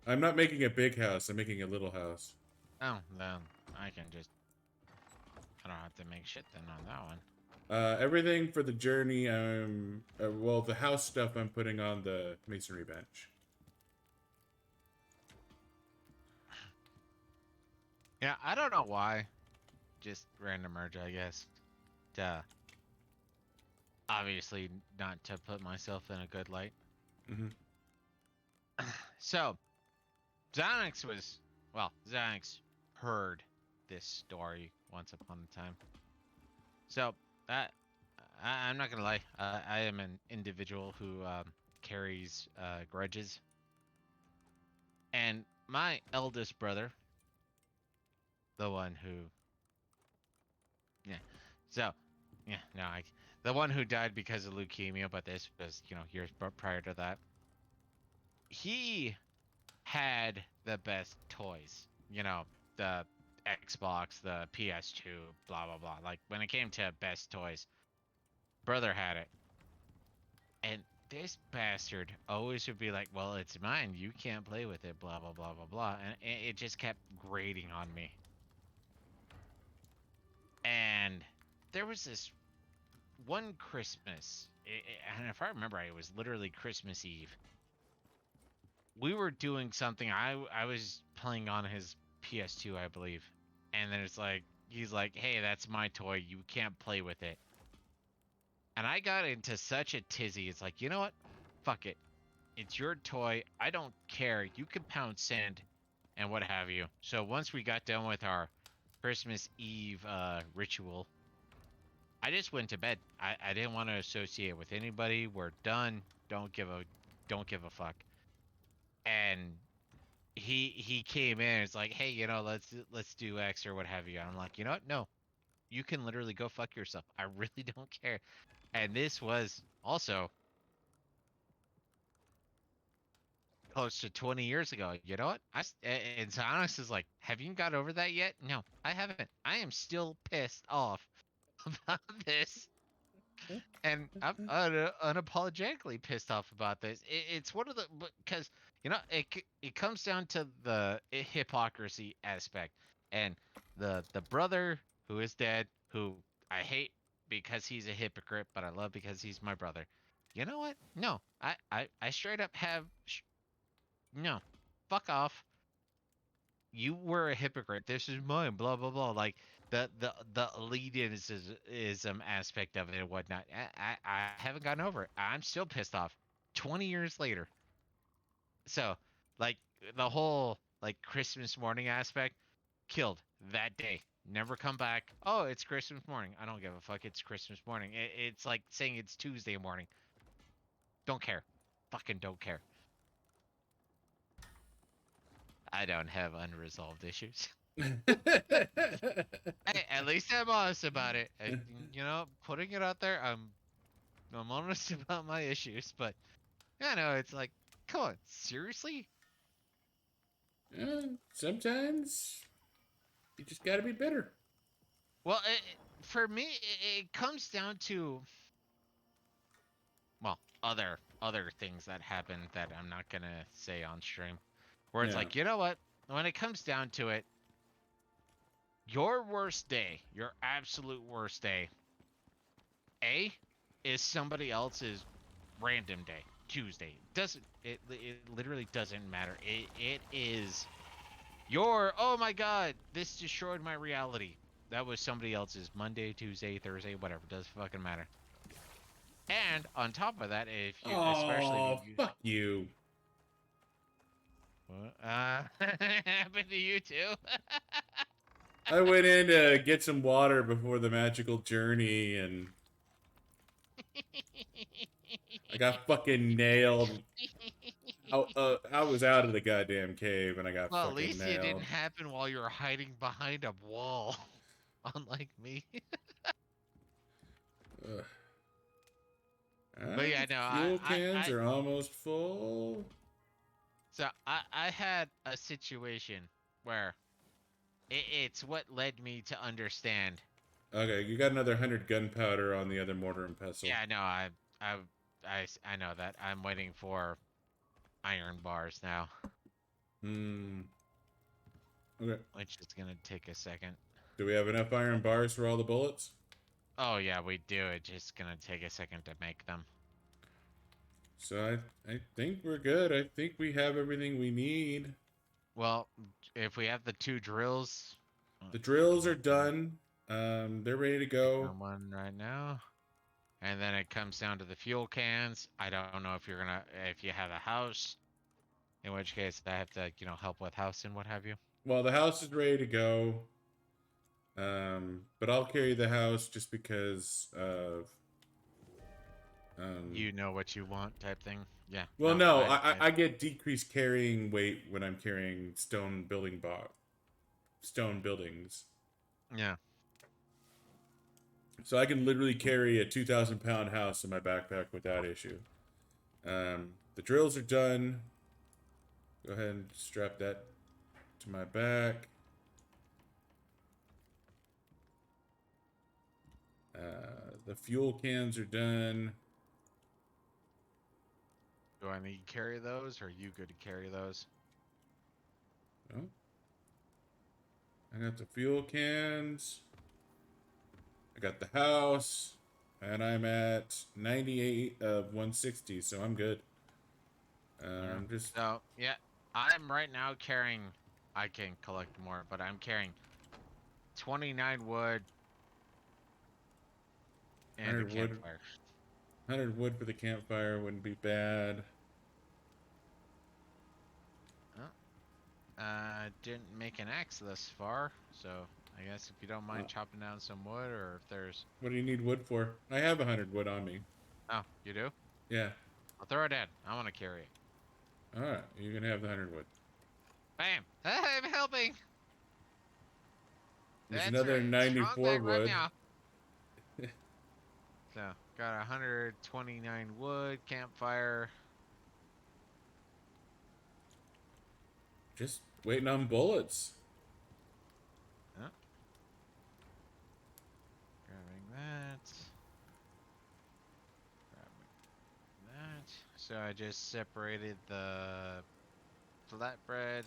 I'm not making a big house. I'm making a little house. Oh, then I can just. I don't have to make shit then on that one. Everything for the journey. Well, the house stuff I'm putting on the masonry bench. Yeah, I don't know why. Just random merge, I guess. Duh. Obviously, not to put myself in a good light. Mm-hmm. So, Xanax was. Well, Xanax heard this story once upon a time. So, I'm not gonna lie. I am an individual who carries grudges. And my eldest brother, the one who. Yeah. So, yeah, no, the one who died because of leukemia, but this was, years prior to that. He had the best toys. The Xbox, the PS2, blah, blah, blah. Like, when it came to best toys, brother had it. And this bastard always would be like, well, it's mine. You can't play with it, blah, blah, blah, blah, blah. And it just kept grating on me. And there was this one Christmas, and if I remember right, it was literally Christmas Eve. We were doing something. I was playing on his PS2, I believe. And then he's like, hey, that's my toy. You can't play with it. And I got into such a tizzy. It's like, you know what? Fuck it. It's your toy. I don't care. You can pound sand and what have you. So once we got done with our Christmas Eve ritual, I just went to bed. I didn't want to associate with anybody. We're done. Don't give a fuck. And he came in. It's like, hey, let's do X or what have you. And I'm like, you know what? No, you can literally go fuck yourself. I really don't care. And this was also close to 20 years ago. You know what? And Xanax is like, have you got over that yet? No, I haven't. I am still pissed off about this. And I'm unapologetically pissed off about this. It's one of the, because it comes down to the hypocrisy aspect, and the brother who is dead, who I hate because he's a hypocrite, but I love because he's my brother. You know what? No, I straight up have no, fuck off. You were a hypocrite. This is mine. Blah blah blah. Like the elitism aspect of it and whatnot. I haven't gotten over it. I'm still pissed off. 20 years later. So, like the whole Christmas morning aspect, killed that day. Never come back. Oh, it's Christmas morning. I don't give a fuck. It's Christmas morning. It's like saying it's Tuesday morning. Don't care. Fucking don't care. I don't have unresolved issues. Hey, at least I'm honest about it. And, putting it out there, I'm honest about my issues. But it's like, come on, seriously? Sometimes you just gotta be bitter. Well, for me, it comes down to, well, other things that happen that I'm not gonna say on stream. Where it's like, you know what? When it comes down to it, your worst day, your absolute worst day, is somebody else's random day, Tuesday. It literally doesn't matter. It is your, oh my god, this destroyed my reality. That was somebody else's Monday, Tuesday, Thursday, whatever. Doesn't fucking matter. And on top of that, if you especially fuck you. What? Happened to you too? I went in to get some water before the magical journey, and I got fucking nailed. I was out of the goddamn cave and I got Well, at fucking least it didn't nailed. happen while you were hiding behind a wall, unlike me. Ugh. But yeah, no, Fuel cans are almost full. so I had a situation where it's what led me to understand. Okay, you got another 100 gunpowder on the other mortar and pestle. Yeah, no, I, I know that. I'm waiting for iron bars now, Hmm. Okay. which is gonna take a second. Do we have enough iron bars for all the bullets? Oh yeah, we do. It's just gonna take a second to make them. So I think we're good. I think we have everything we need. Well, if we have the 2 drills, The drills are done. They're ready to go. on one right now. And then it comes down to the fuel cans. I don't know if if you have a house, in which case I have to, help with house and what have you. Well, the house is ready to go. But I'll carry the house just because of. You know what you want type thing. Yeah. Well, no, I get decreased carrying weight when I'm carrying stone buildings. Yeah. So I can literally carry a 2,000-pound house in my backpack without issue. The drills are done. Go ahead and strap that to my back. The fuel cans are done. Do I need to carry those, or are you good to carry those? Oh. I got the fuel cans. I got the house. And I'm at 98 of 160, so I'm good. I'm just... So, yeah, I'm right now carrying... I can collect more, but I'm carrying 29 wood and a 100 wood. campfire. 100 wood for the campfire wouldn't be bad. Didn't make an axe thus far, so I guess if you don't mind chopping down some wood, or if there's... What do you need wood for? I have 100 wood on me. Oh, you do? Yeah. I'll throw it in. I want to carry it. Alright, you're gonna have the 100 wood. Bam! I'm helping! There's That's another right. 94 Strong back right wood. now. So, got 129 wood, campfire. Just waiting on bullets. Huh? Grabbing that. Grabbing that. So I just separated the flatbread.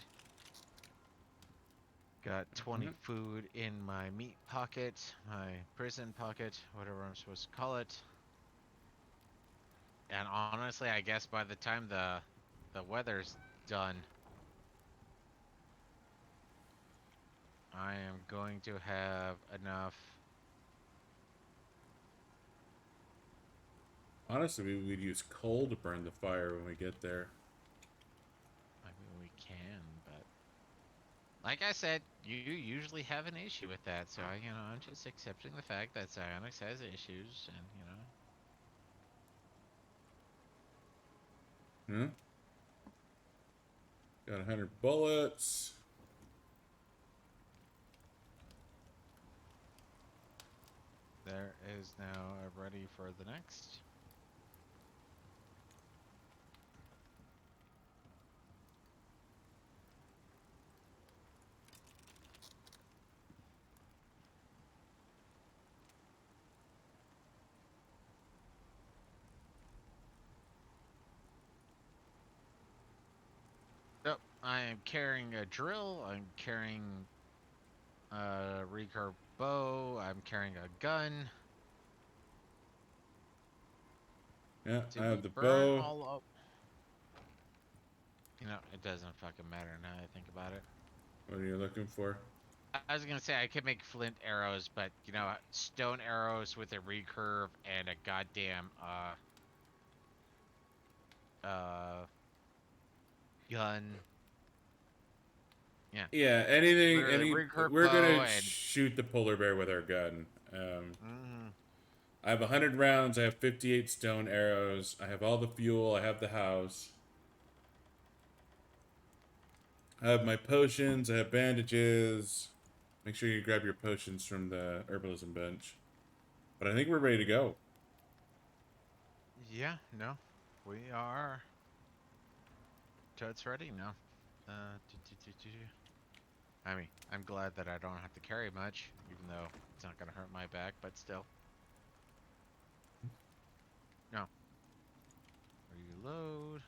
Got 20 food in my meat pocket, my prison pocket, whatever I'm supposed to call it. And honestly, I guess by the time the weather's done, I am going to have enough. Honestly, we would use coal to burn the fire when we get there. I mean, we can, but like I said, you usually have an issue with that, so I'm just accepting the fact that Psionics has issues, and Got 100 bullets. there is now ready for the next. Yep, I am carrying a drill. I'm carrying a recurve bow. I'm carrying a gun. Yeah, Did I we have the burn bow. all up? It doesn't fucking matter now that I think about it. What are you looking for? I was gonna say I could make flint arrows, but stone arrows with a recurve and a goddamn gun. Yeah. Yeah, anything. Literally recurve We're gonna bow and- shoot the polar bear with our gun. Mm-hmm. I have 100 rounds. I have 58 stone arrows. I have all the fuel. I have the house. I have my potions. I have bandages. Make sure you grab your potions from the herbalism bench. But I think we're ready to go. Yeah, no. We are totes ready now. Do, do, do, do. I mean, I'm glad that I don't have to carry much, even though it's not gonna hurt my back, but still. No. Reload.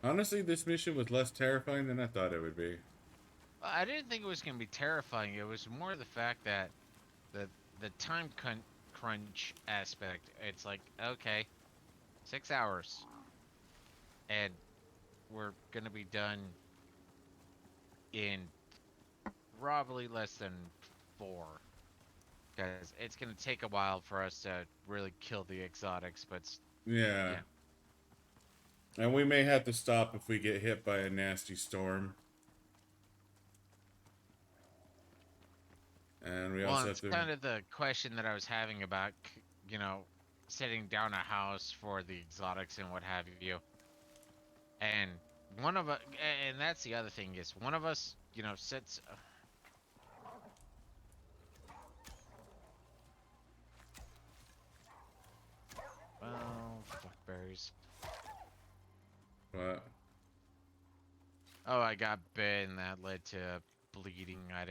Honestly, this mission was less terrifying than I thought it would be. I didn't think it was gonna be terrifying. It was more the fact that the the crunch aspect. It's like, okay, 6 hours, and we're gonna be done in probably less than 4, because it's gonna take a while for us to really kill the exotics. But Yeah. yeah, And we may have to stop if we get hit by a nasty storm. And we well, also have it's to... kind of the question that I was having about, you know, setting down a house for the exotics and what have you. And one of us, and that's the other thing is one of us, you know, sits. Well, fuck berries. What? Oh, I got bit, and that led to bleeding. I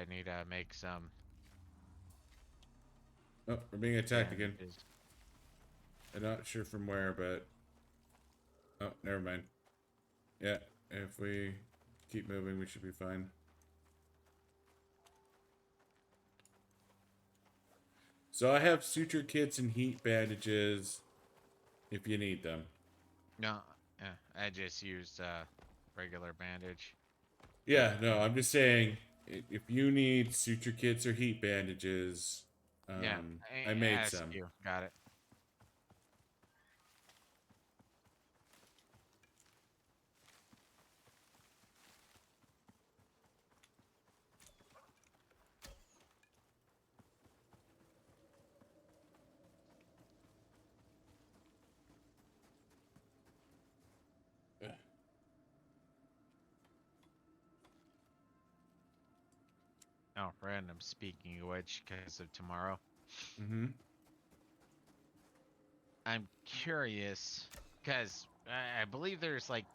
need to make some. Oh, we're being attacked again. bandages. I'm not sure from where, but... Oh, never mind. Yeah, if we keep moving, we should be fine. So I have suture kits and heat bandages if you need them. No, yeah, I just used regular bandage. Yeah, no, I'm just saying if you need suture kits or heat bandages, Yeah, I made ask some. you. Got it. Oh, random. Speaking of which, because of tomorrow, Mm-hmm. I'm curious because I believe there's like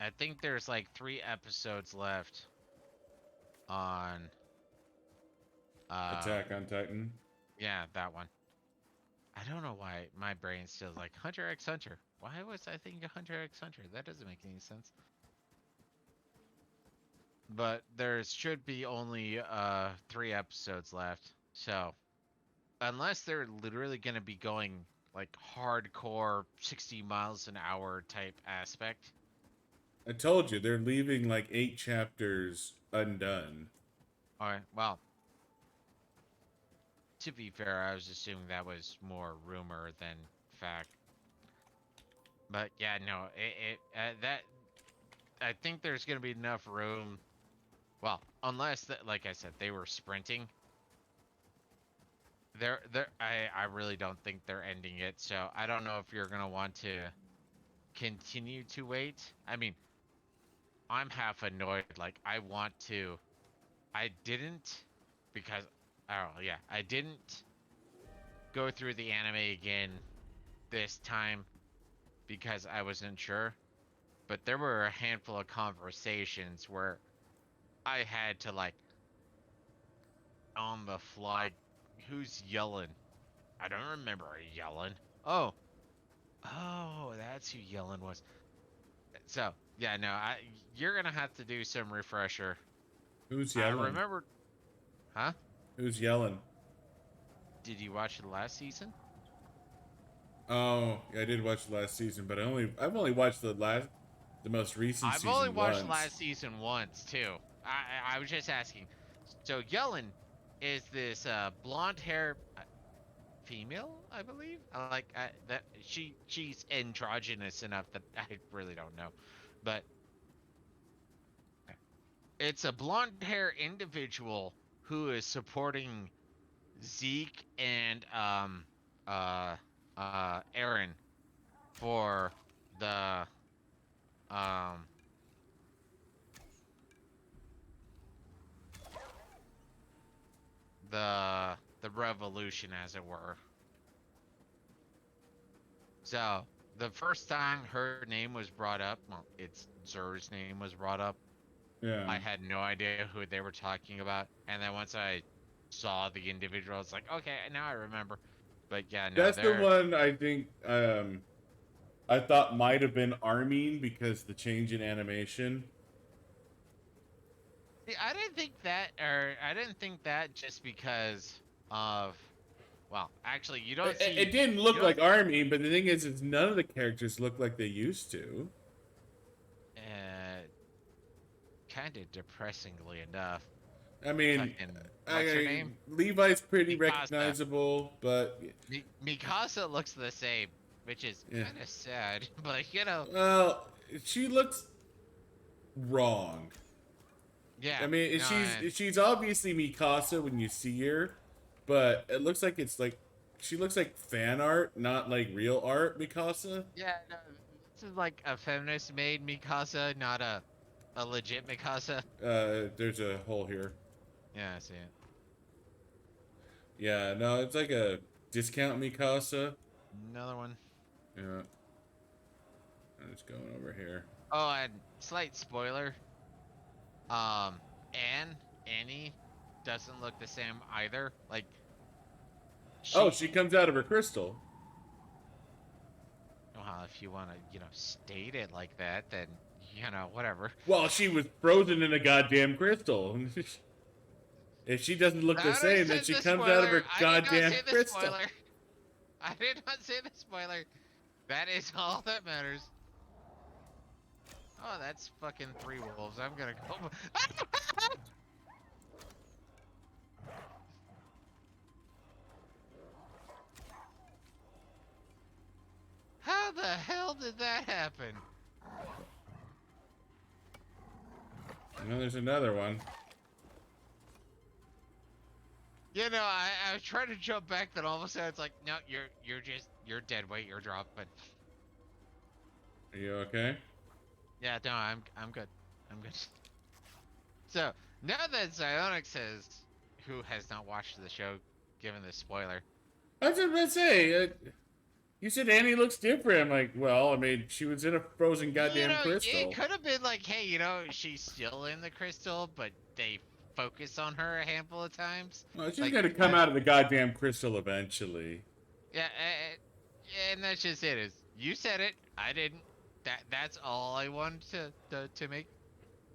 I think there's like 3 episodes left on Attack on Titan. yeah, that one. I don't know why my brain's still like Hunter x Hunter. Why was I thinking Hunter x Hunter? That doesn't make any sense. But there should be only 3 episodes left. So, unless they're literally going to be going like hardcore 60 miles an hour type aspect. I told you, they're leaving like 8 chapters undone. Alright, well, to be fair, I was assuming that was more rumor than fact. But yeah, no, that I think there's gonna be enough room. Well, unless that, like I said, they were sprinting. I really don't think they're ending it. So I don't know if you're gonna want to continue to wait. I mean, I'm half annoyed. Like I want to. I didn't because oh yeah, I didn't go through the anime again this time because I wasn't sure. But there were a handful of conversations where I had to like on the fly. Who's yelling? I don't remember yelling. Oh, that's who yelling was. So yeah, no, you're gonna have to do some refresher. Who's I yelling? remember, huh? Who's yelling? Did you watch the last season? Oh, yeah, I did watch the last season, but I've only watched the most recent I've season only watched once. last season once too. I was just asking. So Yellen is this blonde hair. female, I believe. I like that she's androgynous enough that I really don't know, but it's a blonde hair individual who is supporting Zeke and uh Aaron for the um the revolution, as it were. So the first time her name was brought up, well, it's Zer's name was brought up. Yeah. I had no idea who they were talking about, and then once I saw the individual, it's like, okay, now I remember. But yeah, no, That's the they're. one I think I thought might have been Armin because the change in animation. See, I didn't think that, or I didn't think that just because of. Well, actually, you don't It see. didn't You look don't. like Armin, but the thing is none of the characters look like they used to. Uh, Kind of depressingly enough. I mean, Fucking. What's her name? Levi's pretty Mikasa. recognizable, but Mikasa looks the same, which is yeah. kind of sad. But you know. Well, she looks wrong. Yeah. I mean, No. And, she's obviously Mikasa when you see her, but it looks like it's like she looks like fan art, not like real art Mikasa. yeah. No, this is like a feminist made Mikasa, not a legit Mikasa. There's a hole here. Yeah, I see it. Yeah, no, it's like a discount Mikasa. Another one. Yeah, I'm just going over here. Oh, and slight spoiler. Um, Annie doesn't look the same either. Like, She comes out of her crystal. well, if you want to, state it like that, then, whatever. Well, she was frozen in a goddamn crystal. If she doesn't look the same, then she comes out of her goddamn crystal. Spoiler. I did not say the spoiler. That is all that matters. Oh, that's fucking 3 wolves. I'm gonna go. How the hell did that happen? Well, there's another one. I was trying to jump back, then all of a sudden it's like, no, you're dead weight. You're dropping. Are you okay? Yeah, no, I'm good. I'm good. So now that Zionix who has not watched the show, given the spoiler. I was just about to say, you said Annie looks different. I'm like, well, I mean, she was in a frozen goddamn crystal. It could have been like, hey, she's still in the crystal, but they focus on her a handful of times. Well, she's like, gonna come out of the goddamn crystal eventually. Yeah, and that's just it. Is you said it, I didn't. That's all I wanted to make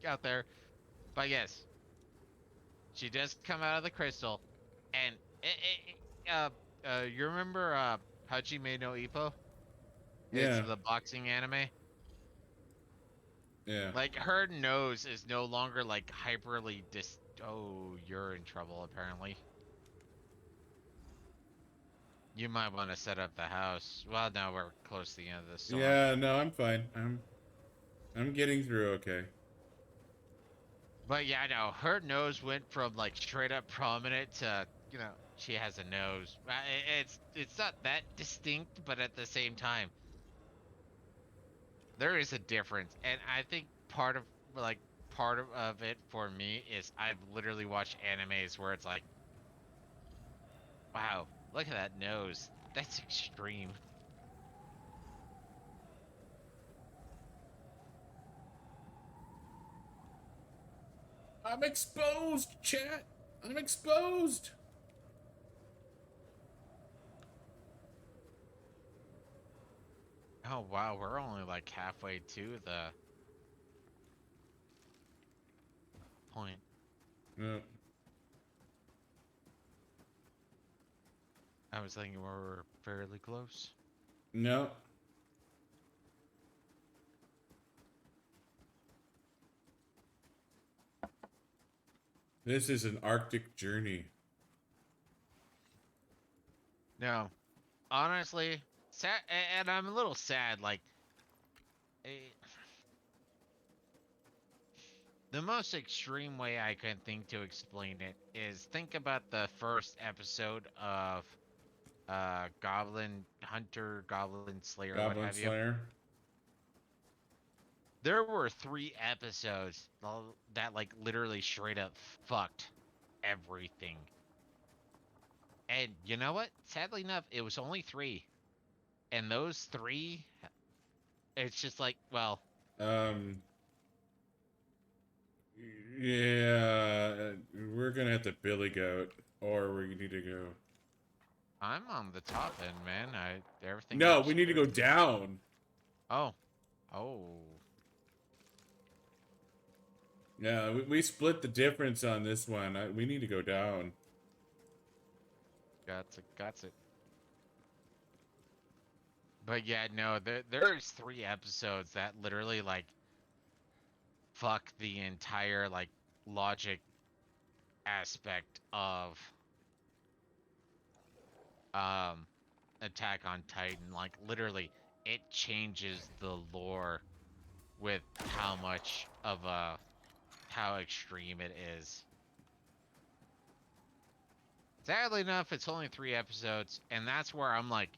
out there. But yes, she does come out of the crystal, and you remember Hajime no Ippo? Yeah. It's the boxing anime. Yeah. Like her nose is no longer like hyperly Oh, you're in trouble apparently. You might want to set up the house. Well, now we're close to the end of the storm. Yeah, no, I'm fine. I'm getting through okay. But yeah, no, her nose went from like straight up prominent to, she has a nose. It's not that distinct, but at the same time, there is a difference. And I think part of it for me is I've literally watched animes where it's like, wow, look at that nose. That's extreme. I'm exposed, chat. I'm exposed. Oh wow, we're only like halfway to the point. Yeah. I was thinking we were fairly close. No. This is an Arctic journey. No, honestly, sad, and I'm a little sad. Like, eh, the most extreme way I can think to explain it is think about the first episode of Goblin Hunter, Goblin Slayer, what Goblin have you. Slayer. There were 3 episodes that like literally straight up fucked everything. And you know what? Sadly enough, it was only 3. And those 3, it's just like, well, Um, yeah, we're gonna have to Billy Goat, or we need to go. I'm on the top end, man. Everything No, looks we need to go good. down. Oh. Oh. Yeah, we split the difference on this one. We need to go down. Got it. But yeah, no, there's 3 episodes that literally like fuck the entire like logic aspect of um Attack on Titan. Like literally it changes the lore with how much of a how extreme it is. Sadly enough, it's only 3 episodes, and that's where I'm like,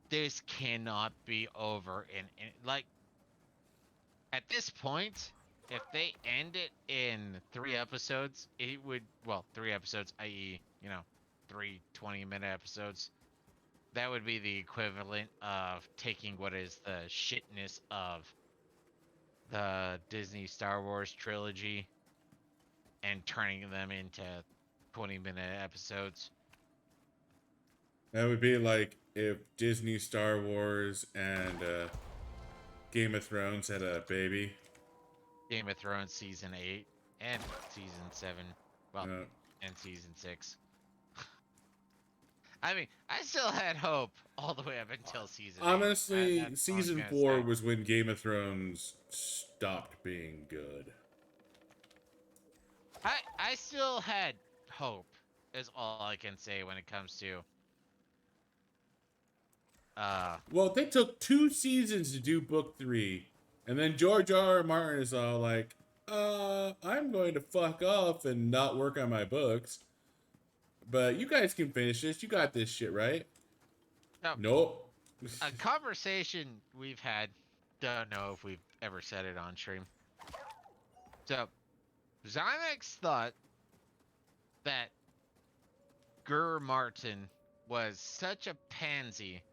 this cannot be over in like at this point, if they end it in 3 episodes, it would, well, 3 episodes, i.e., 3 20-minute episodes. That would be the equivalent of taking what is the shitness of the Disney Star Wars trilogy and turning them into 20-minute episodes. That would be like if Disney, Star Wars, and Game of Thrones had a baby. Game of Thrones season 8 and season 7, well, Uh, and season 6. I mean, I still had hope all the way up until season 8. Honestly, That's all I'm season gonna 4 say. was when Game of Thrones stopped being good. I still had hope, is all I can say when it comes to Well, they took 2 seasons to do book 3, and then George R. R. Martin is all like, I'm going to fuck off and not work on my books. But you guys can finish this. You got this shit, right? no, Nope. a conversation we've had. Don't know if we've ever said it on stream. So, Zymex thought that Gur Martin was such a pansy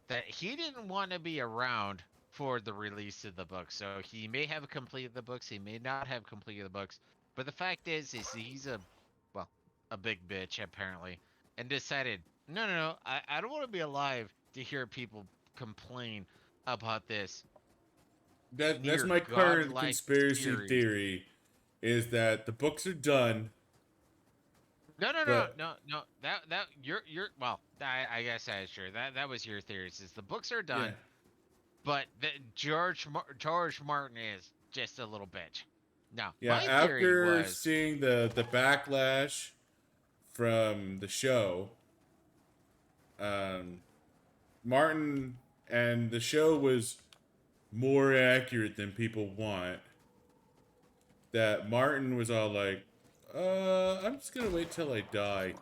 that he didn't want to be around for the release of the book. So he may have completed the books, he may not have completed the books, but the fact is he's a big bitch apparently, and decided, no, I don't want to be alive to hear people complain about this That's near my current godlike conspiracy series. theory, is that the books are done. No. But That you're well. I guess that is true. That was your theory. Is the books are yeah, done, but George Martin is just a little bitch. No, yeah. my theory After was seeing the backlash from the show, um, Martin and the show was more accurate than people want. That Martin was all like, I'm just gonna wait till I die.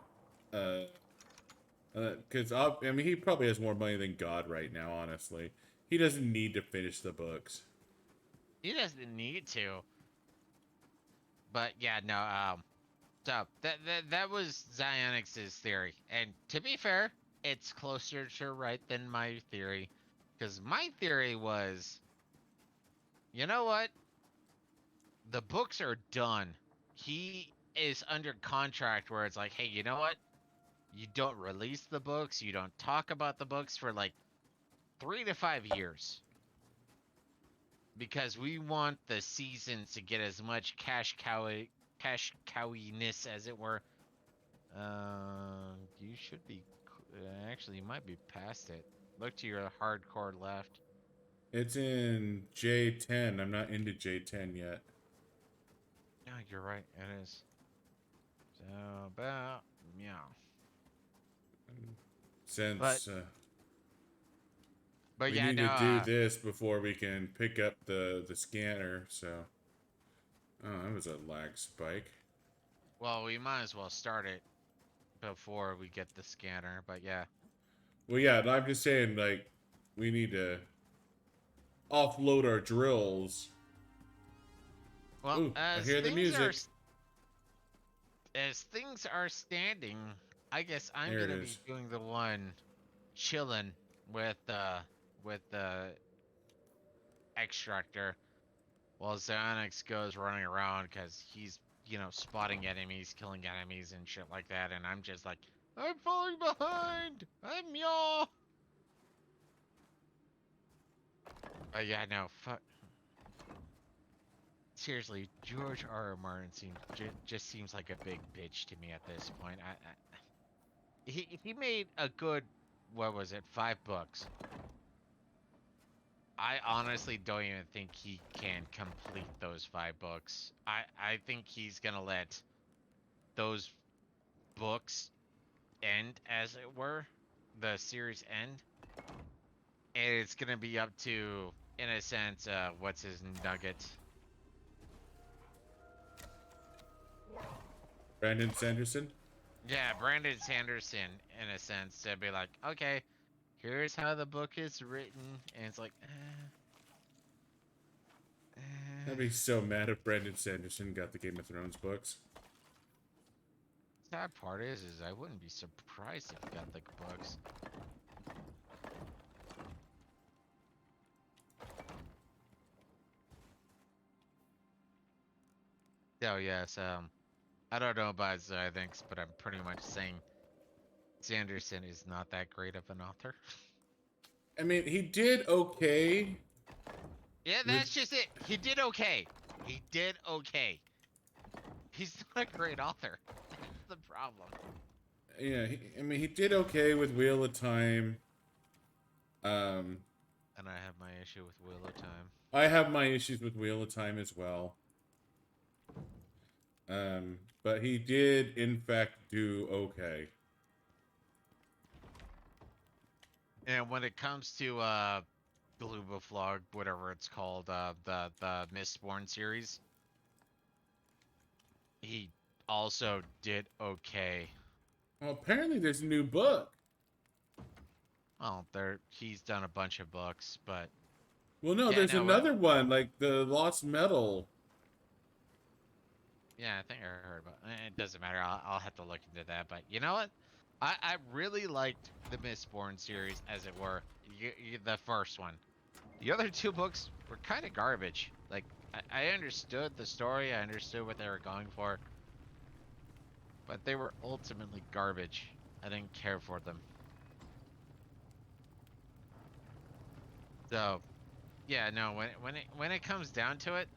Because I mean, he probably has more money than God right now, honestly. He doesn't need to finish the books. he doesn't need to. But yeah, no. So that was Zionix's theory, and to be fair, it's closer to right than my theory, because my theory was, you know what? The books are done. He is under contract where it's like, hey, you know what? You don't release the books, you don't talk about the books for like 3 to 5 years. Because we want the seasons to get as much cash cowiness as it were. You should be actually you might be past it. Look to your hardcore left. It's in J10. I'm not into J10 yet. No, you're right. It is. So about meow. But Since we yeah, need no. to do this before we can pick up the scanner, so... Oh, that was a lag spike. Well, we might as well start it before we get the scanner. But yeah. Well, yeah, I'm just saying, like, we need to offload our drills. Well, Ooh, I hear the music. as things are standing, I guess I'm There it gonna be is. doing the one chilling with the extractor while Xanax goes running around because he's spotting enemies, killing enemies and shit like that, and I'm just like, I'm falling behind. I'm y'all. But yeah, no, fuck. Seriously, George R. R. Martin just seems like a big bitch to me at this point. He made a good, what was it, 5 books. I honestly don't even think he can complete those 5 books. I think he's gonna let those books end, as it were, the series end, and it's gonna be up to, in a sense, what's his nugget? Brandon Sanderson? Yeah, Brandon Sanderson, in a sense, to be like, okay, here's how the book is written, and it's like, I'd be so mad if Brandon Sanderson got the Game of Thrones books. sad part is I wouldn't be surprised if he got the books. So yes, I don't know about his things, but I'm pretty much saying Sanderson is not that great of an author. I mean, he did okay. Yeah, With, that's just it. He did okay. He did okay. He's not a great author. That's the problem. yeah, I mean, he did okay with Wheel of Time. Um, And I have my issue with Wheel of Time. I have my issues with Wheel of Time as well. But he did, in fact, do okay. And when it comes to Glubaflog, whatever it's called, the Mistborn series, he also did okay. Well, apparently there's a new book. Well, he's done a bunch of books, but Well, no, yeah, there's no, another one, like the Lost Metal. yeah, I think I heard about. It doesn't matter. I'll have to look into that. But you know what? I really liked the Mistborn series, as it were. The first one. The other 2 books were kind of garbage. Like I understood the story. I understood what they were going for. But they were ultimately garbage. I didn't care for them. So, yeah, no. When it comes down to it,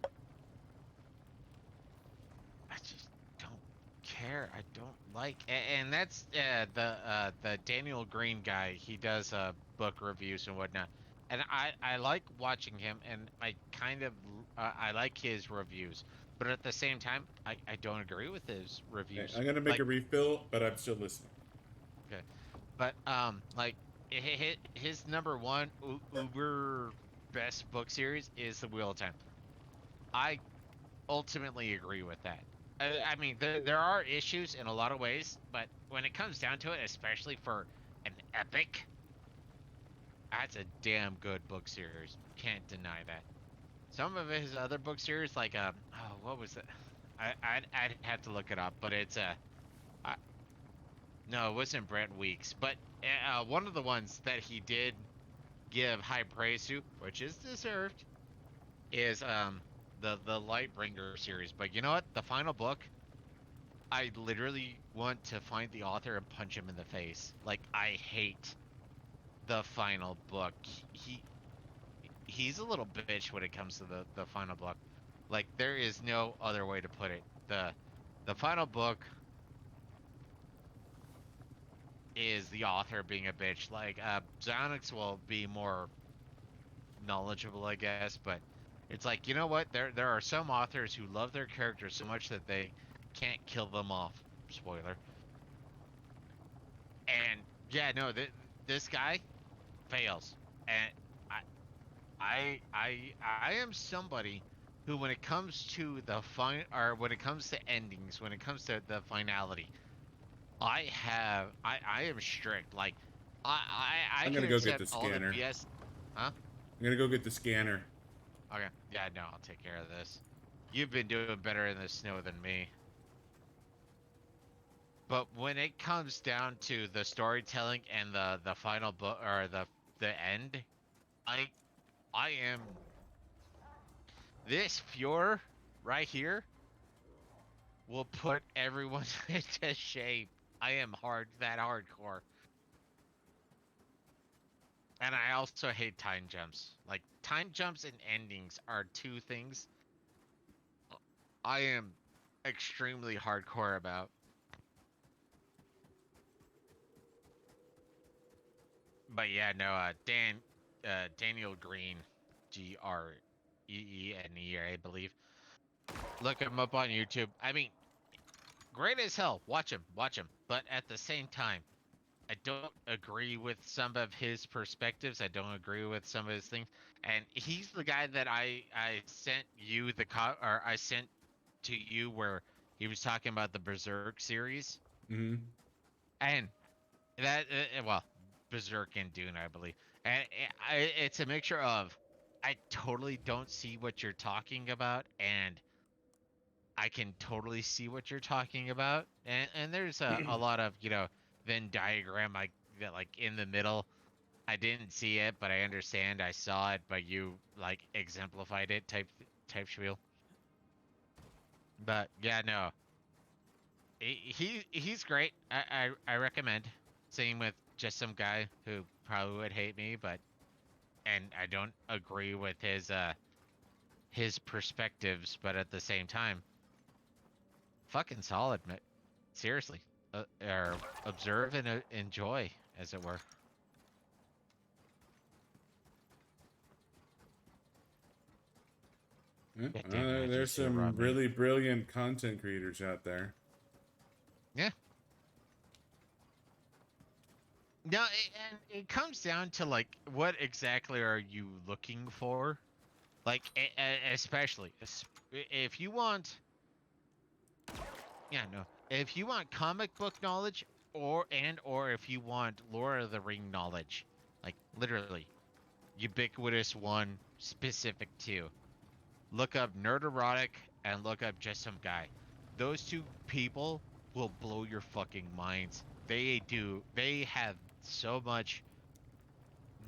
I just don't care. I don't like, and that's the Daniel Green guy. He does book reviews and whatnot, and I like watching him, and I kind of I like his reviews, but at the same time, I don't agree with his Okay, reviews. I'm gonna make Like, a refill, but I'm still listening. okay, but like his number one uber best book series is The Wheel of Time. I ultimately agree with that. I mean, there are issues in a lot of ways, but when it comes down to it, especially for an epic, that's a damn good book series. Can't deny that. Some of his other book series, like oh, what was it? I'd have to look it up, but it's uh, no, it wasn't Brent Weeks, but one of the ones that he did give high praise to, which is deserved, is the Lightbringer series. But you know what? The final book, I literally want to find the author and punch him in the face. Like, I hate the final book. He's a little bitch when it comes to the final book. Like, there is no other way to put it. The final book is the author being a bitch. Like, Xanax will be more knowledgeable, I guess, but it's like, you know what? There are some authors who love their characters so much that they can't kill them off. Spoiler. And Yeah, no, this guy fails, and I am somebody who, when it comes to the or when it comes to endings, when it comes to the finality, I am strict. Like, I I'm can gonna go get accept the all the scanner. BS. Huh? I'm gonna go get the scanner. Okay. Yeah, no, I'll take care of this. You've been doing better in the snow than me. But when it comes down to the storytelling and the final book or the end, I I am this Fuhrer right here will put everyone to shame. I am that hardcore. And I also hate time jumps. Like, time jumps and endings are two things I am extremely hardcore about. But yeah, no, Daniel Green, Greene, I believe. Look him up on YouTube. I mean, great as hell. Watch him. But at the same time, I don't agree with some of his perspectives. I don't agree with some of his things. And he's the guy that I sent you or I sent to you where he was talking about the Berserk series. Mm-hmm. And that well, Berserk and Dune, I believe. And it's a mixture of I totally don't see what you're talking about, and I can totally see what you're talking about. And there's a lot of, Venn diagram like that, like in the middle. I didn't see it, but I understand. I saw it, but you like exemplified it type spiel. But yeah, no, he's great. I recommend. Same with just some guy who probably would hate me, but and I don't agree with his perspectives, but at the same time, fucking solid, seriously. Or observe and enjoy, as it were. Yeah, God damn it! I there's just hear some Rob me. really brilliant content creators out there. Yeah. Now, and it comes down to like, what exactly are you looking for? Like, especially if you want, yeah, no, if you want comic book knowledge, or if you want Lord of the Ring knowledge, like literally ubiquitous one, specific two. Look up Nerd Erotic and look up Just Some Guy. Those two people will blow your fucking minds. They do. They have so much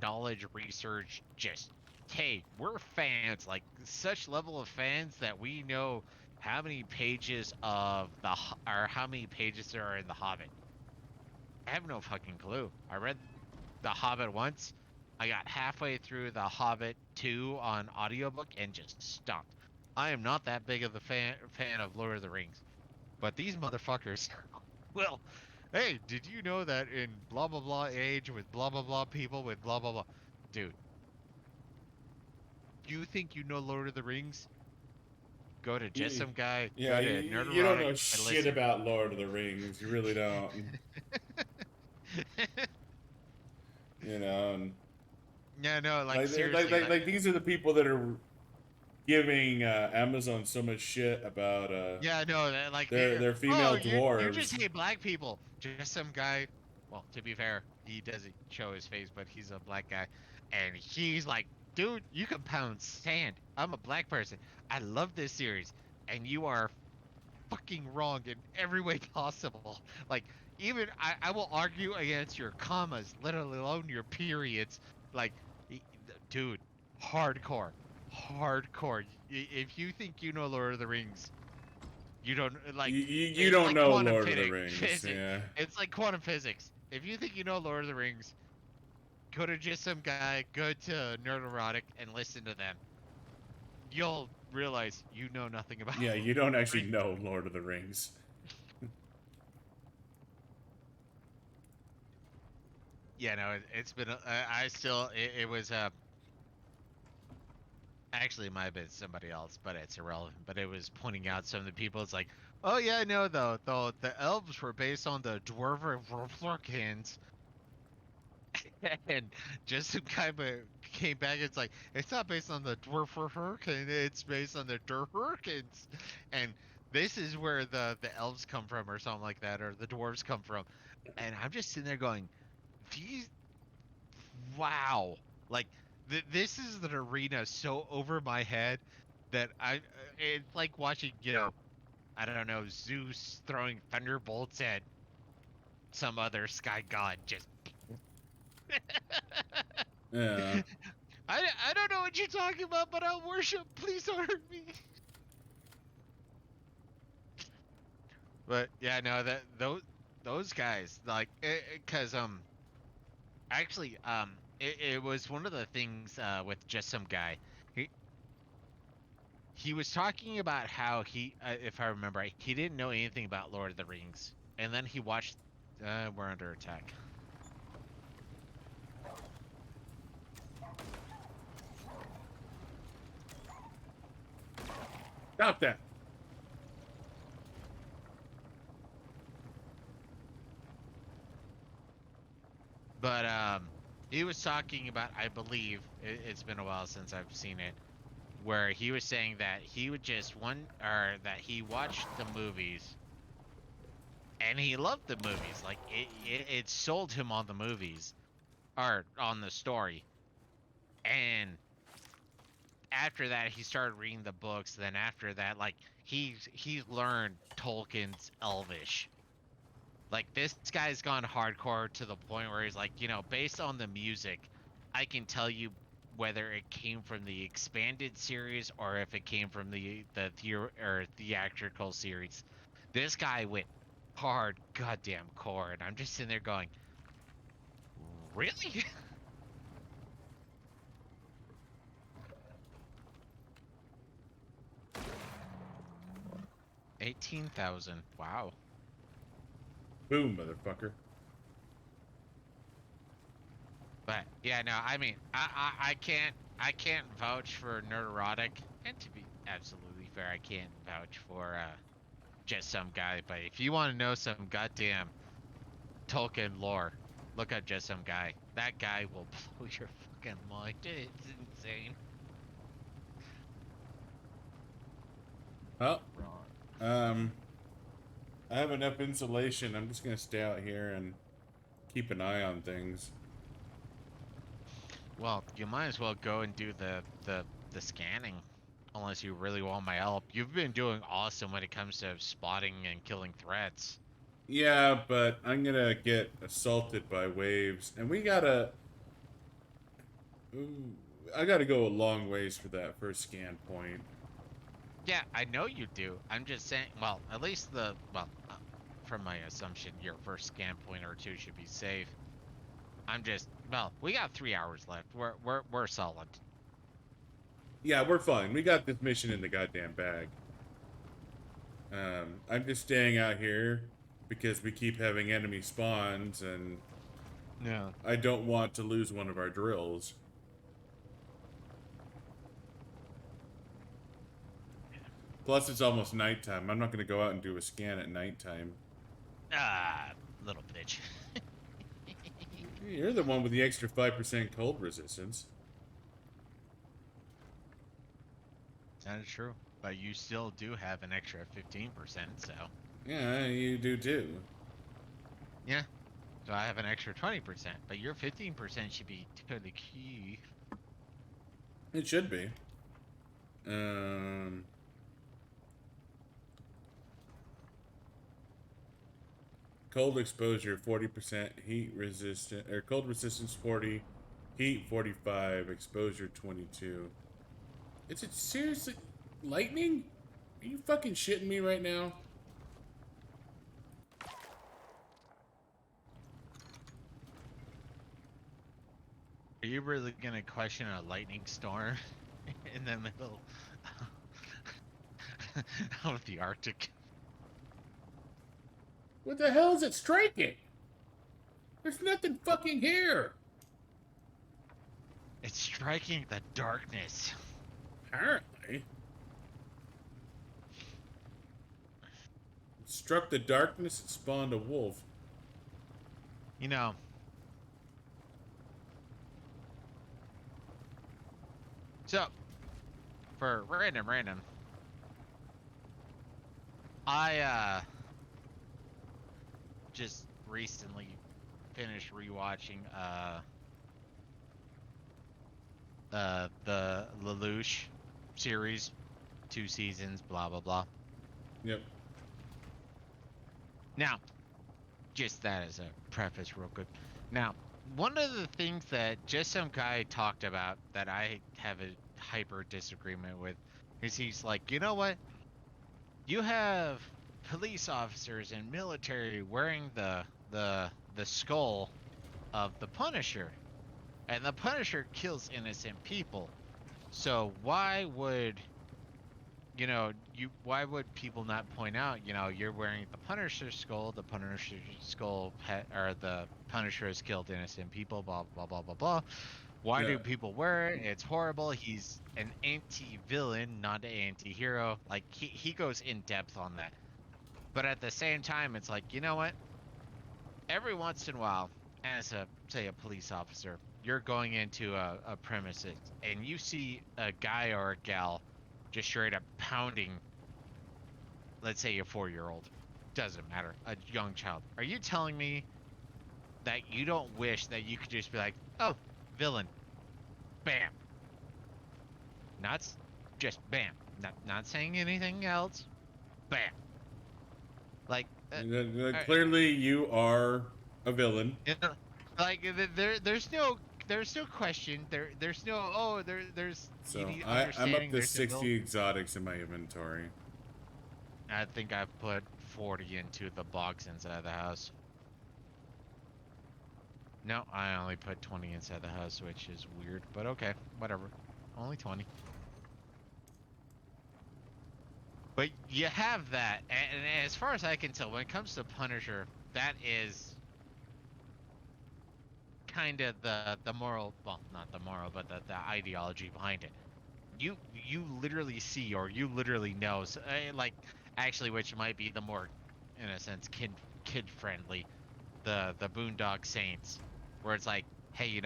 knowledge, research. Just, hey, we're fans. Like, such level of fans that we know how many pages or how many pages there are in The Hobbit. I have no fucking clue. I read The Hobbit once. I got halfway through The Hobbit 2 on audiobook and just stopped. I am not that big of a fan of Lord of the Rings, but these motherfuckers, well, hey, did you know that in blah blah blah age with blah blah blah people with blah blah blah, dude? You think you know Lord of the Rings? Go to Just You, Some Guy. yeah, Go you, to you don't Nerderotic know and shit listen. about Lord of the Rings. You really don't. And Yeah, no, like like seriously, like these are the people that are giving Amazon so much shit about yeah, no, like their oh, female you just dwarves. hate black people. Just some guy. Well, to be fair, he doesn't show his face, but he's a black guy, and he's like, dude, you can pound sand. I'm a black person. I love this series, and you are fucking wrong in every way possible. Like, even I will argue against your commas, let alone your periods. Like, dude, hardcore, hardcore. If you think you know Lord of the Rings, you don't like. You It's don't like know quantum Lord of the Rings, physics. yeah. It's like quantum physics. If you think you know Lord of the Rings, go to just some guy, go to Nerd Erotic, and listen to them. You'll realize you know nothing about. Yeah, you don't actually know Lord of the Rings. Yeah, no, it's been. I still. It was. Actually, it might have been somebody else, but it's irrelevant. But it was pointing out some of the people. It's like, oh yeah, I know though. Though the elves were based on the dwarven Florkins. And just some guy came back. It's like it's not based on the dwarf hurricane. It's based on the hurricanes, and this is where the elves come from, or something like that, or the dwarves come from. And I'm just sitting there going, these, wow, like this is an arena so over my head that it's like watching, I don't know, Zeus throwing thunderbolts at some other sky god. Just Yeah. I don't know what you're talking about, but I'll worship. Please don't hurt me. But yeah, no, those guys, like, cause actually it was one of the things with just some guy. He he was talking about how if I remember right, he didn't know anything about Lord of the Rings, and then he watched. We're under attack. Stop that. But he was talking about, I believe it's been a while since I've seen it, where he was saying that he would just that he watched the movies and he loved the movies. Like it sold him on the movies or on the story. And after that, he started reading the books. Then after that, like he learned Tolkien's Elvish. Like this guy's gone hardcore to the point where he's like, based on the music, I can tell you whether it came from the expanded series or if it came from the theatrical series. This guy went hard goddamn core, and I'm just sitting there going, really? 18,000. Wow. Boom, motherfucker. But yeah, no, I mean, I can't vouch for Nerderotic, and to be absolutely fair, I can't vouch for just some guy. But if you want to know some goddamn Tolkien lore, look up just some guy. That guy will blow your fucking mind. It's insane. Oh, I have enough insulation. I'm just gonna stay out here and keep an eye on things. Well, you might as well go and do the scanning, unless you really want my help. You've been doing awesome when it comes to spotting and killing threats. Yeah, but I'm gonna get assaulted by waves, and we gotta. Ooh, I gotta go a long ways for that first scan point. Yeah, I know you do. I'm just saying, well, at least from my assumption, your first scan point or two should be safe. Well, we got 3 hours left. We're solid. Yeah, we're fine. We got this mission in the goddamn bag. I'm just staying out here because we keep having enemy spawns, and Yeah. I don't want to lose one of our drills. Plus, it's almost nighttime. I'm not going to go out and do a scan at nighttime. Ah, little bitch. You're the one with the extra 5% cold resistance. That is true. But you still do have an extra 15%, so. Yeah, you do too. Yeah. So I have an extra 20%, but your 15% should be to the key. It should be. Cold exposure 40%, heat resistant, or cold resistance 40, heat 45, exposure 22. Is it seriously lightning? Are you fucking shitting me right now? Are you really gonna question a lightning storm in the middle of the Arctic? What the hell is it striking? There's nothing fucking here. It's striking the darkness. Apparently. It struck the darkness and spawned a wolf. You know, So, for random, I just recently finished rewatching the Lelouch series, 2 seasons, blah blah blah. Yep. Now, just that as a preface, real quick. Now, one of the things that just some guy talked about that I have a hyper disagreement with is he's like, you know what? You have police officers and military wearing the skull of the Punisher, and the Punisher kills innocent people. So why would why would people not point out, you're wearing the Punisher skull, the Punisher skull or the Punisher has killed innocent people, blah blah blah blah blah. Why Yeah. do people wear it? It's horrible. He's an anti-villain, not an anti-hero. Like he goes in depth on that. But at the same time, it's like, you know what? Every once in a while, as a police officer, you're going into a premises and you see a guy or a gal just straight up pounding, let's say a 4-year-old, doesn't matter, a young child. Are you telling me that you don't wish that you could just be like, oh, villain, bam, not just bam, not saying anything else, bam, like Clearly, you are a villain. like there's no question, there's no there's So you need I'm up understanding. to There's 60 exotics in my inventory. I think I've put 40 into the box inside the house. No, I only put 20 inside the house, which is weird, but okay, whatever. Only 20. But you have that, and as far as I can tell, when it comes to Punisher, that is kind of the moral, well, not the moral, but the ideology behind it. You literally see, or you literally know, so, like, actually, which might be the more, in a sense, kid friendly, the Boondock Saints, where it's like, hey,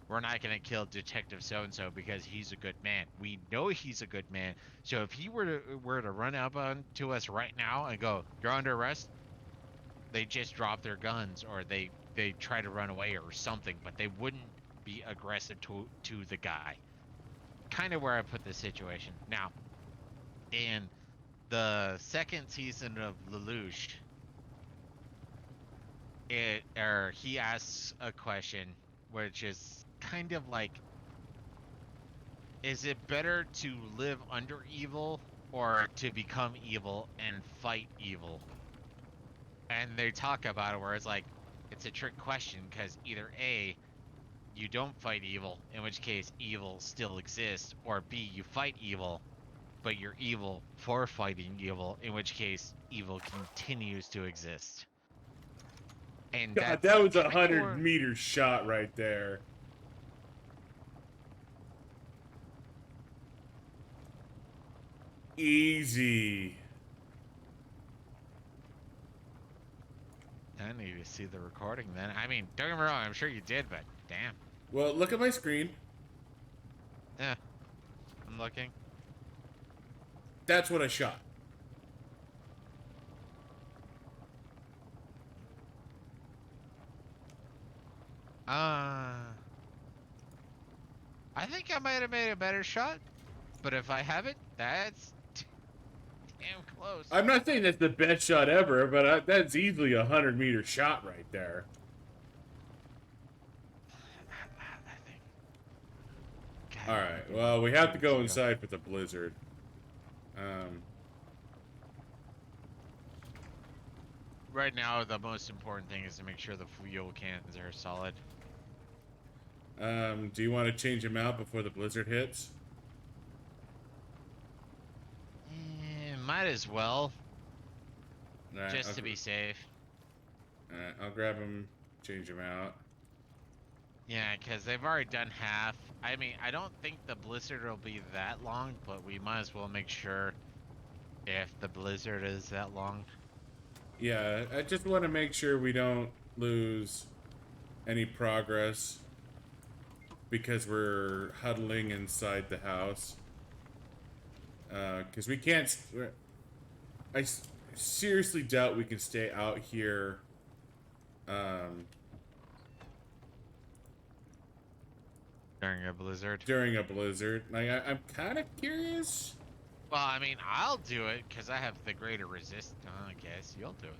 we're not gonna kill Detective so and so because he's a good man. We know he's a good man. So if he were to run up on to us right now and go, you're under arrest, they just drop their guns, or they try to run away or something, but they wouldn't be aggressive to the guy. Kind of where I put the situation. Now, in the second season of Lelouch, he asks a question, which is kind of like, is it better to live under evil or to become evil and fight evil? And they talk about it where it's like, it's a trick question, because either A, you don't fight evil, in which case evil still exists, or B, you fight evil, but you're evil for fighting evil, in which case evil continues to exist. And God, that was 100-meter shot right there. Easy. I need to see the recording then. I mean, don't get me wrong, I'm sure you did, but damn. Well, look at my screen. Yeah, I'm looking. That's what I shot. I think I might have made a better shot, but if I haven't, that's damn close. I'm not saying that's the best shot ever, but that's easily a 100-meter shot right there. All right. Well, we have to go inside for the blizzard. Right now, the most important thing is to make sure the fuel cans are solid. Do you want to change them out before the blizzard hits? Might as well. Right, Just to be safe. Alright, I'll grab them, change them out. Yeah, because they've already done half. I mean, I don't think the blizzard will be that long, but we might as well make sure if the blizzard is that long. Yeah, I just want to make sure we don't lose any progress. because we're huddling inside the house. Because we can't. Seriously doubt we can stay out here. During a blizzard. During a blizzard. Like, I'm kind of curious. Well, I mean, I'll do it because I have the greater resist. I guess you'll do it.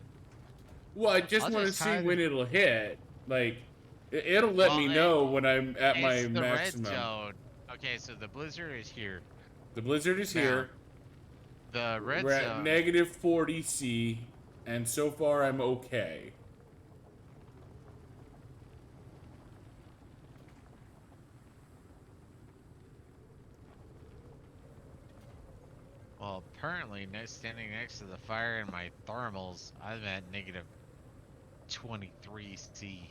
Well, I just I'll want to just see hide when it. it'll hit. Like, it'll let me know when I'm at my It's the maximum. red zone. Okay, so the blizzard is here. The blizzard is here. The red We're zone. at negative 40 C, and so far I'm okay. Well, apparently, standing next to the fire in my thermals, I'm at negative 23 C.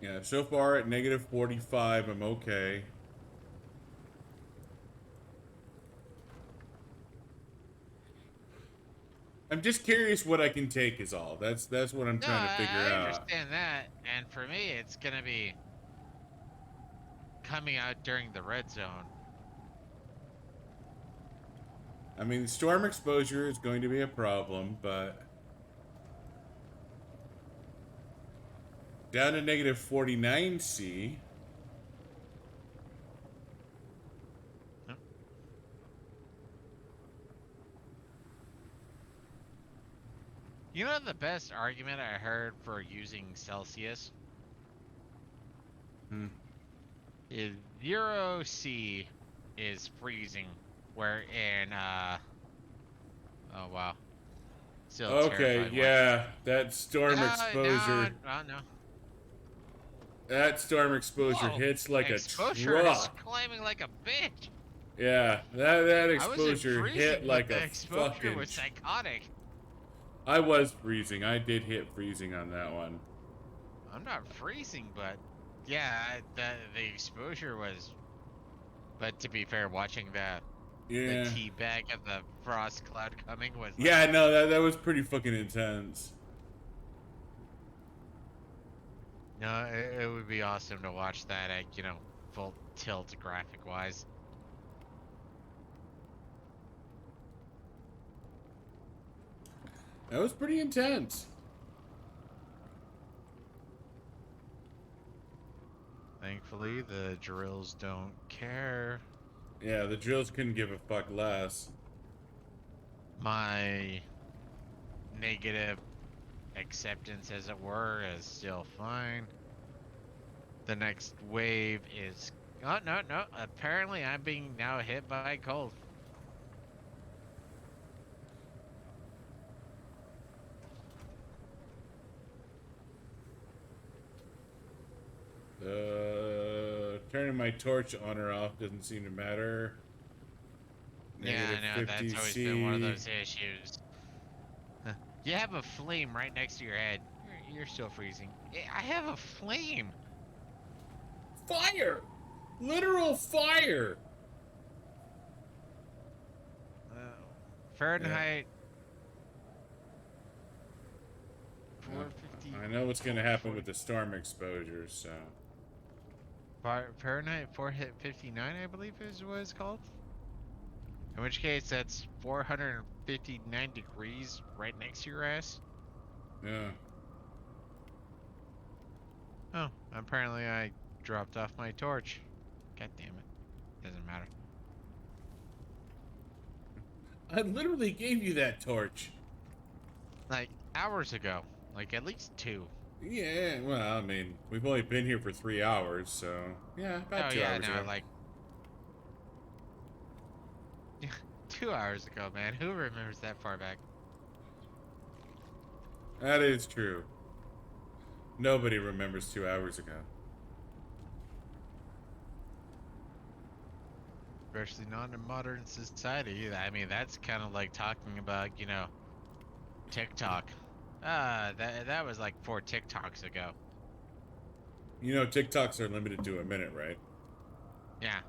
Yeah, so far at negative 45, I'm okay. I'm just curious what I can take is all. That's what I'm trying to figure I out. understand that, and for me, it's gonna be coming out during the red zone. I mean, storm exposure is going to be a problem, but down to negative 49 C. You know the best argument I heard for using Celsius? Is 0 C is freezing, where in oh wow. Still Okay, terrified yeah, that storm exposure. No. That storm exposure Whoa, hits like a exposure is truck. climbing like a bitch. Yeah, that I wasn't exposure freezing, hit but like the a exposure fucking. was psychotic. I was freezing. I did hit freezing on that one. I'm not freezing, but yeah, the exposure was. But to be fair, watching the Yeah. tea bag of the frost cloud coming was. Yeah, no, that was pretty fucking intense. No, it would be awesome to watch that at full tilt graphic wise. That was pretty intense. Thankfully, the drills don't care. Yeah, the drills couldn't give a fuck less. My negative acceptance, as it were, is still fine. The next wave is... Oh, no. Apparently, I'm being now hit by cold. Turning my torch on or off doesn't seem to matter. Yeah, I know, that's always been one of those issues. You have a flame right next to your head. You're still freezing. I have a flame! Fire! Literal fire! Fahrenheit... 450... I know what's gonna happen with the storm exposure, so... Fahrenheit 459, I believe is what it's called. In which case, that's 459 degrees right next to your ass. Yeah. Oh, apparently I dropped off my torch. God damn it. Doesn't matter. I literally gave you that torch. Like, hours ago. Like, at least 2. Yeah, well, I mean, we've only been here for 3 hours, so... Yeah, about 2 hours ago. like... 2 hours ago, man. Who remembers that far back? That is true. Nobody remembers 2 hours ago. Especially not in modern society. I mean, that's kind of like talking about, TikTok. That was like 4 TikToks ago. You know, TikToks are limited to a minute, right? Yeah.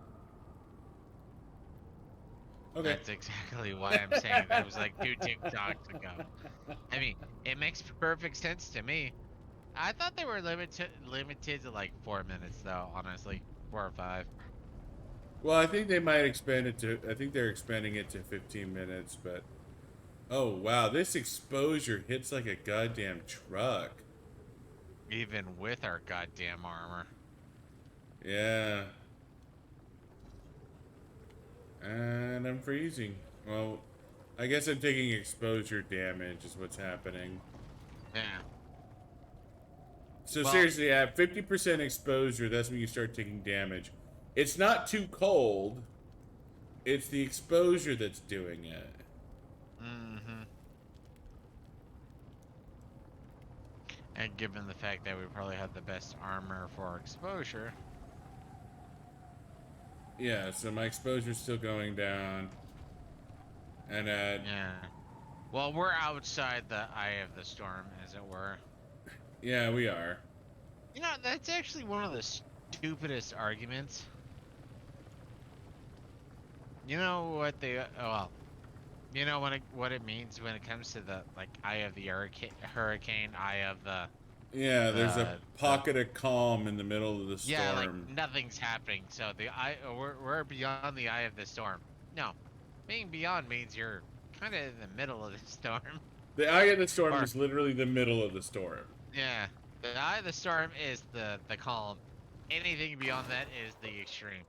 Okay. That's exactly why I'm saying that was like 2 TikToks ago. I mean, it makes perfect sense to me. I thought they were limited to like 4 minutes, though, honestly. 4 or 5. Well, I think they might expand it to. I think they're expanding it to 15 minutes, but. Oh, wow. This exposure hits like a goddamn truck. Even with our goddamn armor. Yeah. And I'm freezing. Well, I guess I'm taking exposure damage is what's happening. Yeah. So Well, seriously, at 50% exposure, that's when you start taking damage. It's not too cold. It's the exposure that's doing it. mm-hmm. And given the fact that we probably have the best armor for exposure. Yeah, so my exposure's still going down. And Yeah. Well, we're outside the eye of the storm, as it were. yeah, we are. You know, that's actually one of the stupidest arguments. You know what they, well, you know what it means when it comes to the, like, eye of the hurricane, eye of the... Yeah, there's a pocket of calm in the middle of the storm. Yeah, like, nothing's happening, so the eye, we're beyond the eye of the storm. No, being beyond means you're kind of in the middle of the storm. The eye of the storm is literally the middle of the storm. Yeah, the eye of the storm is the calm. Anything beyond that is the extreme.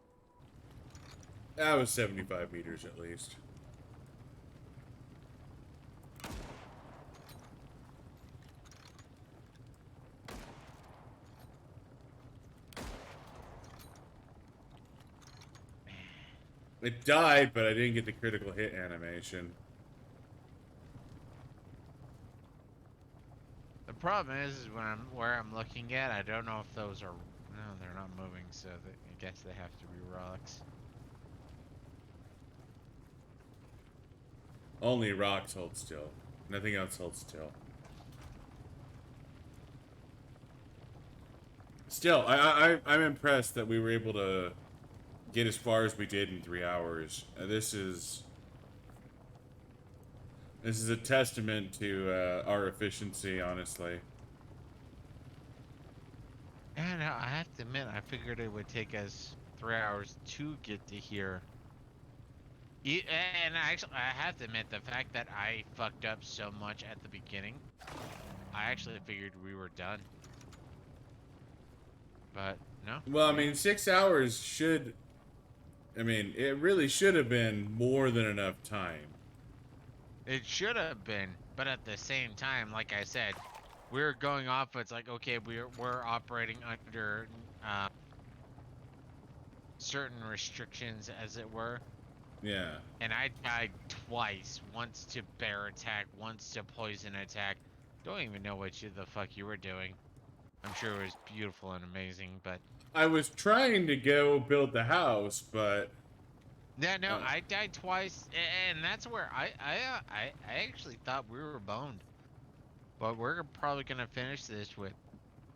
That was 75 meters at least. It died, but I didn't get the critical hit animation. The problem is when where I'm looking at, I don't know if those are... No, they're not moving, so I guess they have to be rocks. Only rocks hold still. Nothing else holds still. Still, I'm impressed that we were able to get as far as we did in 3 hours. This is a testament to our efficiency, honestly. And I have to admit, I figured it would take us 3 hours to get to here. And actually, I have to admit, the fact that I fucked up so much at the beginning, I actually figured we were done. But, no. Well, I mean, 6 hours should... I mean, it really should have been more than enough time. It should have been, but at the same time, like I said, we're going off, it's like, okay, we're operating under certain restrictions, as it were. Yeah. And I died twice, once to bear attack, once to poison attack. Don't even know what the fuck you were doing. I'm sure it was beautiful and amazing, but... I was trying to go build the house, but... Yeah, no, I died twice, and that's where I actually thought we were boned. But we're probably gonna finish this with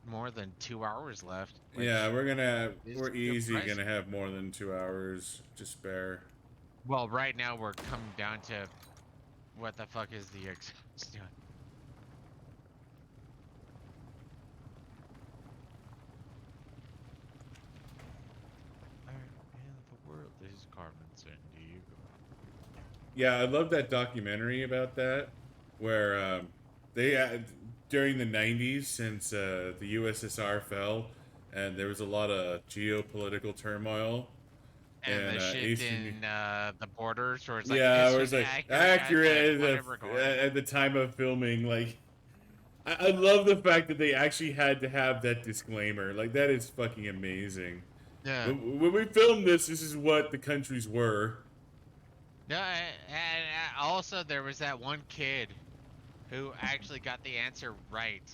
more than 2 hours left. Yeah, we're easy gonna have more than 2 hours to spare. Well, right now we're coming down to what the fuck is the exhaust doing? The world is Carmen Sandiego. Yeah, I love that documentary about that, where they during the 90s, since the USSR fell, and there was a lot of geopolitical turmoil. And the shit in the borders, where it's like, yeah, this where it's like accurate at the time of filming. Like, I love the fact that they actually had to have that disclaimer. Like, that is fucking amazing. Yeah. When we filmed this is what the countries were. Yeah, and also there was that one kid who actually got the answer right.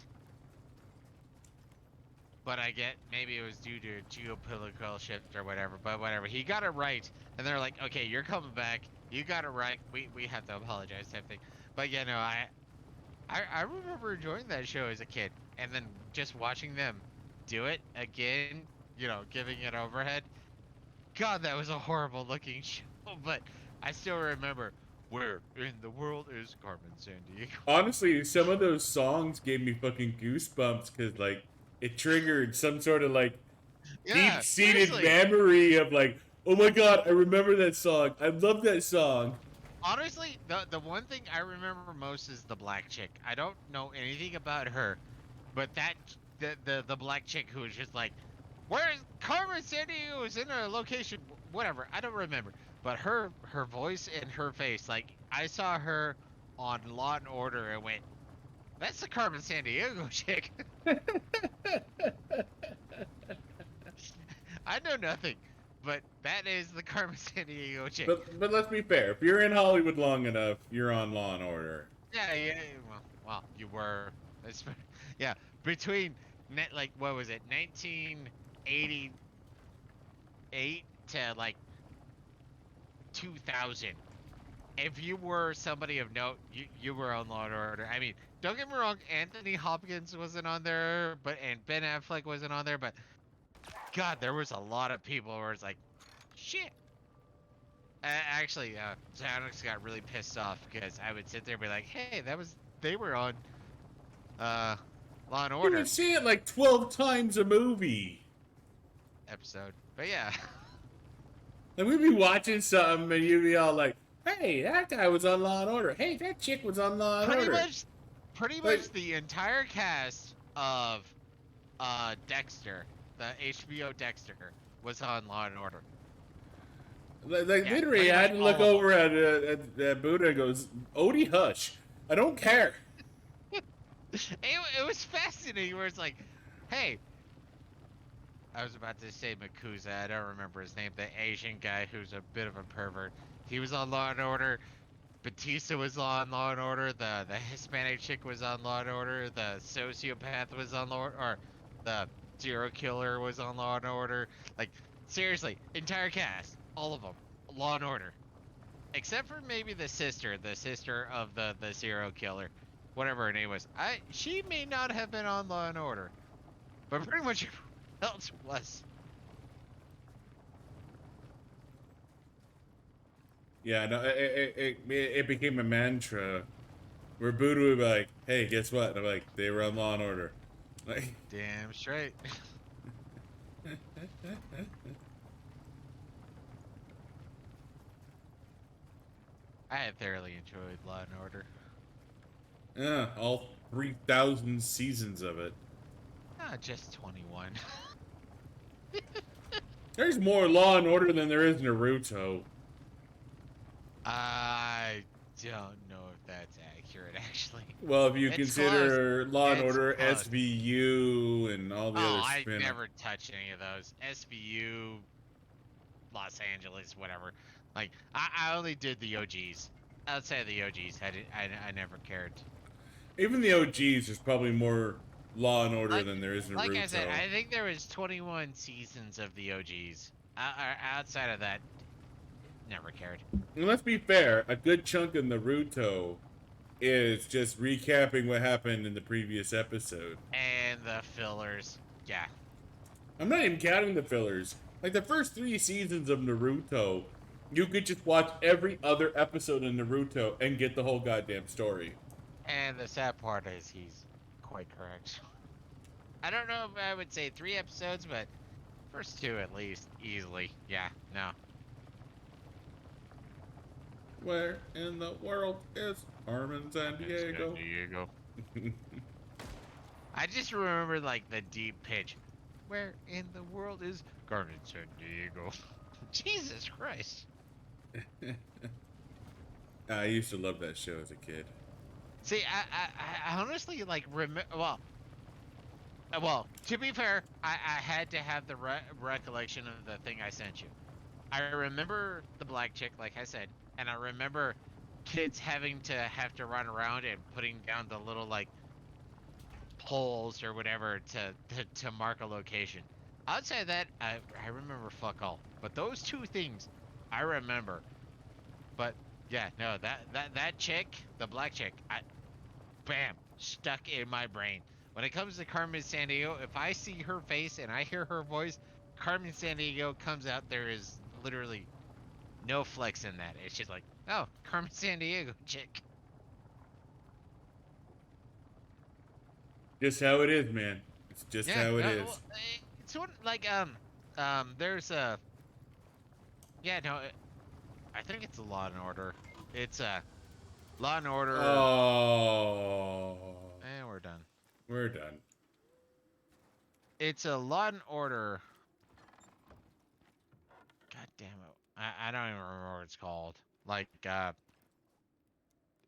But I get, maybe it was due to geopolitical shift or whatever, but whatever. He got it right, and they're like, okay, you're coming back. You got it right. We have to apologize, type thing. But yeah, no, I remember enjoying that show as a kid, and then just watching them do it again, you know, giving it overhead. God, that was a horrible looking show, but I still remember, where in the world is Carmen Sandiego? Honestly, some of those songs gave me fucking goosebumps, because, like, it triggered some sort of, like, Yeah, deep-seated seriously. memory of like, oh my god, I remember that song. I love that song. Honestly, the one thing I remember most is the black chick. I don't know anything about her, but the black chick who was just like, "Where's Carmen Sandiego is in a location, whatever." I don't remember, but her voice and her face, like I saw her on Law and Order and went, "That's the Carmen Sandiego chick." I know nothing, but that is the Carmen Sandiego chick. But let's be fair. If you're in Hollywood long enough, you're on Law and Order. Yeah, yeah. Well, you were. That's, yeah, between like what was it, 1988 to like 2000. If you were somebody of note, you were on Law and Order. I mean, don't get me wrong, Anthony Hopkins wasn't on there, and Ben Affleck wasn't on there, but God, there was a lot of people where it's like, shit. Actually, Xanax got really pissed off because I would sit there and be like, hey, they were on Law and You Order would see it like 12 times a movie. episode. But yeah. And we'd be watching something and you'd be all like, hey, that guy was on Law and Order. Hey, that chick was on Law and Order. Pretty Like- much the entire cast of Dexter, the HBO Dexter, was on Law and Order. Like Yeah, literally, pretty I had to much look all of over at Buddha and goes, Odie, hush. I don't care. It was fascinating where it's like, hey, I was about to say Makuza, I don't remember his name, the Asian guy who's a bit of a pervert. He was on Law and Order. Batista was on Law and Order. The Hispanic chick was on Law and Order. The sociopath was on Law, or the serial killer was on Law and Order. Like, seriously, entire cast, all of them, Law and Order, except for maybe the sister of the serial killer, whatever her name was. She may not have been on Law and Order, but pretty much everyone else was. Yeah, no, it became a mantra where Buddha would be like, hey, guess what? And I'm like, they were on Law and Order. Like, Damn straight. I had thoroughly enjoyed Law and Order. yeah, all 3,000 seasons of it. Just 21. There's more Law and Order than there is Naruto. I don't know if that's accurate, actually. Well, if you It's consider Law and It's Order, close. SVU, and all the other I spin never touched any of those. SVU, Los Angeles, whatever. Like, I only did the OGs. Outside of the OGs, I never cared. Even the OGs, there's probably more Law and Order Like- than there is Naruto. Like I said, I think there was 21 seasons of the OGs. Outside of that, never cared. And let's be fair, a good chunk of Naruto is just recapping what happened in the previous episode. And the fillers, yeah. I'm not even counting the fillers. Like the first 3 seasons of Naruto, you could just watch every other episode of Naruto and get the whole goddamn story. And the sad part is he's quite correct. I don't know if I would say 3 episodes, but first 2 at least, easily. Yeah, no. Where in the world is Carmen Sandiego? Diego. I just remember like the deep pitch. Where in the world is Carmen Sandiego? Jesus Christ. I used to love that show as a kid. See, I honestly like well, to be fair, I had to have the recollection of the thing I sent you. I remember the black chick, like I said, and I remember kids having to run around and putting down the little like poles or whatever to mark a location. Outside of that, I remember fuck all. But those 2 things, I remember. But yeah, no, that chick, the black chick, bam, stuck in my brain. When it comes to Carmen Sandiego, if I see her face and I hear her voice, Carmen Sandiego comes out. There is literally no flex in that. It's just like, oh, Carmen Sandiego chick. Just how it is, man. It's just how it is. It's it's one like there's a yeah no I think it's a Law and Order. It's a Law and Order. Oh, And we're done. we're done. It's a Law and Order. God damn it! I don't even remember what it's called. Like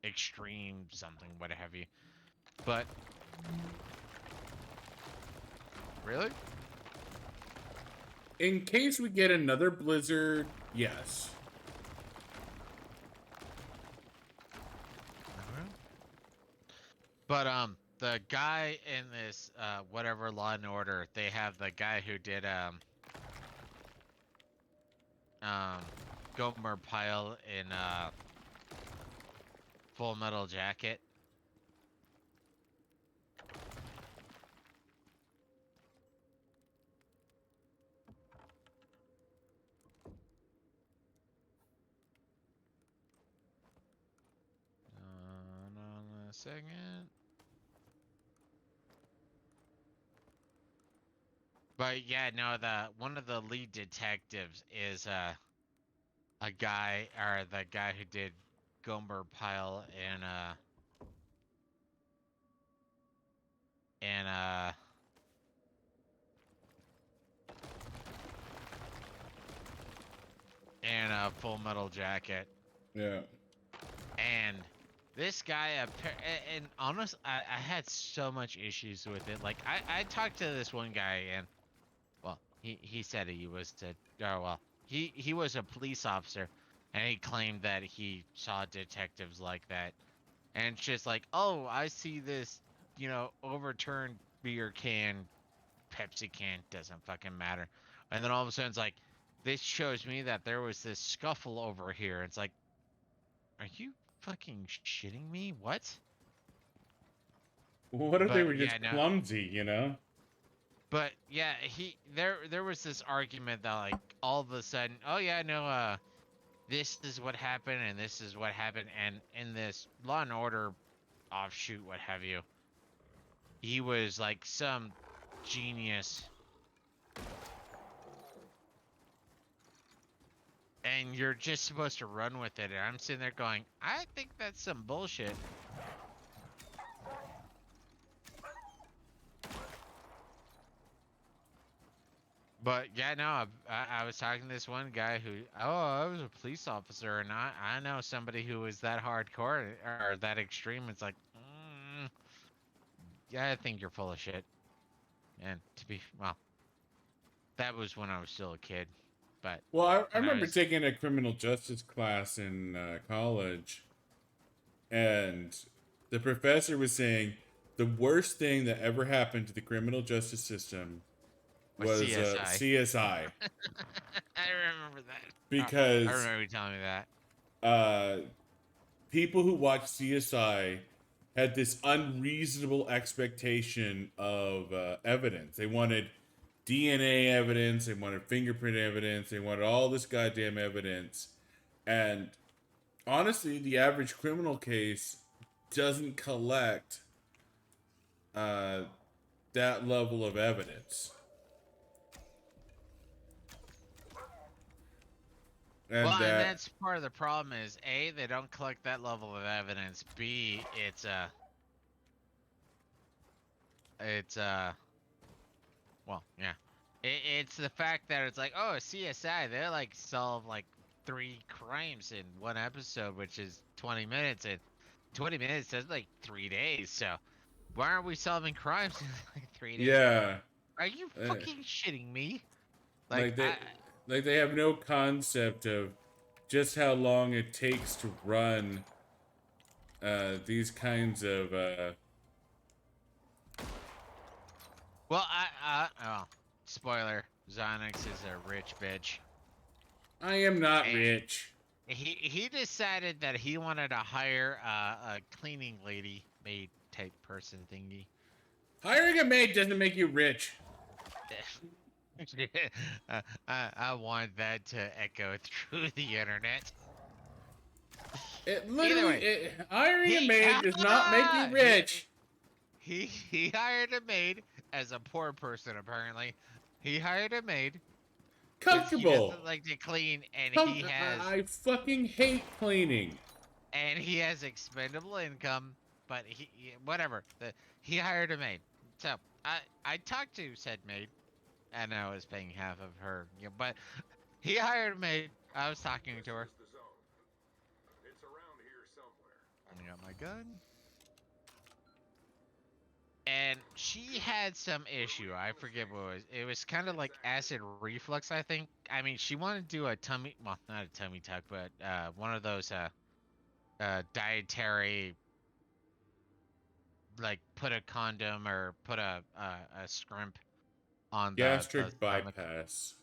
extreme something, what have you. But really, In case we get another blizzard, yes. but the guy in this whatever Law and Order, they have the guy who did Gomer Pyle in Full Metal Jacket. On a second. But yeah, no, the one of the lead detectives is a guy, or the guy who did Gomer Pyle and Full Metal Jacket. Yeah. And this guy, and honest, I had so much issues with it. Like, I talked to this one guy, and well, he said he was he was a police officer, and he claimed that he saw detectives like that, and it's just like, oh, I see this, overturned beer can, Pepsi can, doesn't fucking matter, and then all of a sudden it's like, this shows me that there was this scuffle over here. It's like, are you fucking shitting me? What? What if they But were just yeah, no. clumsy, you know? But yeah, there was this argument that like all of a sudden, oh yeah, no, this is what happened and this is what happened, and in this Law and Order offshoot, what have you, he was like some genius. And you're just supposed to run with it, and I'm sitting there going, I think that's some bullshit. But yeah, no, I was talking to this one guy who, I was a police officer, and I know somebody who was that hardcore or that extreme. It's like, yeah, I think you're full of shit. And well, that was when I was still a kid. But Well, I when remember taking a criminal justice class in college, and the professor was saying the worst thing that ever happened to the criminal justice system was CSI. CSI. I remember that. Because I remember you telling me that. People who watched CSI had this unreasonable expectation of evidence. They wanted DNA evidence, they wanted fingerprint evidence, they wanted all this goddamn evidence. And honestly, the average criminal case doesn't collect that level of evidence. And that's part of the problem is, A, they don't collect that level of evidence. B, it's well, yeah. It's the fact that it's like, oh, CSI, they're like solve like 3 crimes in one episode, which is 20 minutes, and 20 minutes is like 3 days, so why aren't we solving crimes in like 3 days? Yeah. Are you fucking shitting me? Like they have no concept of just how long it takes to run these kinds of well, spoiler, Xanax is a rich bitch. I am not rich. He decided that he wanted to hire a cleaning lady, maid type person thingy. Hiring a maid doesn't make you rich. I want that to echo through the internet. It literally, hiring a maid does not make you rich. He hired a maid as a poor person, apparently. he hired a maid. 'Cause he Comfortable. doesn't like to clean, and he has I fucking hate cleaning. expendable income. But whatever. He hired a maid. So I talked to said maid, and I was paying half of her. But he hired a maid. I was talking to her. This is the zone. It's around here somewhere. I got my gun. And she had some issue. I forget what it was. It was kind of like acid reflux, I think. I mean, she wanted to do a tummy, well, not a tummy tuck, but one of those dietary, like put a condom or put a scrimp on the Gastric stomach. bypass.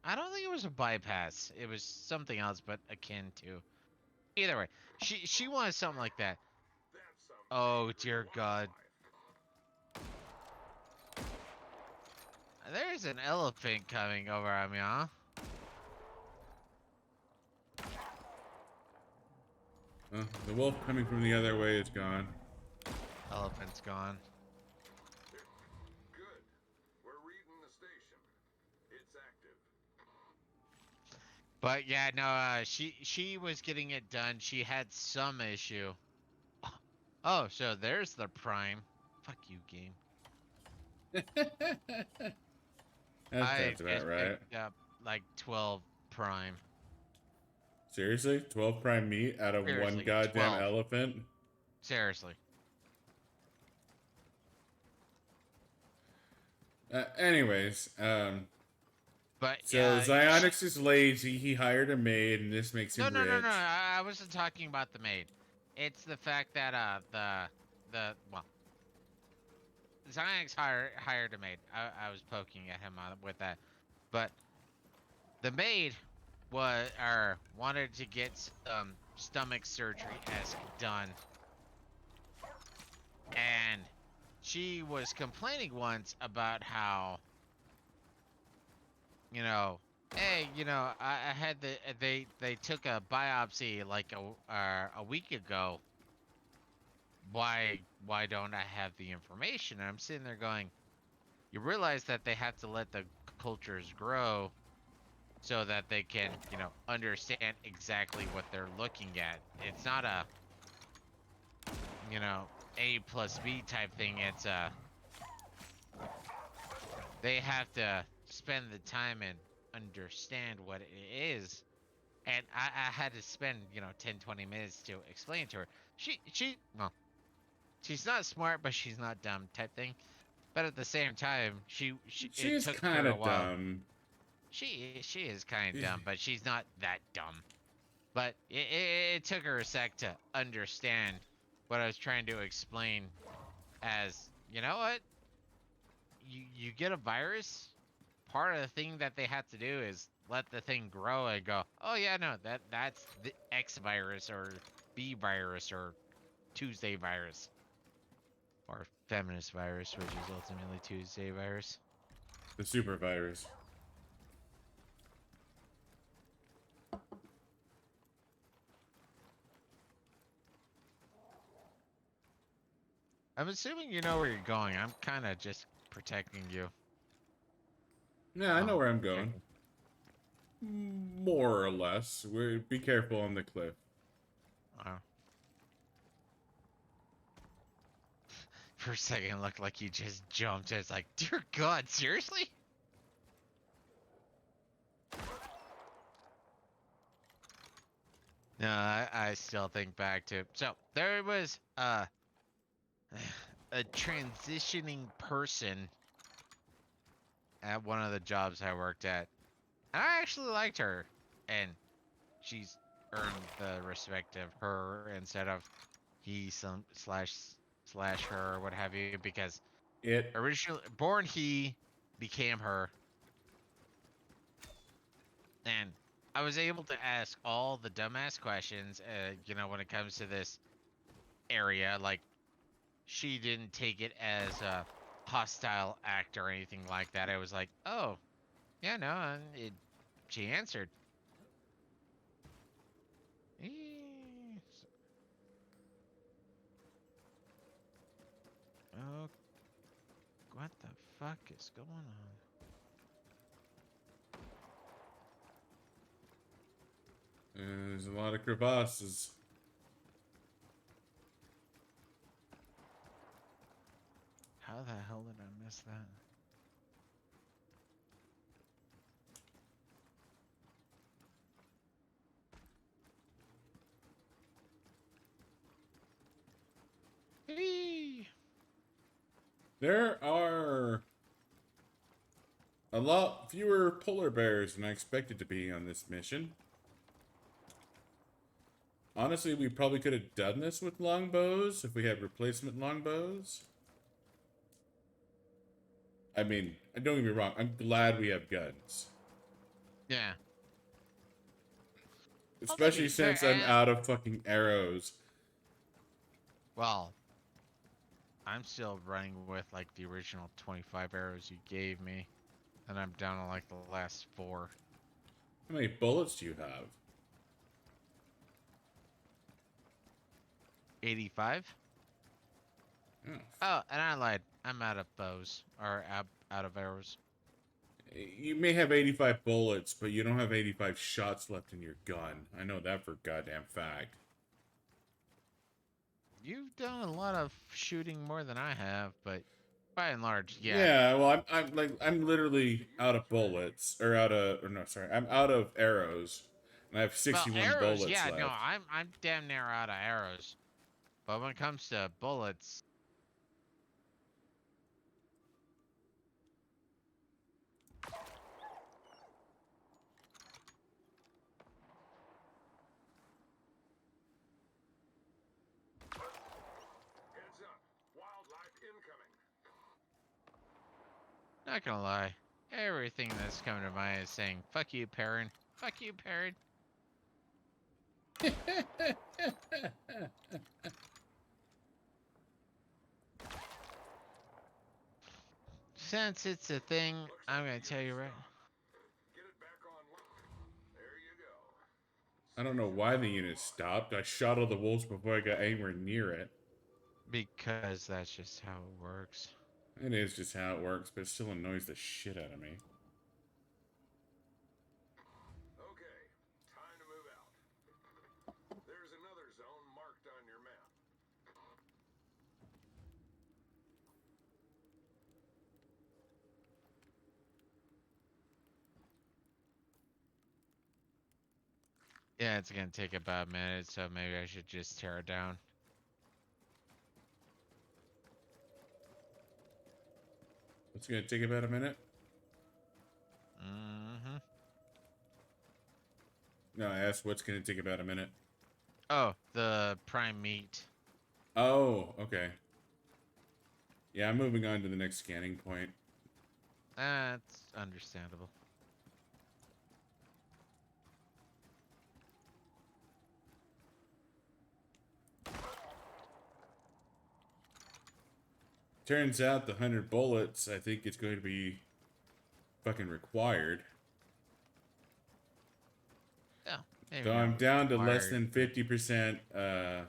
I don't think it was a bypass. It was something else, but akin to. Either way, she wanted something like that. That's some Oh dangerous dear God. wildlife. There's an elephant coming over on me, huh? The wolf coming from the other way is gone. Elephant's gone. Good. We're reading the station. It's active. But yeah, no, she was getting it done. She had some issue. Oh, so there's the prime. Fuck you, game. That I sounds about just right. picked up like 12 prime. Seriously? 12 prime meat out of one Seriously, goddamn 12. elephant? Seriously. Anyways, But so yeah, Zyonix is lazy. He hired a maid, and this makes him no. rich. I wasn't talking about the maid. It's the fact that well, Zyonix hired a maid. I was poking at him with that, but the maid wanted to get some stomach surgery as done, and she was complaining once about how, hey, I had they took a biopsy like a week ago. Why don't I have the information? And I'm sitting there going, you realize that they have to let the cultures grow so that they can, understand exactly what they're looking at. It's not a, A plus B type thing. It's they have to spend the time and understand what it is. And I had to spend, 10, 20 minutes to explain to her. Well, she's not smart, but she's not dumb type thing. But at the same time, it She's took kind her a of while. dumb. She is kind of dumb, but she's not that dumb. But it took her a sec to understand what I was trying to explain. As you know what, you get a virus. Part of the thing that they have to do is let the thing grow and go, oh yeah, no, that's the X virus or B virus or Tuesday virus. Or feminist virus, which is ultimately Tuesday virus. The super virus. I'm assuming you know where you're going. I'm kind of just protecting you. Yeah, I know where I'm going. checking. More or less. Be careful on the cliff. For a second, it looked like you just jumped. It's like, dear God, seriously? No, I still think back to. So there was a transitioning person at one of the jobs I worked at. And I actually liked her, and she's earned the respect of her instead of he slash her or what have you, because originally born he, became her, and I was able to ask all the dumbass questions, when it comes to this area. Like, she didn't take it as a hostile act or anything like that. I was like, oh, yeah, no, she answered. Oh, what the fuck is going on? There's a lot of crevasses. How the hell did I miss that? Eee! There are a lot fewer polar bears than I expected to be on this mission. Honestly, we probably could have done this with longbows if we had replacement longbows. I mean, don't get me wrong, I'm glad we have guns. Yeah. Especially since I'm out of fucking arrows. Well, I'm still running with like the original 25 arrows you gave me, and I'm down to like the last 4. How many bullets do you have? 85? Oh, Oh, and I lied. I'm out of bows, or out of arrows. you may have 85 bullets, but you don't have 85 shots left in your gun. I know that for goddamn fact. You've done a lot of shooting more than I have, but by and large, yeah. Yeah, well, I'm literally out of bullets, or I'm out of arrows, and I have 61 well, arrows, bullets yeah, left. no, I'm damn near out of arrows. But when it comes to bullets, Heads up. Wildlife incoming. not gonna lie, everything that's coming to mind is saying, fuck you, Perrin. Fuck you, Perrin. Since it's a thing, I'm gonna tell you right. Get it back online. There you go. I don't know why the unit stopped. I shot all the wolves before I got anywhere near it. Because that's just how it works. It is just how it works, but it still annoys the shit out of me. Okay, time to move out. There's another zone marked on your map. Yeah, it's gonna take about a minute, so maybe I should just tear it down. It's gonna take about a minute. Mm-hmm. No, I asked what's gonna take about a minute. Oh, the prime meat. Oh, okay. Yeah, I'm moving on to the next scanning point. That's understandable. Turns out the 100 bullets, I think it's going to be fucking required. Yeah. Maybe So not I'm down to less required. than 50%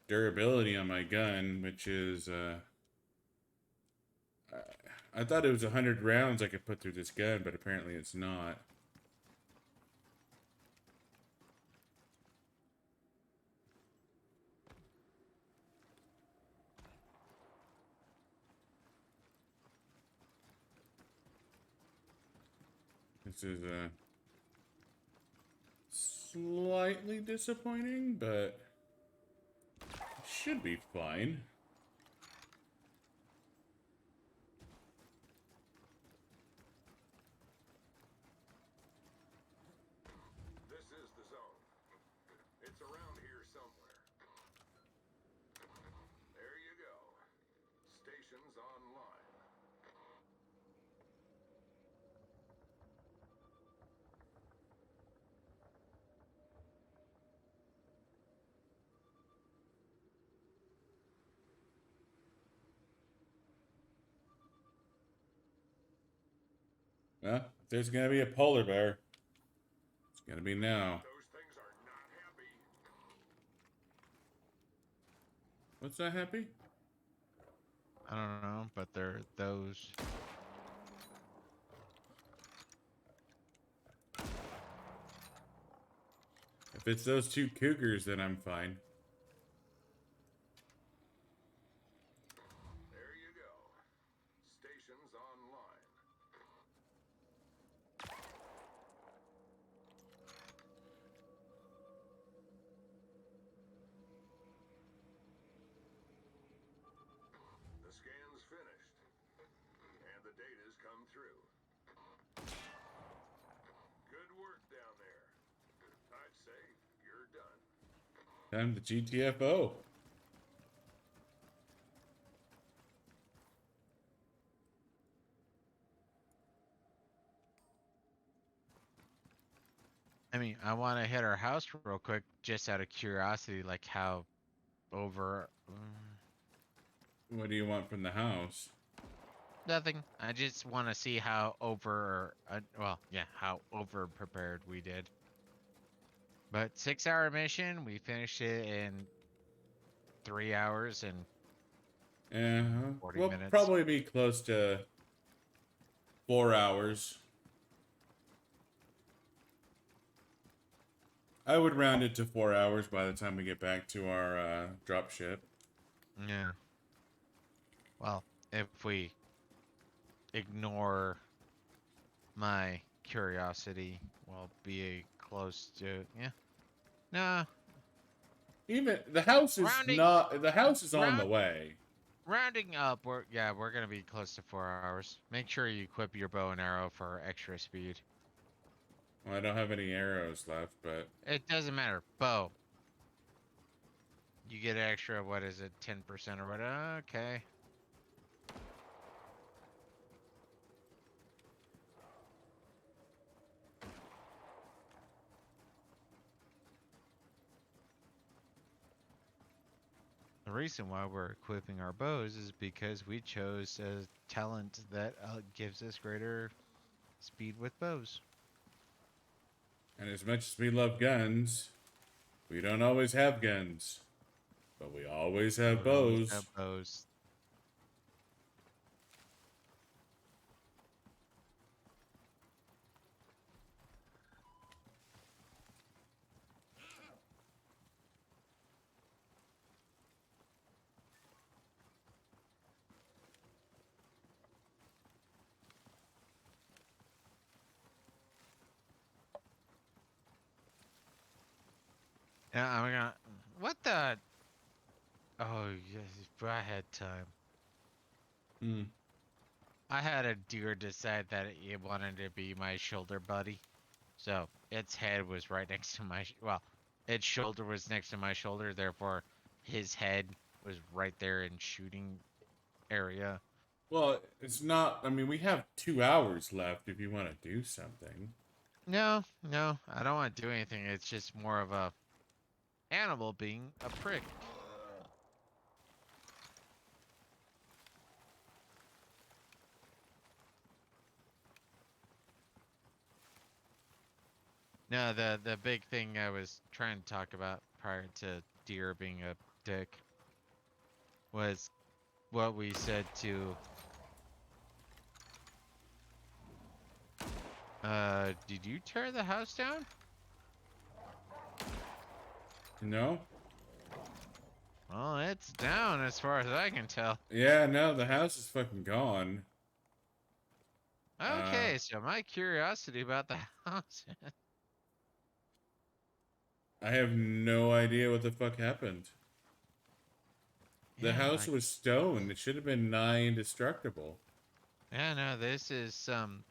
durability on my gun, which is I thought it was 100 rounds I could put through this gun, but apparently it's not. This is slightly disappointing, but it should be fine. This is the zone. It's around here somewhere. There you go. Stations online. Well, if there's gonna be a polar bear, it's gonna be now. Those things are not happy. What's that happy? I don't know, but they're those. If it's those two cougars, then I'm fine. There you go. Stations online. The scan's finished, and the data's come through. Good work down there. I'd say you're done. Time to GTFO. I mean, I want to hit our house real quick, just out of curiosity, like how over. What do you want from the house? Nothing. I just want to see how over, well, yeah, how over prepared we did. But 6-hour mission, we finished it in 3 hours and 40 We'll minutes. probably be close to 4 hours. I would round it to 4 hours by the time we get back to our drop ship. Yeah. Well, if we ignore my curiosity, we'll be close to, yeah. No, Even the house is the house is on the way. rounding up, we're gonna be close to 4 hours. Make sure you equip your bow and arrow for extra speed. Well, I don't have any arrows left, but It doesn't matter. Bow. You get extra, what is it, 10% or what? Okay. The reason why we're equipping our bows is because we chose a talent that gives us greater speed with bows. and as much as we love guns, we don't always have guns. But we always have We always bows. have bows. Yeah, I'm gonna. What the? Oh yes, if I had time. Hmm. I had a deer decide that it wanted to be my shoulder buddy, so its head was right next to my. Well, its shoulder was next to my shoulder, therefore, his head was right there in shooting area. Well, it's not. I mean, we have 2 hours left if you want to do something. No, no, I don't want to do anything. It's just more of a animal being a prick. No, the big thing I was trying to talk about prior to deer being a dick was what we said to did you tear the house down? No? Well, it's down as far as I can tell. Yeah, no, the house is fucking gone. Okay, so my curiosity about the house. I have no idea what the fuck happened. The Yeah, house like, was stone. It should have been nigh indestructible. yeah, no, this is some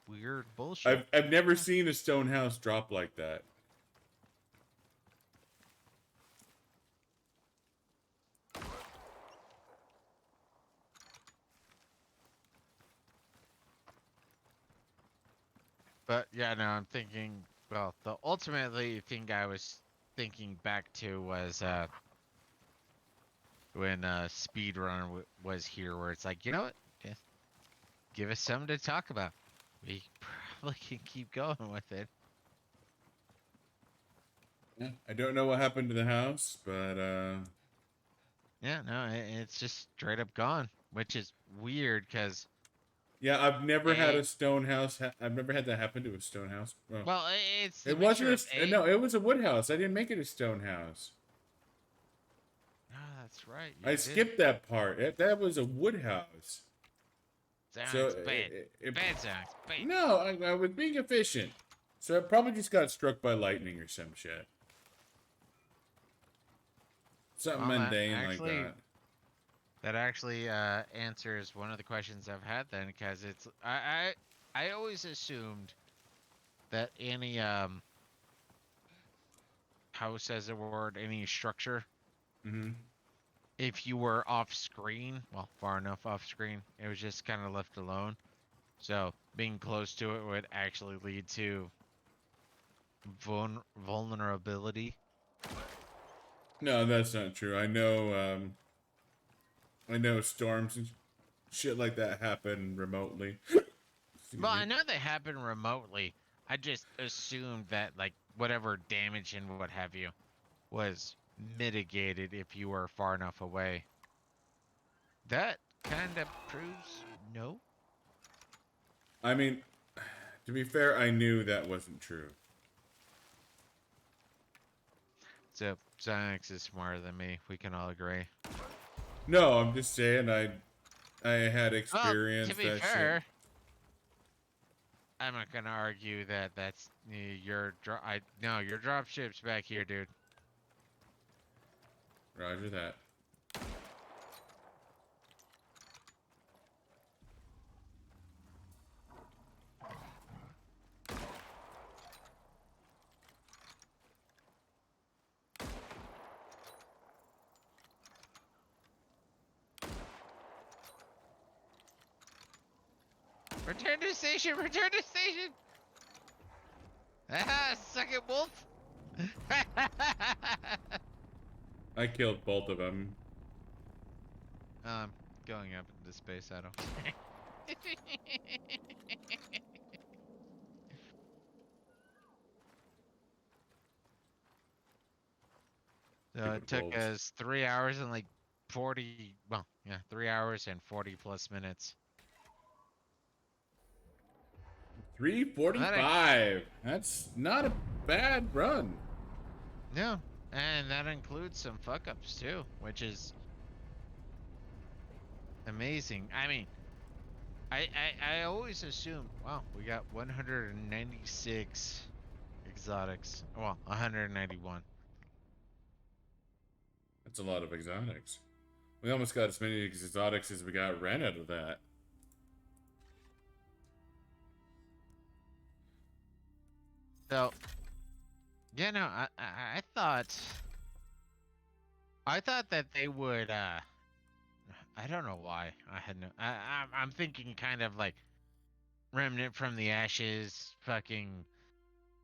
weird bullshit. I've never seen a stone house drop like that. But yeah, no, I'm thinking. Well, the ultimately thing I was thinking back to was when Speedrun was here, where it's like, you know what? Yeah, give us something to talk about. We probably can keep going with it. Yeah, I don't know what happened to the house, but Yeah, no, it's just straight up gone, which is weird because Yeah, I've never had A, a stone house. I've never had that happen to a stone house. Well, well, it's the it mixture wasn't of A. no, it was a wood house. I didn't make it a stone house. Ah, that's right. I You did. skipped that part. That was a wood house. So Sounds bad. Bad sounds. Bad. no, I was being efficient. So it probably just got struck by lightning or some shit. Something Well, mundane like that. that actually answers one of the questions I've had then, because it's I always assumed that any how says the word, any structure, Mm-hmm. if you were off screen, well, far enough off screen, it was just kind of left alone. So being close to it would actually lead to vulnerability. No, that's not true. I know storms and shit like that happen remotely. Excuse Well, I me. know they happen remotely. I just assumed that like whatever damage and what have you was mitigated if you were far enough away. That kind of proves no. I mean, to be fair, I knew that wasn't true. So Xanax is smarter than me. We can all agree. No, I'm just saying I had Well, to experienced be that shit. fair, I'm not gonna argue that that's your drop. No, your drop ship's back here, dude. Roger that. Return to station. Return to station. Ah, suck it, wolf. I killed both of them. Going up into space. I don't. So it Stupid took wolves. us 3 hours and like 40. Well, yeah, 3 hours and 40 plus minutes. That 3:45. That's not a bad run. no, and that includes some fuck ups too, which is amazing. I mean, I always assume, wow, we got 196 exotics. Well, 191. That's a lot of exotics. We almost got as many exotics as we got ran out of that. So, yeah, no, I thought that they would. I don't know why. I had no. I'm thinking kind of like Remnant from the Ashes, fucking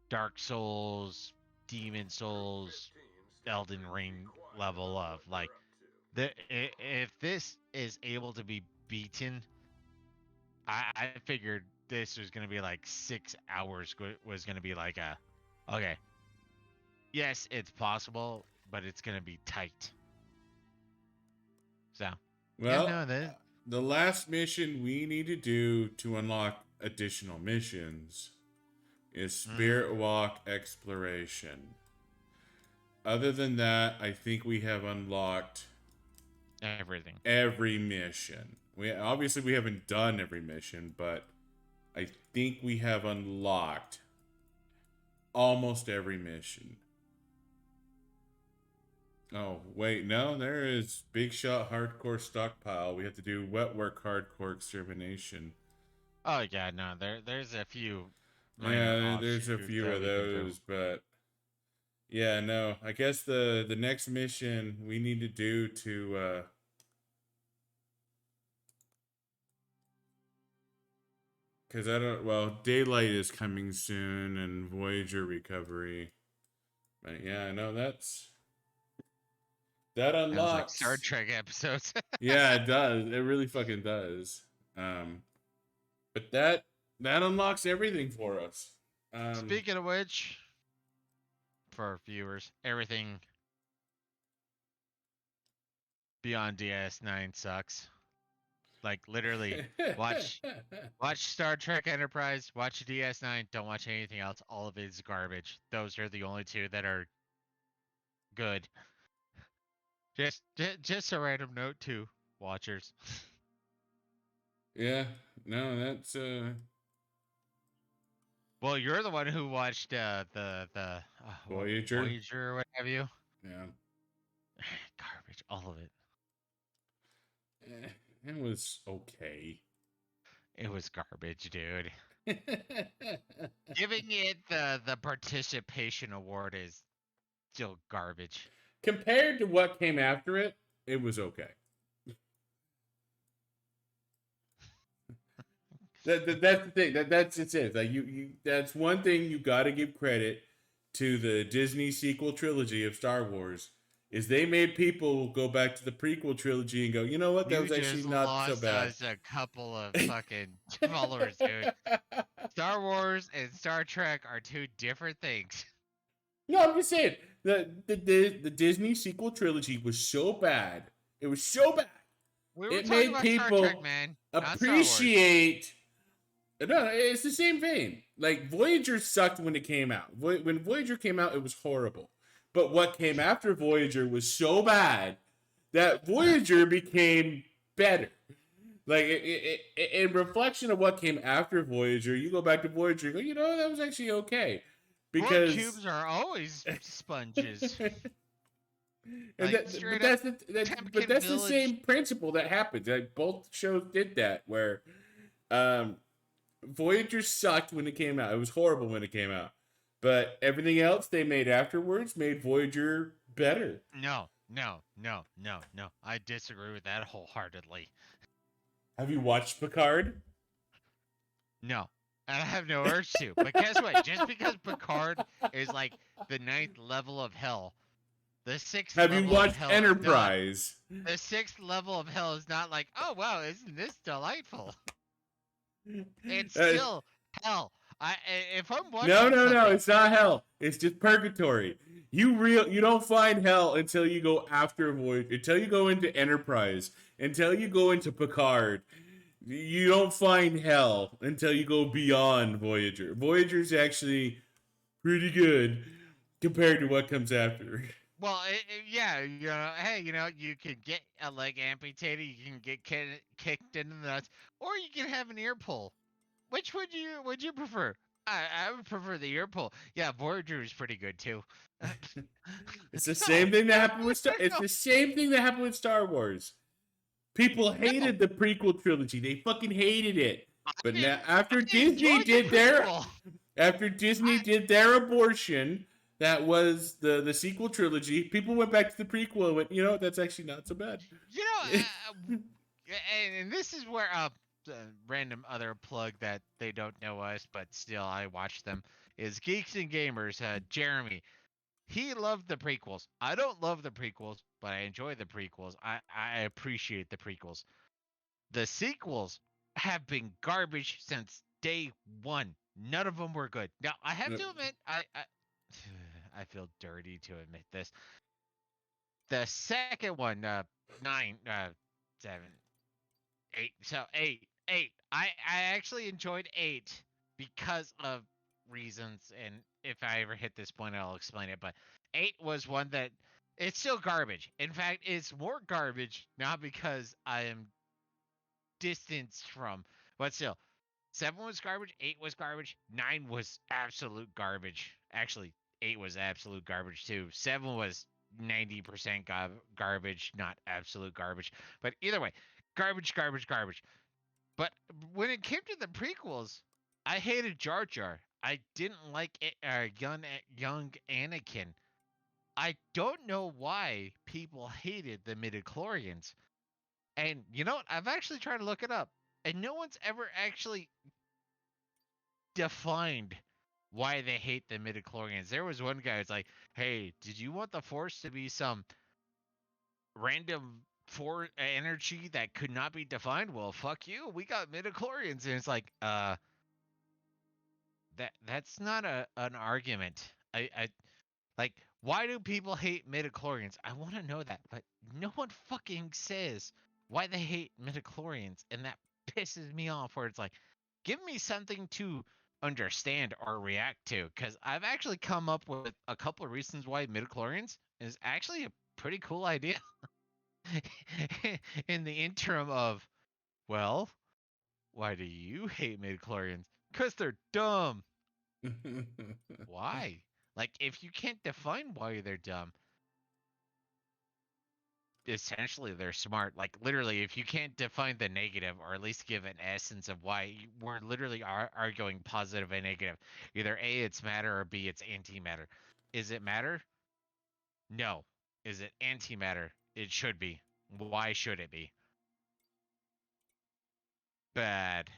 Dark Souls, Demon Souls, Elden Ring level of like if this is able to be beaten, I figured this was gonna be like 6 hours was gonna be like a okay, yes, it's possible, but it's gonna be tight. So yeah, Well, no, that the last mission we need to do to unlock additional missions is Spirit Walk Exploration. Other than that, I think we have unlocked everything. every mission. We haven't done every mission, but I think we have unlocked almost every mission. Oh, wait, no, there is Big Shot Hardcore Stockpile. We have to do Wet Work Hardcore Extermination. Oh yeah, no, there's a few minor Yeah, there's a offshoots few that of we can do. those, but yeah, no. I guess the next mission we need to do to because I don't well, Daylight is coming soon and Voyager Recovery. But yeah, no, that Sounds like Star unlocks. Trek episodes. Yeah, it does. It really fucking does. But that unlocks everything for us. Speaking of which, for our viewers, everything beyond DS9 sucks. Like literally, watch Star Trek Enterprise, watch DS9, don't watch anything else. All of it is garbage. Those are the only two that are good. Just a random note to watchers. Yeah, no, that's Well, you're the one who watched Voyager. Voyager or what have you. Yeah, Garbage, all of it. it was okay. It was garbage, dude. Giving it the participation award is still garbage. Compared to what came after it, it was okay. That's the thing. That's it. Like that's one thing you got to give credit to the Disney sequel trilogy of Star Wars is they made people go back to the prequel trilogy and go, you know what, that You was actually just not so lost bad. us a couple of fucking followers, dude. Star Wars and Star Trek are two different things. No, I'm just saying the Disney sequel trilogy was so bad. It was so bad. We were It talking made about Star people Trek, man, not Star Wars. appreciate. No, it's the same vein. Like Voyager sucked when it came out. When Voyager came out, it was horrible. But what came after Voyager was so bad that Voyager became better. Like in reflection of what came after Voyager, you go back to Voyager, and go, you know, that was actually okay. Because cubes are always sponges. And Like, but that's the same principle that happens. Like both shows did that, where Voyager sucked when it came out. It was horrible when it came out. But everything else they made afterwards made Voyager better. No. I disagree with that wholeheartedly. Have you watched Picard? No. And I have no urge to. But guess what? Just because Picard is like the 9th level of hell, the 6th Have level you watched of hell Enterprise? the 6th level of hell is not like, oh wow, isn't this delightful? It's still hell. If I'm watching No, it's not hell. It's just purgatory. You don't find hell until you go after Voyager, until you go into Enterprise, until you go into Picard. You don't find hell until you go beyond Voyager. Voyager's actually pretty good compared to what comes after. Well, yeah, hey, you could get a leg amputated, you can get kicked in the nuts, or you can have an ear pull. Which would you prefer? I would prefer the ear pull. Yeah, Voyager is pretty good too. It's the same thing that happened with It's the same thing that happened with Star Wars. People hated the prequel trilogy. They fucking hated it. But now, after Disney did their abortion, that was the sequel trilogy. People went back to the prequel and went, you know, that's actually not so bad. And this is where random other plug that they don't know us, but still I watch them, is Geeks and Gamers. Jeremy, he loved the prequels. I don't love the prequels, but I enjoy the prequels. I appreciate the prequels. The sequels have been garbage since day one. None of them were good. Now I have to admit, I feel dirty to admit this. The second one, 9, 7, 8. So 8. I actually enjoyed 8 because of reasons, and if I ever hit this point, I'll explain it. But 8 was one that it's still garbage. In fact, it's more garbage not because I am distanced from, but still, 7 was garbage, 8 was garbage, 9 was absolute garbage. Actually, 8 was absolute garbage too. 7 was 90% garbage, not absolute garbage. But either way, garbage. But when it came to the prequels, I hated Jar Jar. I didn't like young Anakin. I don't know why people hated the midichlorians. And you know what? I've actually tried to look it up. And no one's ever actually defined why they hate the midichlorians. There was one guy who's like, hey, did you want the Force to be some random energy that could not be defined? Well, fuck you. We got midichlorians. And it's like, that's not an argument. I like, why do people hate midichlorians? I want to know that, but no one fucking says why they hate midichlorians, and that pisses me off. Where it's like, give me something to understand or react to, because I've actually come up with a couple of reasons why midichlorians is actually a pretty cool idea. In the interim of, well, why do you hate midichlorians? Because they're dumb. Why? Like, if you can't define why they're dumb, essentially they're smart. Like, literally, if you can't define the negative, or at least give an essence of why, we're literally arguing positive and negative. Either A, it's matter, or B, it's antimatter. Is it matter? No. Is it antimatter? It should be. Why should it be? Bad.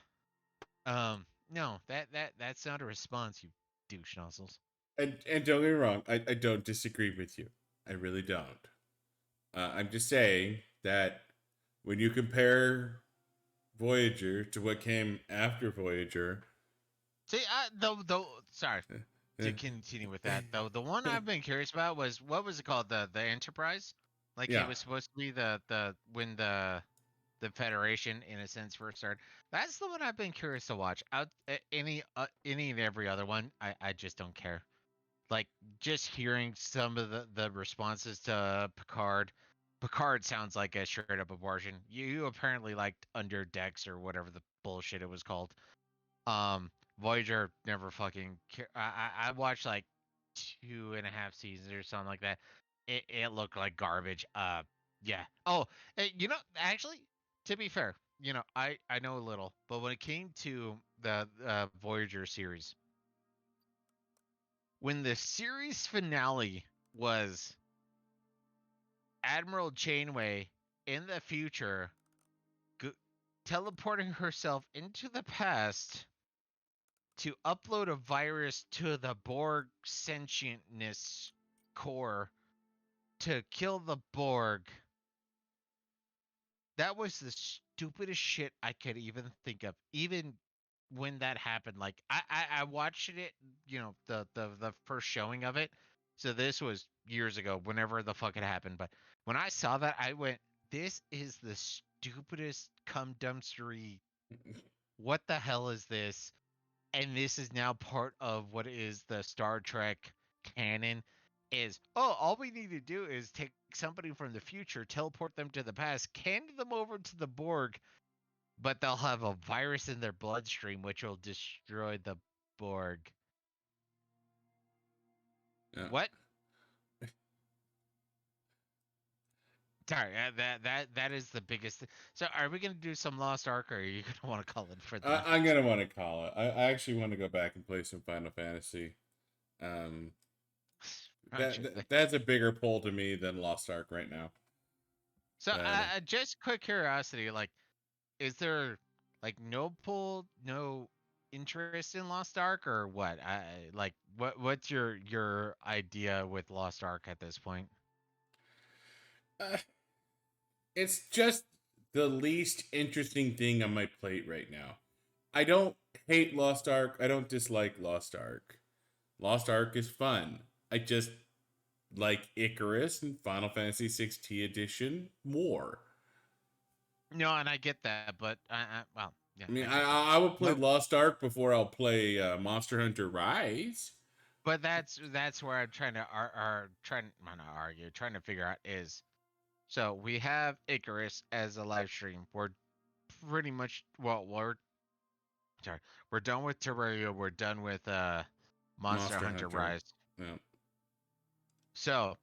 No, that's not a response, you douche nozzles. and don't get me wrong, I don't disagree with you. I really don't. I'm just saying that when you compare Voyager to what came after Voyager, See, sorry to continue with that though. The one I've been curious about was, what was it called? The Enterprise. Like, it yeah, was supposed to be the when the Federation, in a sense, first started. That's the one I've been curious to watch. Out any and every other one, I just don't care. Like, just hearing some of the responses to Picard. Picard sounds like a straight up abortion. You apparently liked Under Decks or whatever the bullshit it was called. Voyager never fucking. I watched like 2.5 seasons or something like that. It looked like garbage. Yeah. Oh, you know, actually, to be fair, you know, I know a little, but when it came to the Voyager series, when the series finale was Admiral Janeway in the future teleporting herself into the past to upload a virus to the Borg sentientness core to kill the Borg, that was the stupidest shit I could even think of. Even when that happened, like, I watched it, you know, the first showing of it. So this was years ago, whenever the fuck it happened. But when I saw that, I went, "This is the stupidest cum dumpstery. What the hell is this?" And this is now part of what is the Star Trek canon. Is, oh, all we need to do is take somebody from the future, teleport them to the past, hand them over to the Borg, but they'll have a virus in their bloodstream which will destroy the Borg. yeah. What? Sorry, that is the biggest thing. So, are we gonna do some Lost Ark, or are you gonna want to call it for the? I'm gonna want to call it. I actually want to go back and play some Final Fantasy. Um, Aren't you? that's a bigger pull to me than Lost Ark right now. So, But just quick curiosity, like, is there like no pull, no interest in Lost Ark, or what? Like, what's your idea with Lost Ark at this point? uh, it's just the least interesting thing on my plate right now. I don't hate Lost Ark. I don't dislike Lost Ark. Lost Ark is fun. I just like Icarus and Final Fantasy 6 edition more. No, and I get that, but well, yeah, I mean, I get that. I would play But Lost Ark before I'll play Monster Hunter Rise. but that's where I'm trying to trying not argue, trying to figure out is, so we have Icarus as a live stream. We're pretty much, well, sorry, we're done with Terraria. We're done with Monster Monster Hunter Hunter. Rise. Yeah. So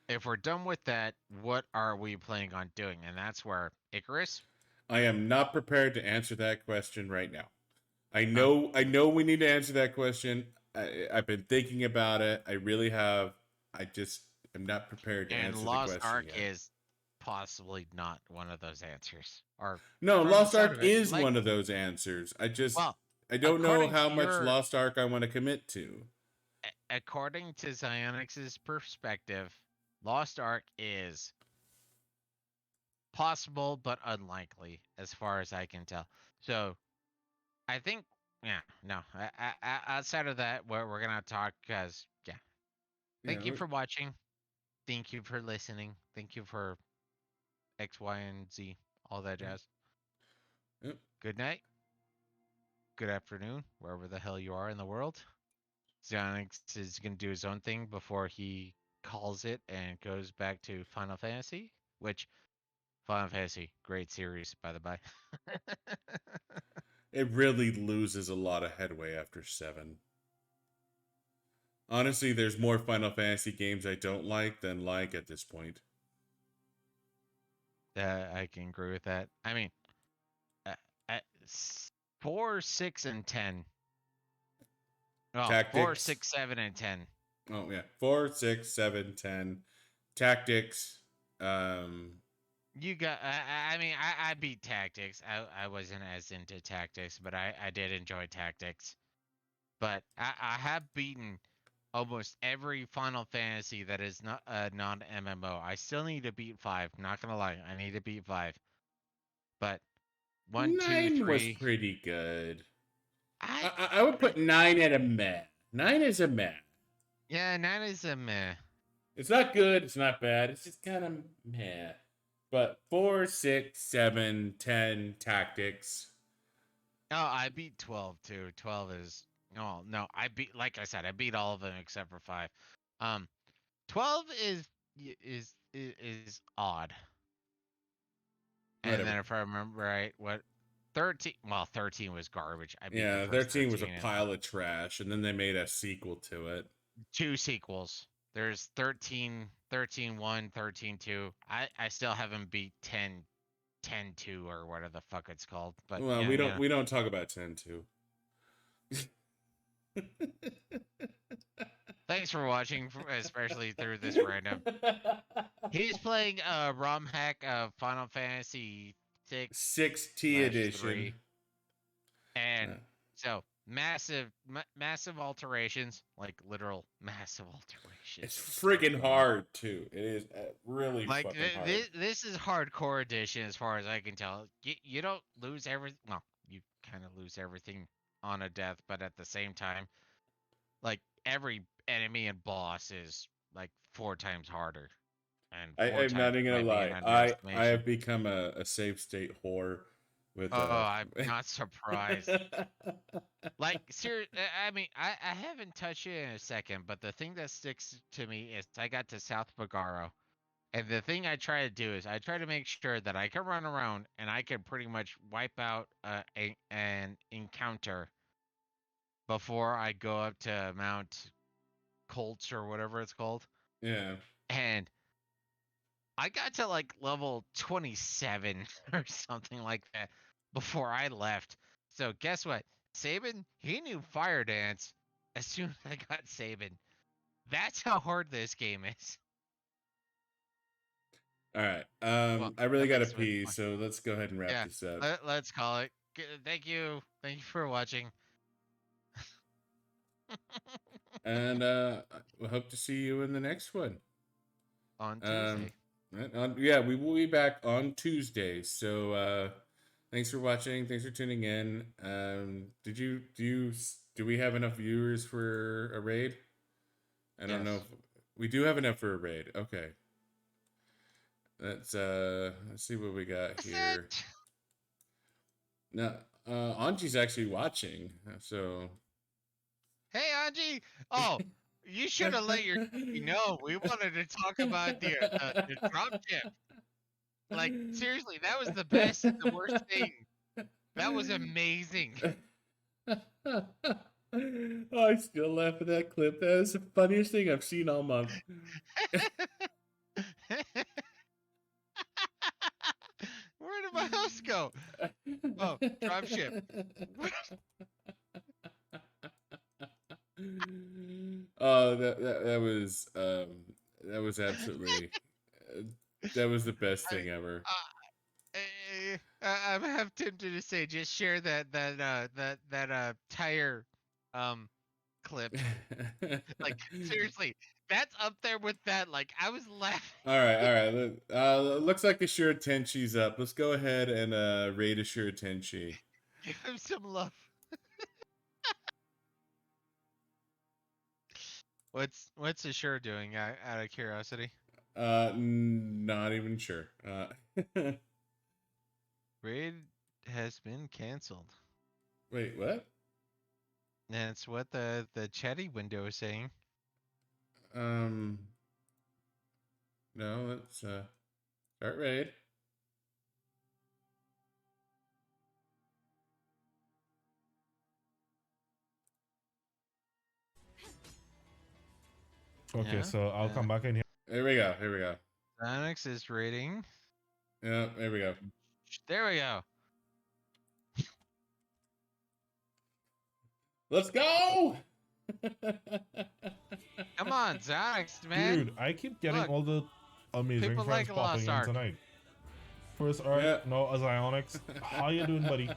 if we're done with that, what are we planning on doing? And that's where Icarus. I am not prepared to answer that question right now. Huh? I know we need to answer that question. I've been thinking about it. I really have. I just am not prepared to And answer the Lost question Ark yet. is possibly not one of those answers. Or No, from the Lost sound Ark of it, is like, one of those answers. well, I don't know according how to much Lost Ark I want to commit to. according to Zyonix's perspective, Lost Ark is possible but unlikely, as far as I can tell. So I think, yeah, no. Outside of that, we're gonna talk, because, yeah. Yeah, Thank you for watching. Thank you for listening. Thank you for X, Y, and Z. all that jazz. Yep. Good night. Good afternoon, wherever the hell you are in the world. Xionix is going to do his own thing before he calls it and goes back to Final Fantasy, which Final Fantasy, great series, by the by. It really loses a lot of headway after 7. Honestly, there's more Final Fantasy games I don't like than like at this point. I can agree with that. I mean, at 4, 6, and 10. Oh, 4, Tactics. 6, 7, and 10. Oh yeah, 4, 6, 7, 10. Tactics. You got. I mean, I beat Tactics. I wasn't as into Tactics, but I did enjoy Tactics. But I have beaten almost every Final Fantasy that is not non MMO. I still need to beat 5. Not gonna lie, I need to beat 5. But 1, 2, 9 was 3. pretty good. I I would put 9 at a meh. 9 is a meh. Yeah, 9 is a meh. It's not good. It's not bad. It's just kind of meh. But 4, 6, 7, 10 tactics. Oh, I beat 12 too. 12 is no. I beat, like I said, I beat all of them except for 5. 12 is odd. And Whatever. then if I remember right, what 13? Well, 13 was garbage. I beat the Yeah, first 13 was a 13 pile of trash, and then they made a sequel to it. 2 sequels. There's 13, 1, 13, 2. I still haven't beat 10, 10, 2 or whatever the fuck it's called. But Well, yeah, we don't talk about 10 2. Thanks for watching, especially through this random. He's playing ROM hack of Final Fantasy 6T edition. 3. And so massive alterations, like literal massive alterations. It's friggin' hard too. It is really like fucking hard. This is hardcore edition as far as I can tell. You don't lose everything. Well, you kind of lose everything on a death, but at the same time, like every enemy and boss is like 4 times harder. And I'm not even gonna lie. I have become a save state whore with. I'm not surprised. Like, seriously, I mean, I haven't touched it in a second, but the thing that sticks to me is I got to South Bagaro, and the thing I try to do is I try to make sure that I can run around and I can pretty much wipe out an encounter before I go up to Mount Colts or whatever it's called. Yeah. And I got to like level 27 or something like that before I left. So guess what? Sabin, he knew Fire Dance as soon as I got Sabin. That's how hard this game is. All right. Well, I really at gotta least with pee, one. so let's go ahead and wrap Yeah, this up. let's call it. Thank you for watching. And we hope to see you in the next one. On Tuesday. Yeah, we will be back on Tuesday. So thanks for watching. Thanks for tuning in. Do we have enough viewers for a raid? I don't know if we do have enough for a raid. Okay. Let's see what we got here. Now, Anji's actually watching, so. Hey, Anji! Oh, you should have let your know. We wanted to talk about the dropship. Like, seriously, that was the best and the worst thing. That was amazing. I still laugh at that clip. That is the funniest thing I've seen all month. Where did my house go? Oh, dropship. Oh, that was absolutely that was the best thing ever. I'm half tempted to say just share that tire clip. Like, seriously, that's up there with that. Like, I was laughing. All right. Looks like Ashura Tenshi's up. Let's go ahead and raid Ashura Tenshi. Give him some love. What's Ashura doing out of curiosity? Not even sure. Raid has been canceled. Wait, what? That's what the chatty window is saying. No, let's start raid. Okay, Yeah, so I'll come back in here. Here we go. Here we go. Onyx is raiding. Yeah, there we go. There we go. Let's go! Come on, Onyx, man. Dude, I keep getting Look, all the amazing people friends like popping Lost in Ark. tonight. First Art, Yeah. no, Onyx. How you doing, buddy?